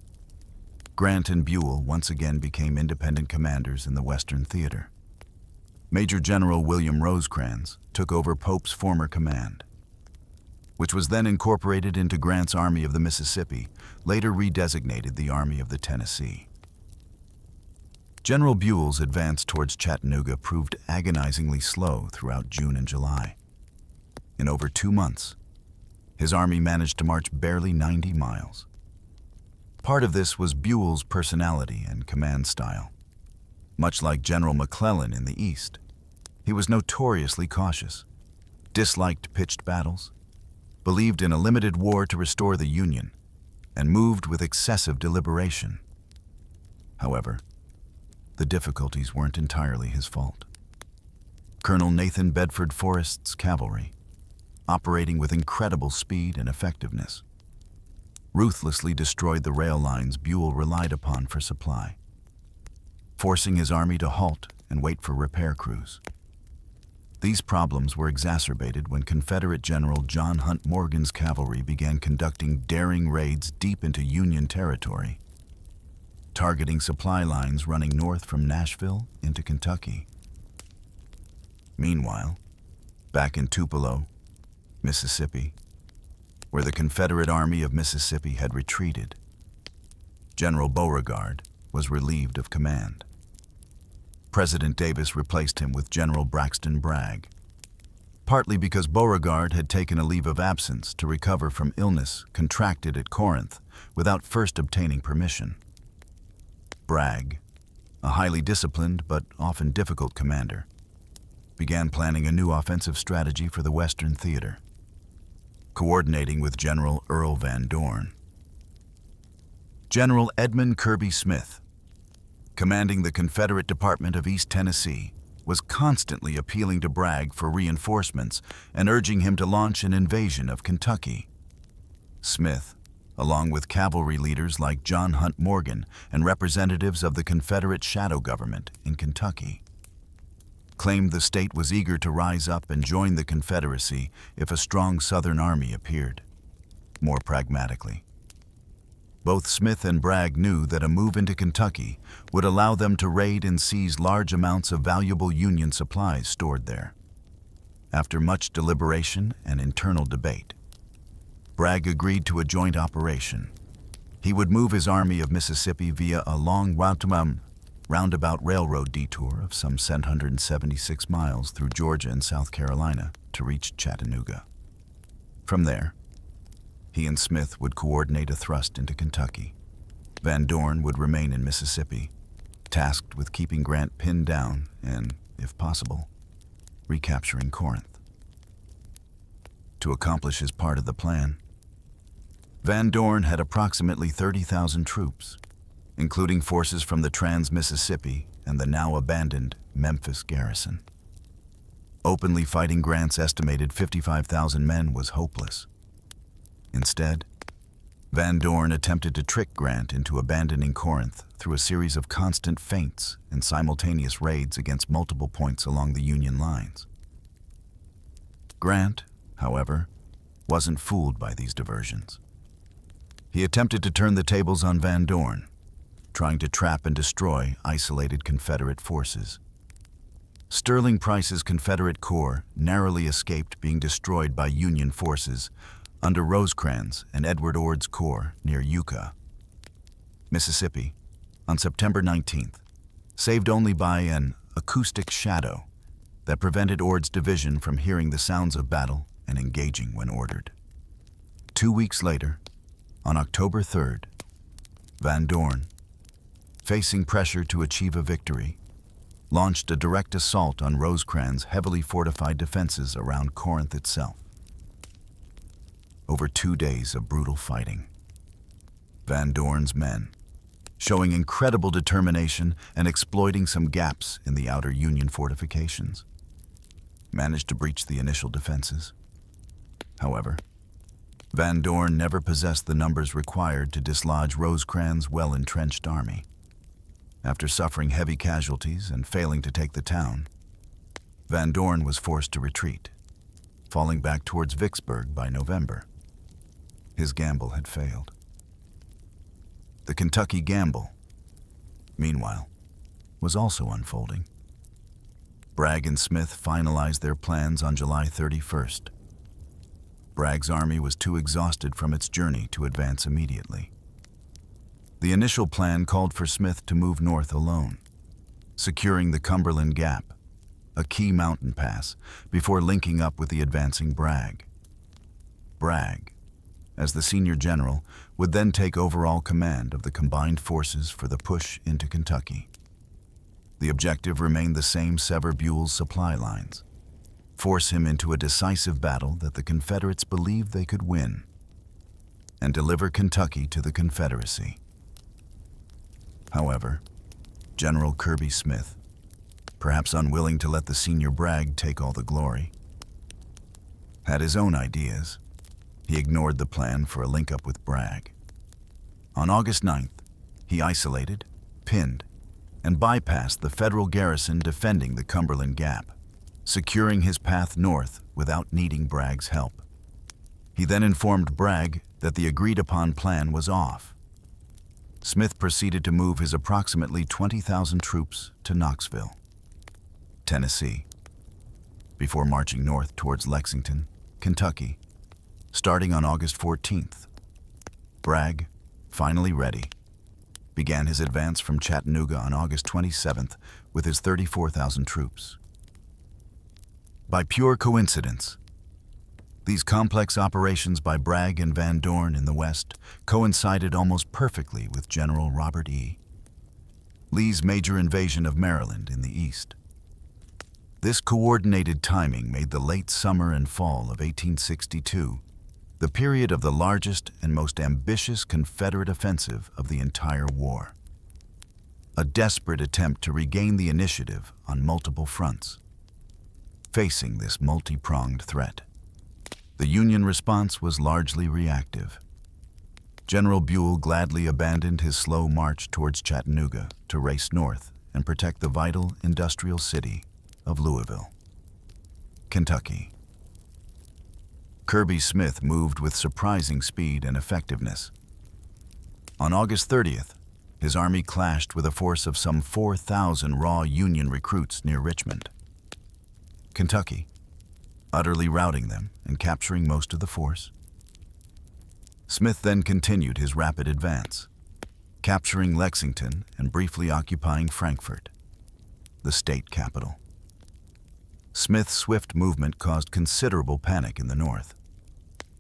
Grant and Buell once again became independent commanders in the Western Theater. Major General William Rosecrans took over Pope's former command, which was then incorporated into Grant's Army of the Mississippi, later redesignated the Army of the Tennessee. General Buell's advance towards Chattanooga proved agonizingly slow throughout June and July. In over 2 months, his army managed to march barely 90 miles. Part of this was Buell's personality and command style. Much like General McClellan in the East, he was notoriously cautious, disliked pitched battles, believed in a limited war to restore the Union, and moved with excessive deliberation. However, the difficulties weren't entirely his fault. Colonel Nathan Bedford Forrest's cavalry, operating with incredible speed and effectiveness, ruthlessly destroyed the rail lines Buell relied upon for supply, forcing his army to halt and wait for repair crews. These problems were exacerbated when Confederate General John Hunt Morgan's cavalry began conducting daring raids deep into Union territory, targeting supply lines running north from Nashville into Kentucky. Meanwhile, back in Tupelo, Mississippi, where the Confederate Army of Mississippi had retreated, General Beauregard was relieved of command. President Davis replaced him with General Braxton Bragg, partly because Beauregard had taken a leave of absence to recover from illness contracted at Corinth without first obtaining permission. Bragg, a highly disciplined but often difficult commander, began planning a new offensive strategy for the Western Theater, coordinating with General Earl Van Dorn. General Edmund Kirby Smith, commanding the Confederate Department of East Tennessee, was constantly appealing to Bragg for reinforcements and urging him to launch an invasion of Kentucky. Smith, along with cavalry leaders like John Hunt Morgan and representatives of the Confederate shadow government in Kentucky, claimed the state was eager to rise up and join the Confederacy if a strong Southern army appeared. More pragmatically, Both Smith and Bragg knew that a move into Kentucky would allow them to raid and seize large amounts of valuable Union supplies stored there. After much deliberation and internal debate, Bragg agreed to a joint operation. He would move his Army of Mississippi via a long roundabout railroad detour of some 776 miles through Georgia and South Carolina to reach Chattanooga. From there, he and Smith would coordinate a thrust into Kentucky. Van Dorn would remain in Mississippi, tasked with keeping Grant pinned down and, if possible, recapturing Corinth. To accomplish his part of the plan, Van Dorn had approximately 30,000 troops, including forces from the Trans-Mississippi and the now-abandoned Memphis garrison. Openly fighting Grant's estimated 55,000 men was hopeless. Instead, Van Dorn attempted to trick Grant into abandoning Corinth through a series of constant feints and simultaneous raids against multiple points along the Union lines. Grant, however, wasn't fooled by these diversions. He attempted to turn the tables on Van Dorn, trying to trap and destroy isolated Confederate forces. Sterling Price's Confederate Corps narrowly escaped being destroyed by Union forces under Rosecrans and Edward Ord's Corps near Yucca. Mississippi, on September 19th, saved only by an acoustic shadow that prevented Ord's division from hearing the sounds of battle and engaging when ordered. 2 weeks later, on October 3rd, Van Dorn, facing pressure to achieve a victory, launched a direct assault on Rosecrans' heavily fortified defenses around Corinth itself. Over 2 days of brutal fighting, Van Dorn's men, showing incredible determination and exploiting some gaps in the outer Union fortifications, managed to breach the initial defenses. However, Van Dorn never possessed the numbers required to dislodge Rosecrans' well-entrenched army. After suffering heavy casualties and failing to take the town, Van Dorn was forced to retreat, falling back towards Vicksburg by November. His gamble had failed. The Kentucky gamble, meanwhile, was also unfolding. Bragg and Smith finalized their plans on July 31st. Bragg's army was too exhausted from its journey to advance immediately. The initial plan called for Smith to move north alone, securing the Cumberland Gap, a key mountain pass, before linking up with the advancing Bragg. Bragg, as the senior general, would then take overall command of the combined forces for the push into Kentucky. The objective remained the same: sever Buell's supply lines, force him into a decisive battle that the Confederates believed they could win, and deliver Kentucky to the Confederacy. However, General Kirby Smith, perhaps unwilling to let the senior Bragg take all the glory, had his own ideas. He ignored the plan for a link-up with Bragg. On August 9th, he isolated, pinned, and bypassed the Federal garrison defending the Cumberland Gap, securing his path north without needing Bragg's help. He then informed Bragg that the agreed-upon plan was off. Smith proceeded to move his approximately 20,000 troops to Knoxville, Tennessee, before marching north towards Lexington, Kentucky, starting on August 14th. Bragg, finally ready, began his advance from Chattanooga on August 27th with his 34,000 troops. By pure coincidence, these complex operations by Bragg and Van Dorn in the West coincided almost perfectly with General Robert E. Lee's major invasion of Maryland in the East. This coordinated timing made the late summer and fall of 1862 the period of the largest and most ambitious Confederate offensive of the entire war. A desperate attempt to regain the initiative on multiple fronts. Facing this multi-pronged threat, the Union response was largely reactive. General Buell gladly abandoned his slow march towards Chattanooga to race north and protect the vital industrial city of Louisville, Kentucky. Kirby Smith moved with surprising speed and effectiveness. On August 30th, his army clashed with a force of some 4,000 raw Union recruits near Richmond, Kentucky, utterly routing them and capturing most of the force. Smith then continued his rapid advance, capturing Lexington and briefly occupying Frankfort, the state capital. Smith's swift movement caused considerable panic in the North,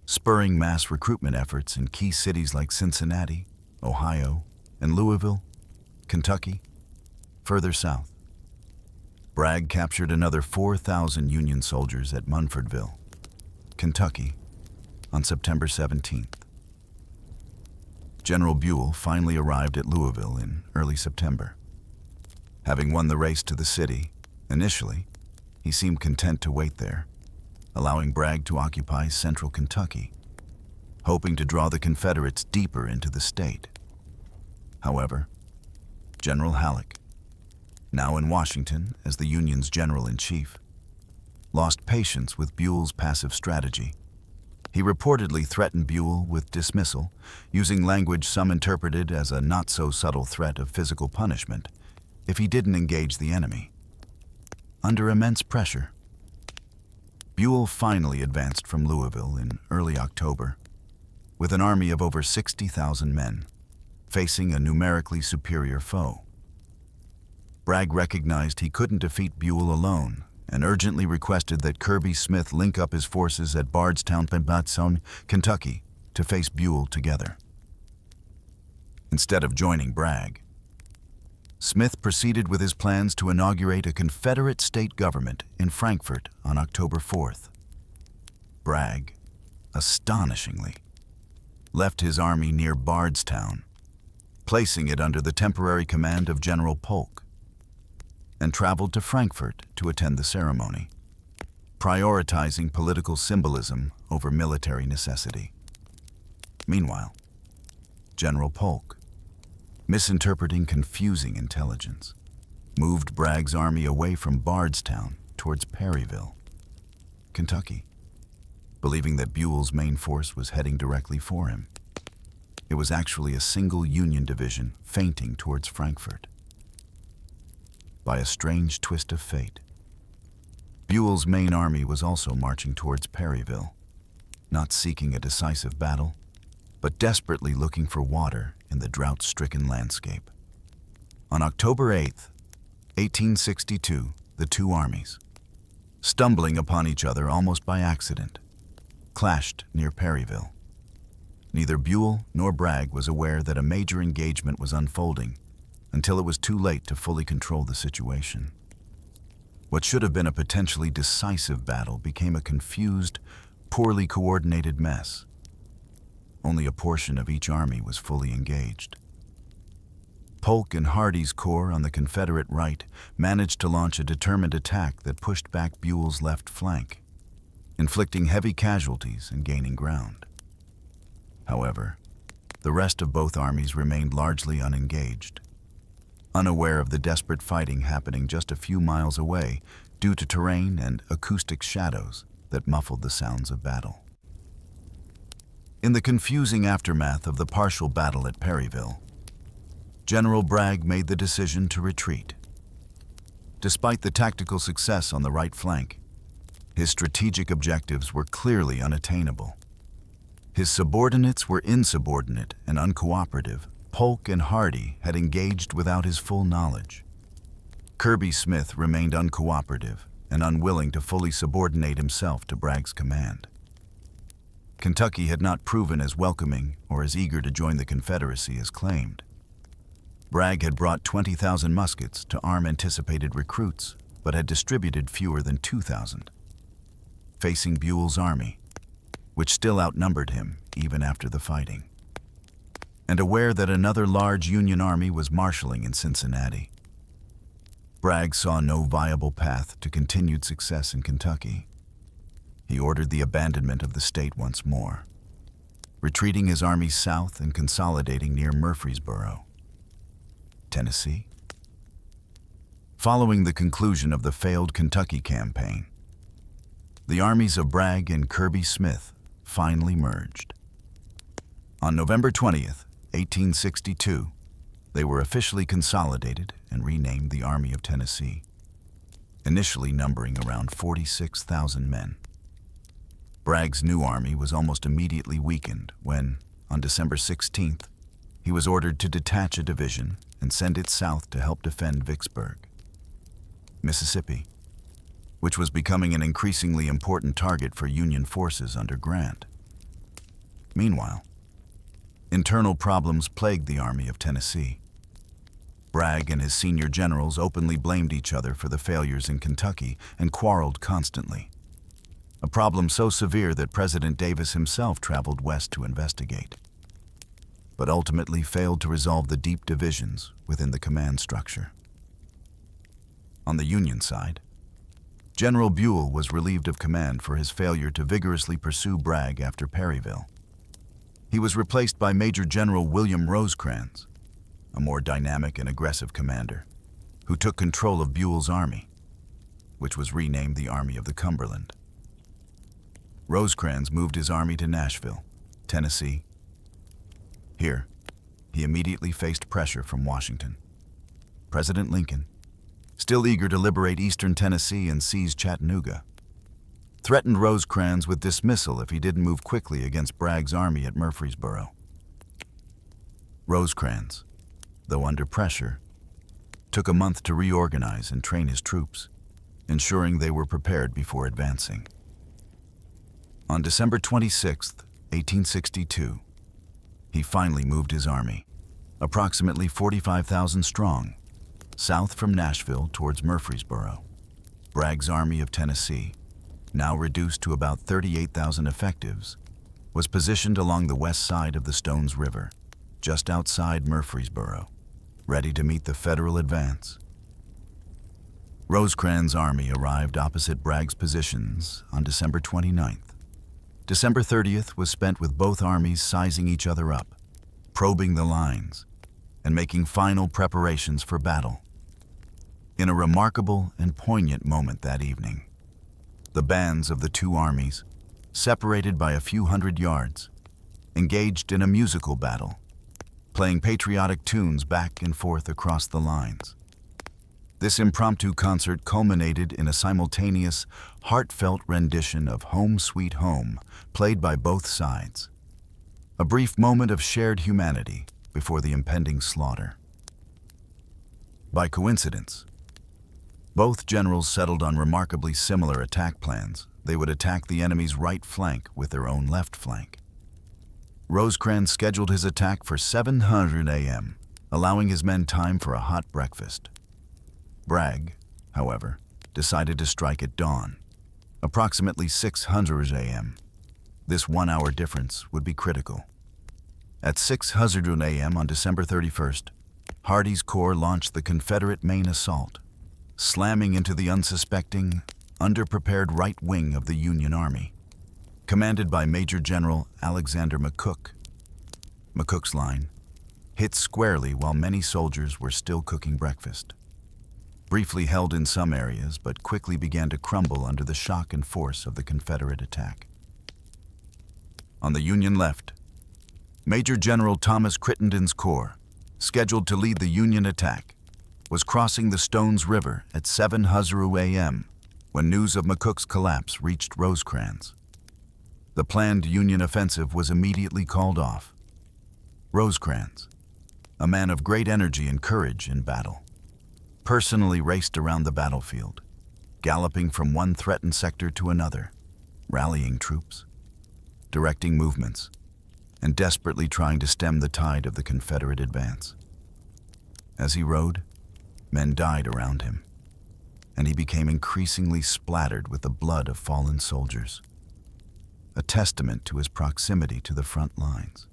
spurring mass recruitment efforts in key cities like Cincinnati, Ohio, and Louisville, Kentucky. Further south, Bragg captured another 4,000 Union soldiers at Munfordville, Kentucky, on September 17th. General Buell finally arrived at Louisville in early September. Having won the race to the city, initially, he seemed content to wait there, allowing Bragg to occupy central Kentucky, hoping to draw the Confederates deeper into the state. However, General Halleck, now in Washington as the Union's general-in-chief, lost patience with Buell's passive strategy. He reportedly threatened Buell with dismissal, using language some interpreted as a not-so-subtle threat of physical punishment if he didn't engage the enemy. Under immense pressure, Buell finally advanced from Louisville in early October with an army of over 60,000 men, facing a numerically superior foe. Bragg recognized he couldn't defeat Buell alone and urgently requested that Kirby Smith link up his forces at Bardstown, Kentucky, to face Buell together. Instead of joining Bragg, Smith proceeded with his plans to inaugurate a Confederate state government in Frankfort on October 4th. Bragg, astonishingly, left his army near Bardstown, placing it under the temporary command of General Polk, and traveled to Frankfort to attend the ceremony, prioritizing political symbolism over military necessity. Meanwhile, General Polk, misinterpreting confusing intelligence, moved Bragg's army away from Bardstown towards Perryville, Kentucky, believing that Buell's main force was heading directly for him. It was actually a single Union division feinting towards Frankfort. By a strange twist of fate, Buell's main army was also marching towards Perryville, not seeking a decisive battle, but desperately looking for water in the drought-stricken landscape. On October 8th, 1862, the two armies, stumbling upon each other almost by accident, clashed near Perryville. Neither Buell nor Bragg was aware that a major engagement was unfolding until it was too late to fully control the situation. What should have been a potentially decisive battle became a confused, poorly coordinated mess. Only a portion of each army was fully engaged. Polk and Hardee's corps on the Confederate right managed to launch a determined attack that pushed back Buell's left flank, inflicting heavy casualties and gaining ground. However, the rest of both armies remained largely unengaged, unaware of the desperate fighting happening just a few miles away due to terrain and acoustic shadows that muffled the sounds of battle. In the confusing aftermath of the partial battle at Perryville, General Bragg made the decision to retreat. Despite the tactical success on the right flank, his strategic objectives were clearly unattainable. His subordinates were insubordinate and uncooperative. Polk and Hardee had engaged without his full knowledge. Kirby Smith remained uncooperative and unwilling to fully subordinate himself to Bragg's command. Kentucky had not proven as welcoming or as eager to join the Confederacy as claimed. Bragg had brought 20,000 muskets to arm anticipated recruits, but had distributed fewer than 2,000. Facing Buell's army, which still outnumbered him even after the fighting, and aware that another large Union army was marshaling in Cincinnati, Bragg saw no viable path to continued success in Kentucky. He ordered the abandonment of the state once more, retreating his army south and consolidating near Murfreesboro, Tennessee. Following the conclusion of the failed Kentucky campaign, the armies of Bragg and Kirby Smith finally merged. On November 20th, 1862, they were officially consolidated and renamed the Army of Tennessee, initially numbering around 46,000 men. Bragg's new army was almost immediately weakened when, on December 16th, he was ordered to detach a division and send it south to help defend Vicksburg, Mississippi, which was becoming an increasingly important target for Union forces under Grant. Meanwhile, internal problems plagued the Army of Tennessee. Bragg and his senior generals openly blamed each other for the failures in Kentucky and quarreled constantly, a problem so severe that President Davis himself traveled west to investigate, but ultimately failed to resolve the deep divisions within the command structure. On the Union side, General Buell was relieved of command for his failure to vigorously pursue Bragg after Perryville. He was replaced by Major General William Rosecrans, a more dynamic and aggressive commander, who took control of Buell's army, which was renamed the Army of the Cumberland. Rosecrans moved his army to Nashville, Tennessee. Here, he immediately faced pressure from Washington. President Lincoln, still eager to liberate eastern Tennessee and seize Chattanooga, threatened Rosecrans with dismissal if he didn't move quickly against Bragg's army at Murfreesboro. Rosecrans, though under pressure, took a month to reorganize and train his troops, ensuring they were prepared before advancing. On December 26, 1862, he finally moved his army, approximately 45,000 strong, south from Nashville towards Murfreesboro. Bragg's Army of Tennessee, now reduced to about 38,000 effectives, was positioned along the west side of the Stones River, just outside Murfreesboro, ready to meet the Federal advance. Rosecrans' army arrived opposite Bragg's positions on December 29th. December 30th was spent with both armies sizing each other up, probing the lines, and making final preparations for battle. In a remarkable and poignant moment that evening, the bands of the two armies, separated by a few hundred yards, engaged in a musical battle, playing patriotic tunes back and forth across the lines. This impromptu concert culminated in a simultaneous, heartfelt rendition of Home Sweet Home, played by both sides. A brief moment of shared humanity before the impending slaughter. By coincidence, both generals settled on remarkably similar attack plans. They would attack the enemy's right flank with their own left flank. Rosecrans scheduled his attack for 7:00 a.m., allowing his men time for a hot breakfast. Bragg, however, decided to strike at dawn, approximately 6:00 a.m. This 1-hour difference would be critical. At 6:00 a.m. on December 31st, Hardee's Corps launched the Confederate main assault, slamming into the unsuspecting, underprepared right wing of the Union Army, commanded by Major General Alexander McCook. McCook's line hit squarely while many soldiers were still cooking breakfast. Briefly held in some areas, but quickly began to crumble under the shock and force of the Confederate attack. On the Union left, Major General Thomas Crittenden's Corps, scheduled to lead the Union attack, was crossing the Stones River at 7:00 a.m. when news of McCook's collapse reached Rosecrans. The planned Union offensive was immediately called off. Rosecrans, a man of great energy and courage in battle, personally raced around the battlefield, galloping from one threatened sector to another, rallying troops, directing movements, and desperately trying to stem the tide of the Confederate advance. As he rode, men died around him, and he became increasingly splattered with the blood of fallen soldiers, a testament to his proximity to the front lines.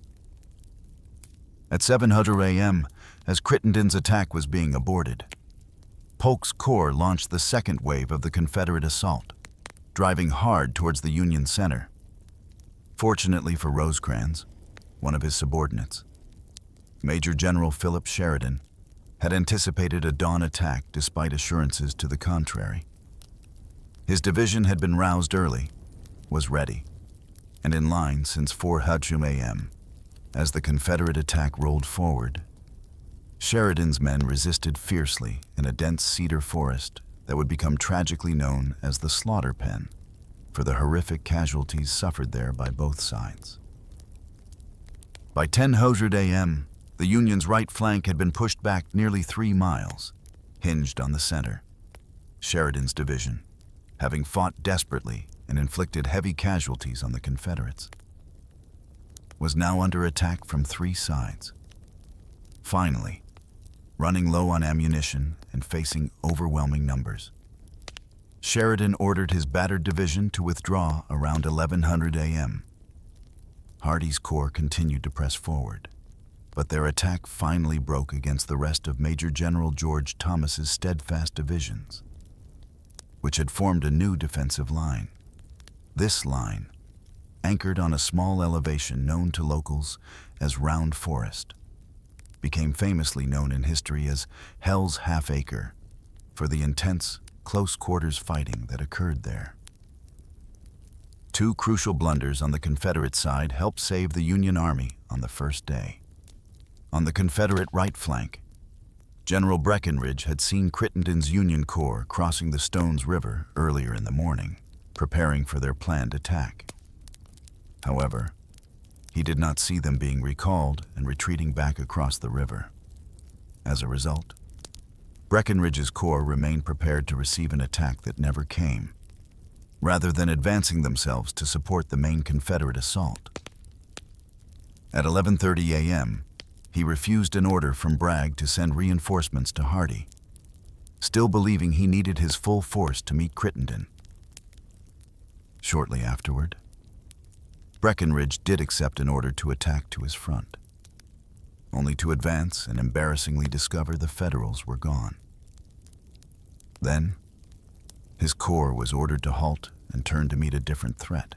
At 7:00 a.m., as Crittenden's attack was being aborted, Polk's Corps launched the second wave of the Confederate assault, driving hard towards the Union center. Fortunately for Rosecrans, one of his subordinates, Major General Philip Sheridan, had anticipated a dawn attack despite assurances to the contrary. His division had been roused early, was ready, and in line since 4:00 a.m., As the Confederate attack rolled forward, Sheridan's men resisted fiercely in a dense cedar forest that would become tragically known as the Slaughter Pen for the horrific casualties suffered there by both sides. By 10:00 a.m., the Union's right flank had been pushed back nearly 3 miles, hinged on the center. Sheridan's division, having fought desperately and inflicted heavy casualties on the Confederates, was now under attack from 3 sides. Finally, running low on ammunition and facing overwhelming numbers, Sheridan ordered his battered division to withdraw around 11:00 a.m. Hardee's corps continued to press forward, but their attack finally broke against the rest of Major General George Thomas's steadfast divisions, which had formed a new defensive line. This line, anchored on a small elevation known to locals as Round Forest, became famously known in history as Hell's Half Acre for the intense, close-quarters fighting that occurred there. 2 crucial blunders on the Confederate side helped save the Union Army on the first day. On the Confederate right flank, General Breckinridge had seen Crittenden's Union Corps crossing the Stones River earlier in the morning, preparing for their planned attack. However, he did not see them being recalled and retreating back across the river. As a result, Breckinridge's corps remained prepared to receive an attack that never came, rather than advancing themselves to support the main Confederate assault. At 11:30 a.m., he refused an order from Bragg to send reinforcements to Hardee, still believing he needed his full force to meet Crittenden. Shortly afterward, Breckinridge did accept an order to attack to his front, only to advance and embarrassingly discover the Federals were gone. Then, his corps was ordered to halt and turn to meet a different threat.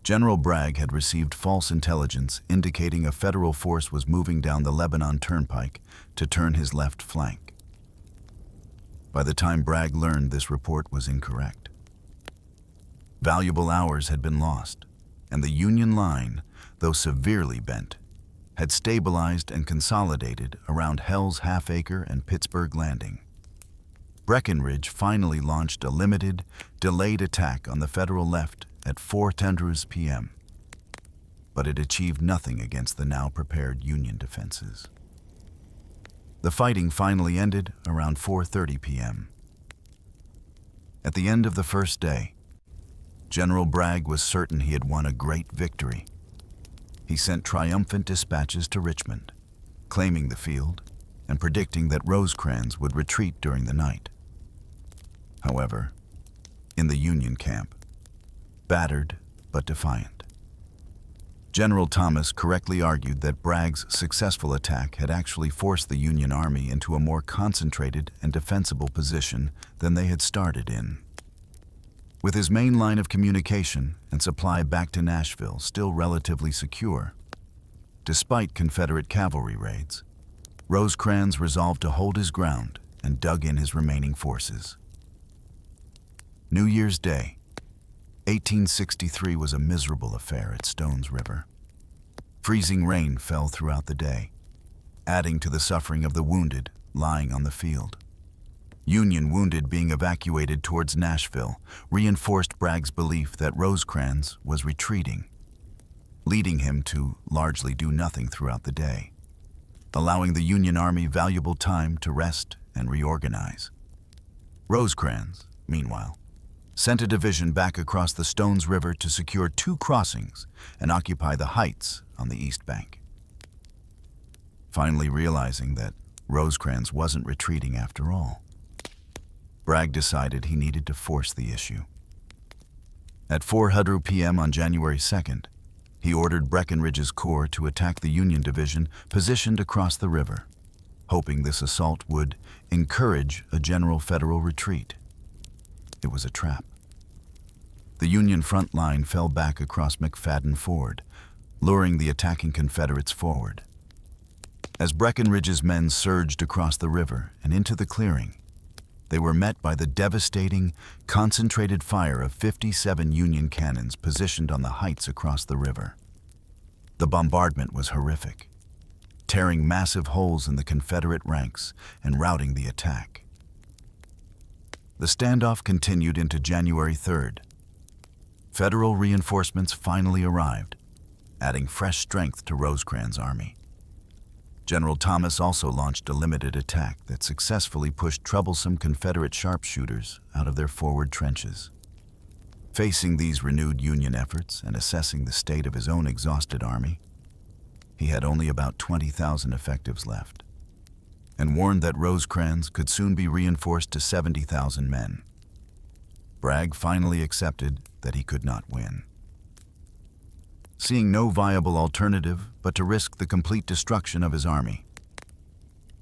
General Bragg had received false intelligence indicating a Federal force was moving down the Lebanon Turnpike to turn his left flank. By the time Bragg learned this report was incorrect, valuable hours had been lost, and the Union line, though severely bent, had stabilized and consolidated around Hell's Half Acre and Pittsburgh Landing. Breckinridge finally launched a limited, delayed attack on the Federal left at 4:10 p.m., but it achieved nothing against the now prepared Union defenses. The fighting finally ended around 4:30 p.m. At the end of the first day, General Bragg was certain he had won a great victory. He sent triumphant dispatches to Richmond, claiming the field and predicting that Rosecrans would retreat during the night. However, in the Union camp, battered but defiant, General Thomas correctly argued that Bragg's successful attack had actually forced the Union Army into a more concentrated and defensible position than they had started in. With his main line of communication and supply back to Nashville still relatively secure, despite Confederate cavalry raids, Rosecrans resolved to hold his ground and dug in his remaining forces. New Year's Day, 1863 was a miserable affair at Stones River. Freezing rain fell throughout the day, adding to the suffering of the wounded lying on the field. Union wounded being evacuated towards Nashville reinforced Bragg's belief that Rosecrans was retreating, leading him to largely do nothing throughout the day, allowing the Union Army valuable time to rest and reorganize. Rosecrans, meanwhile, sent a division back across the Stones River to secure 2 crossings and occupy the heights on the east bank. Finally realizing that Rosecrans wasn't retreating after all, Bragg decided he needed to force the issue. At 4:00 p.m. on January 2nd, he ordered Breckinridge's corps to attack the Union division positioned across the river, hoping this assault would encourage a general Federal retreat. It was a trap. The Union front line fell back across McFadden Ford, luring the attacking Confederates forward. As Breckinridge's men surged across the river and into the clearing, they were met by the devastating, concentrated fire of 57 Union cannons positioned on the heights across the river. The bombardment was horrific, tearing massive holes in the Confederate ranks and routing the attack. The standoff continued into January 3rd. Federal reinforcements finally arrived, adding fresh strength to Rosecrans' army. General Thomas also launched a limited attack that successfully pushed troublesome Confederate sharpshooters out of their forward trenches. Facing these renewed Union efforts and assessing the state of his own exhausted army, he had only about 20,000 effectives left, and warned that Rosecrans could soon be reinforced to 70,000 men. Bragg finally accepted that he could not win. Seeing no viable alternative but to risk the complete destruction of his army,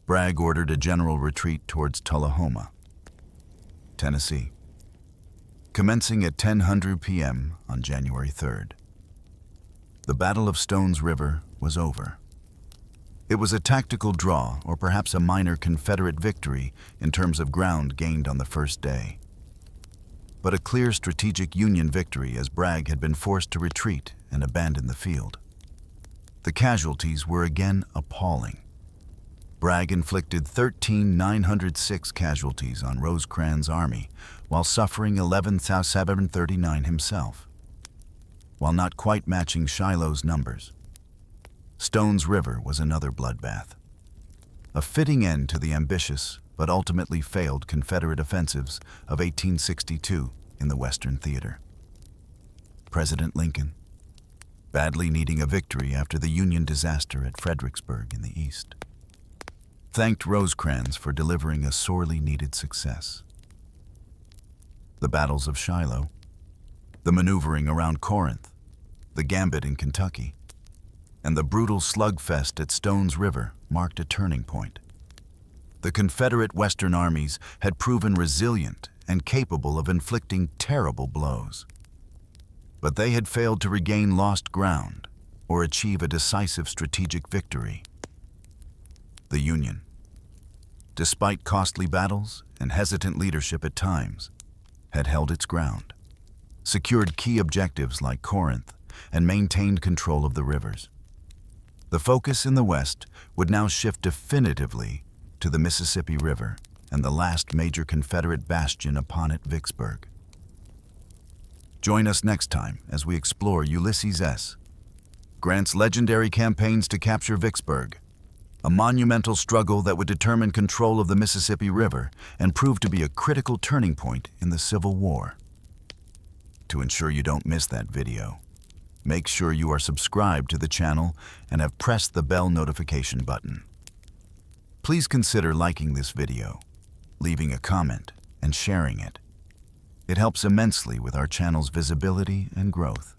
Bragg ordered a general retreat towards Tullahoma, Tennessee, commencing at 10:00 p.m. on January 3rd. The Battle of Stones River was over. It was a tactical draw, or perhaps a minor Confederate victory in terms of ground gained on the first day, but a clear strategic Union victory as Bragg had been forced to retreat and abandon the field. The casualties were again appalling. Bragg inflicted 13,906 casualties on Rosecrans' army while suffering 11,739 himself. While not quite matching Shiloh's numbers, Stones River was another bloodbath, a fitting end to the ambitious but ultimately failed Confederate offensives of 1862 in the Western Theater. President Lincoln, badly needing a victory after the Union disaster at Fredericksburg in the East, thanked Rosecrans for delivering a sorely needed success. The battles of Shiloh, the maneuvering around Corinth, the gambit in Kentucky, and the brutal slugfest at Stones River marked a turning point. The Confederate Western armies had proven resilient and capable of inflicting terrible blows, but they had failed to regain lost ground or achieve a decisive strategic victory. The Union, despite costly battles and hesitant leadership at times, had held its ground, secured key objectives like Corinth, and maintained control of the rivers. The focus in the West would now shift definitively to the Mississippi River and the last major Confederate bastion upon it, Vicksburg. Join us next time as we explore Ulysses S. Grant's legendary campaigns to capture Vicksburg, a monumental struggle that would determine control of the Mississippi River and prove to be a critical turning point in the Civil War. To ensure you don't miss that video, make sure you are subscribed to the channel and have pressed the bell notification button. Please consider liking this video, leaving a comment, and sharing it. It helps immensely with our channel's visibility and growth.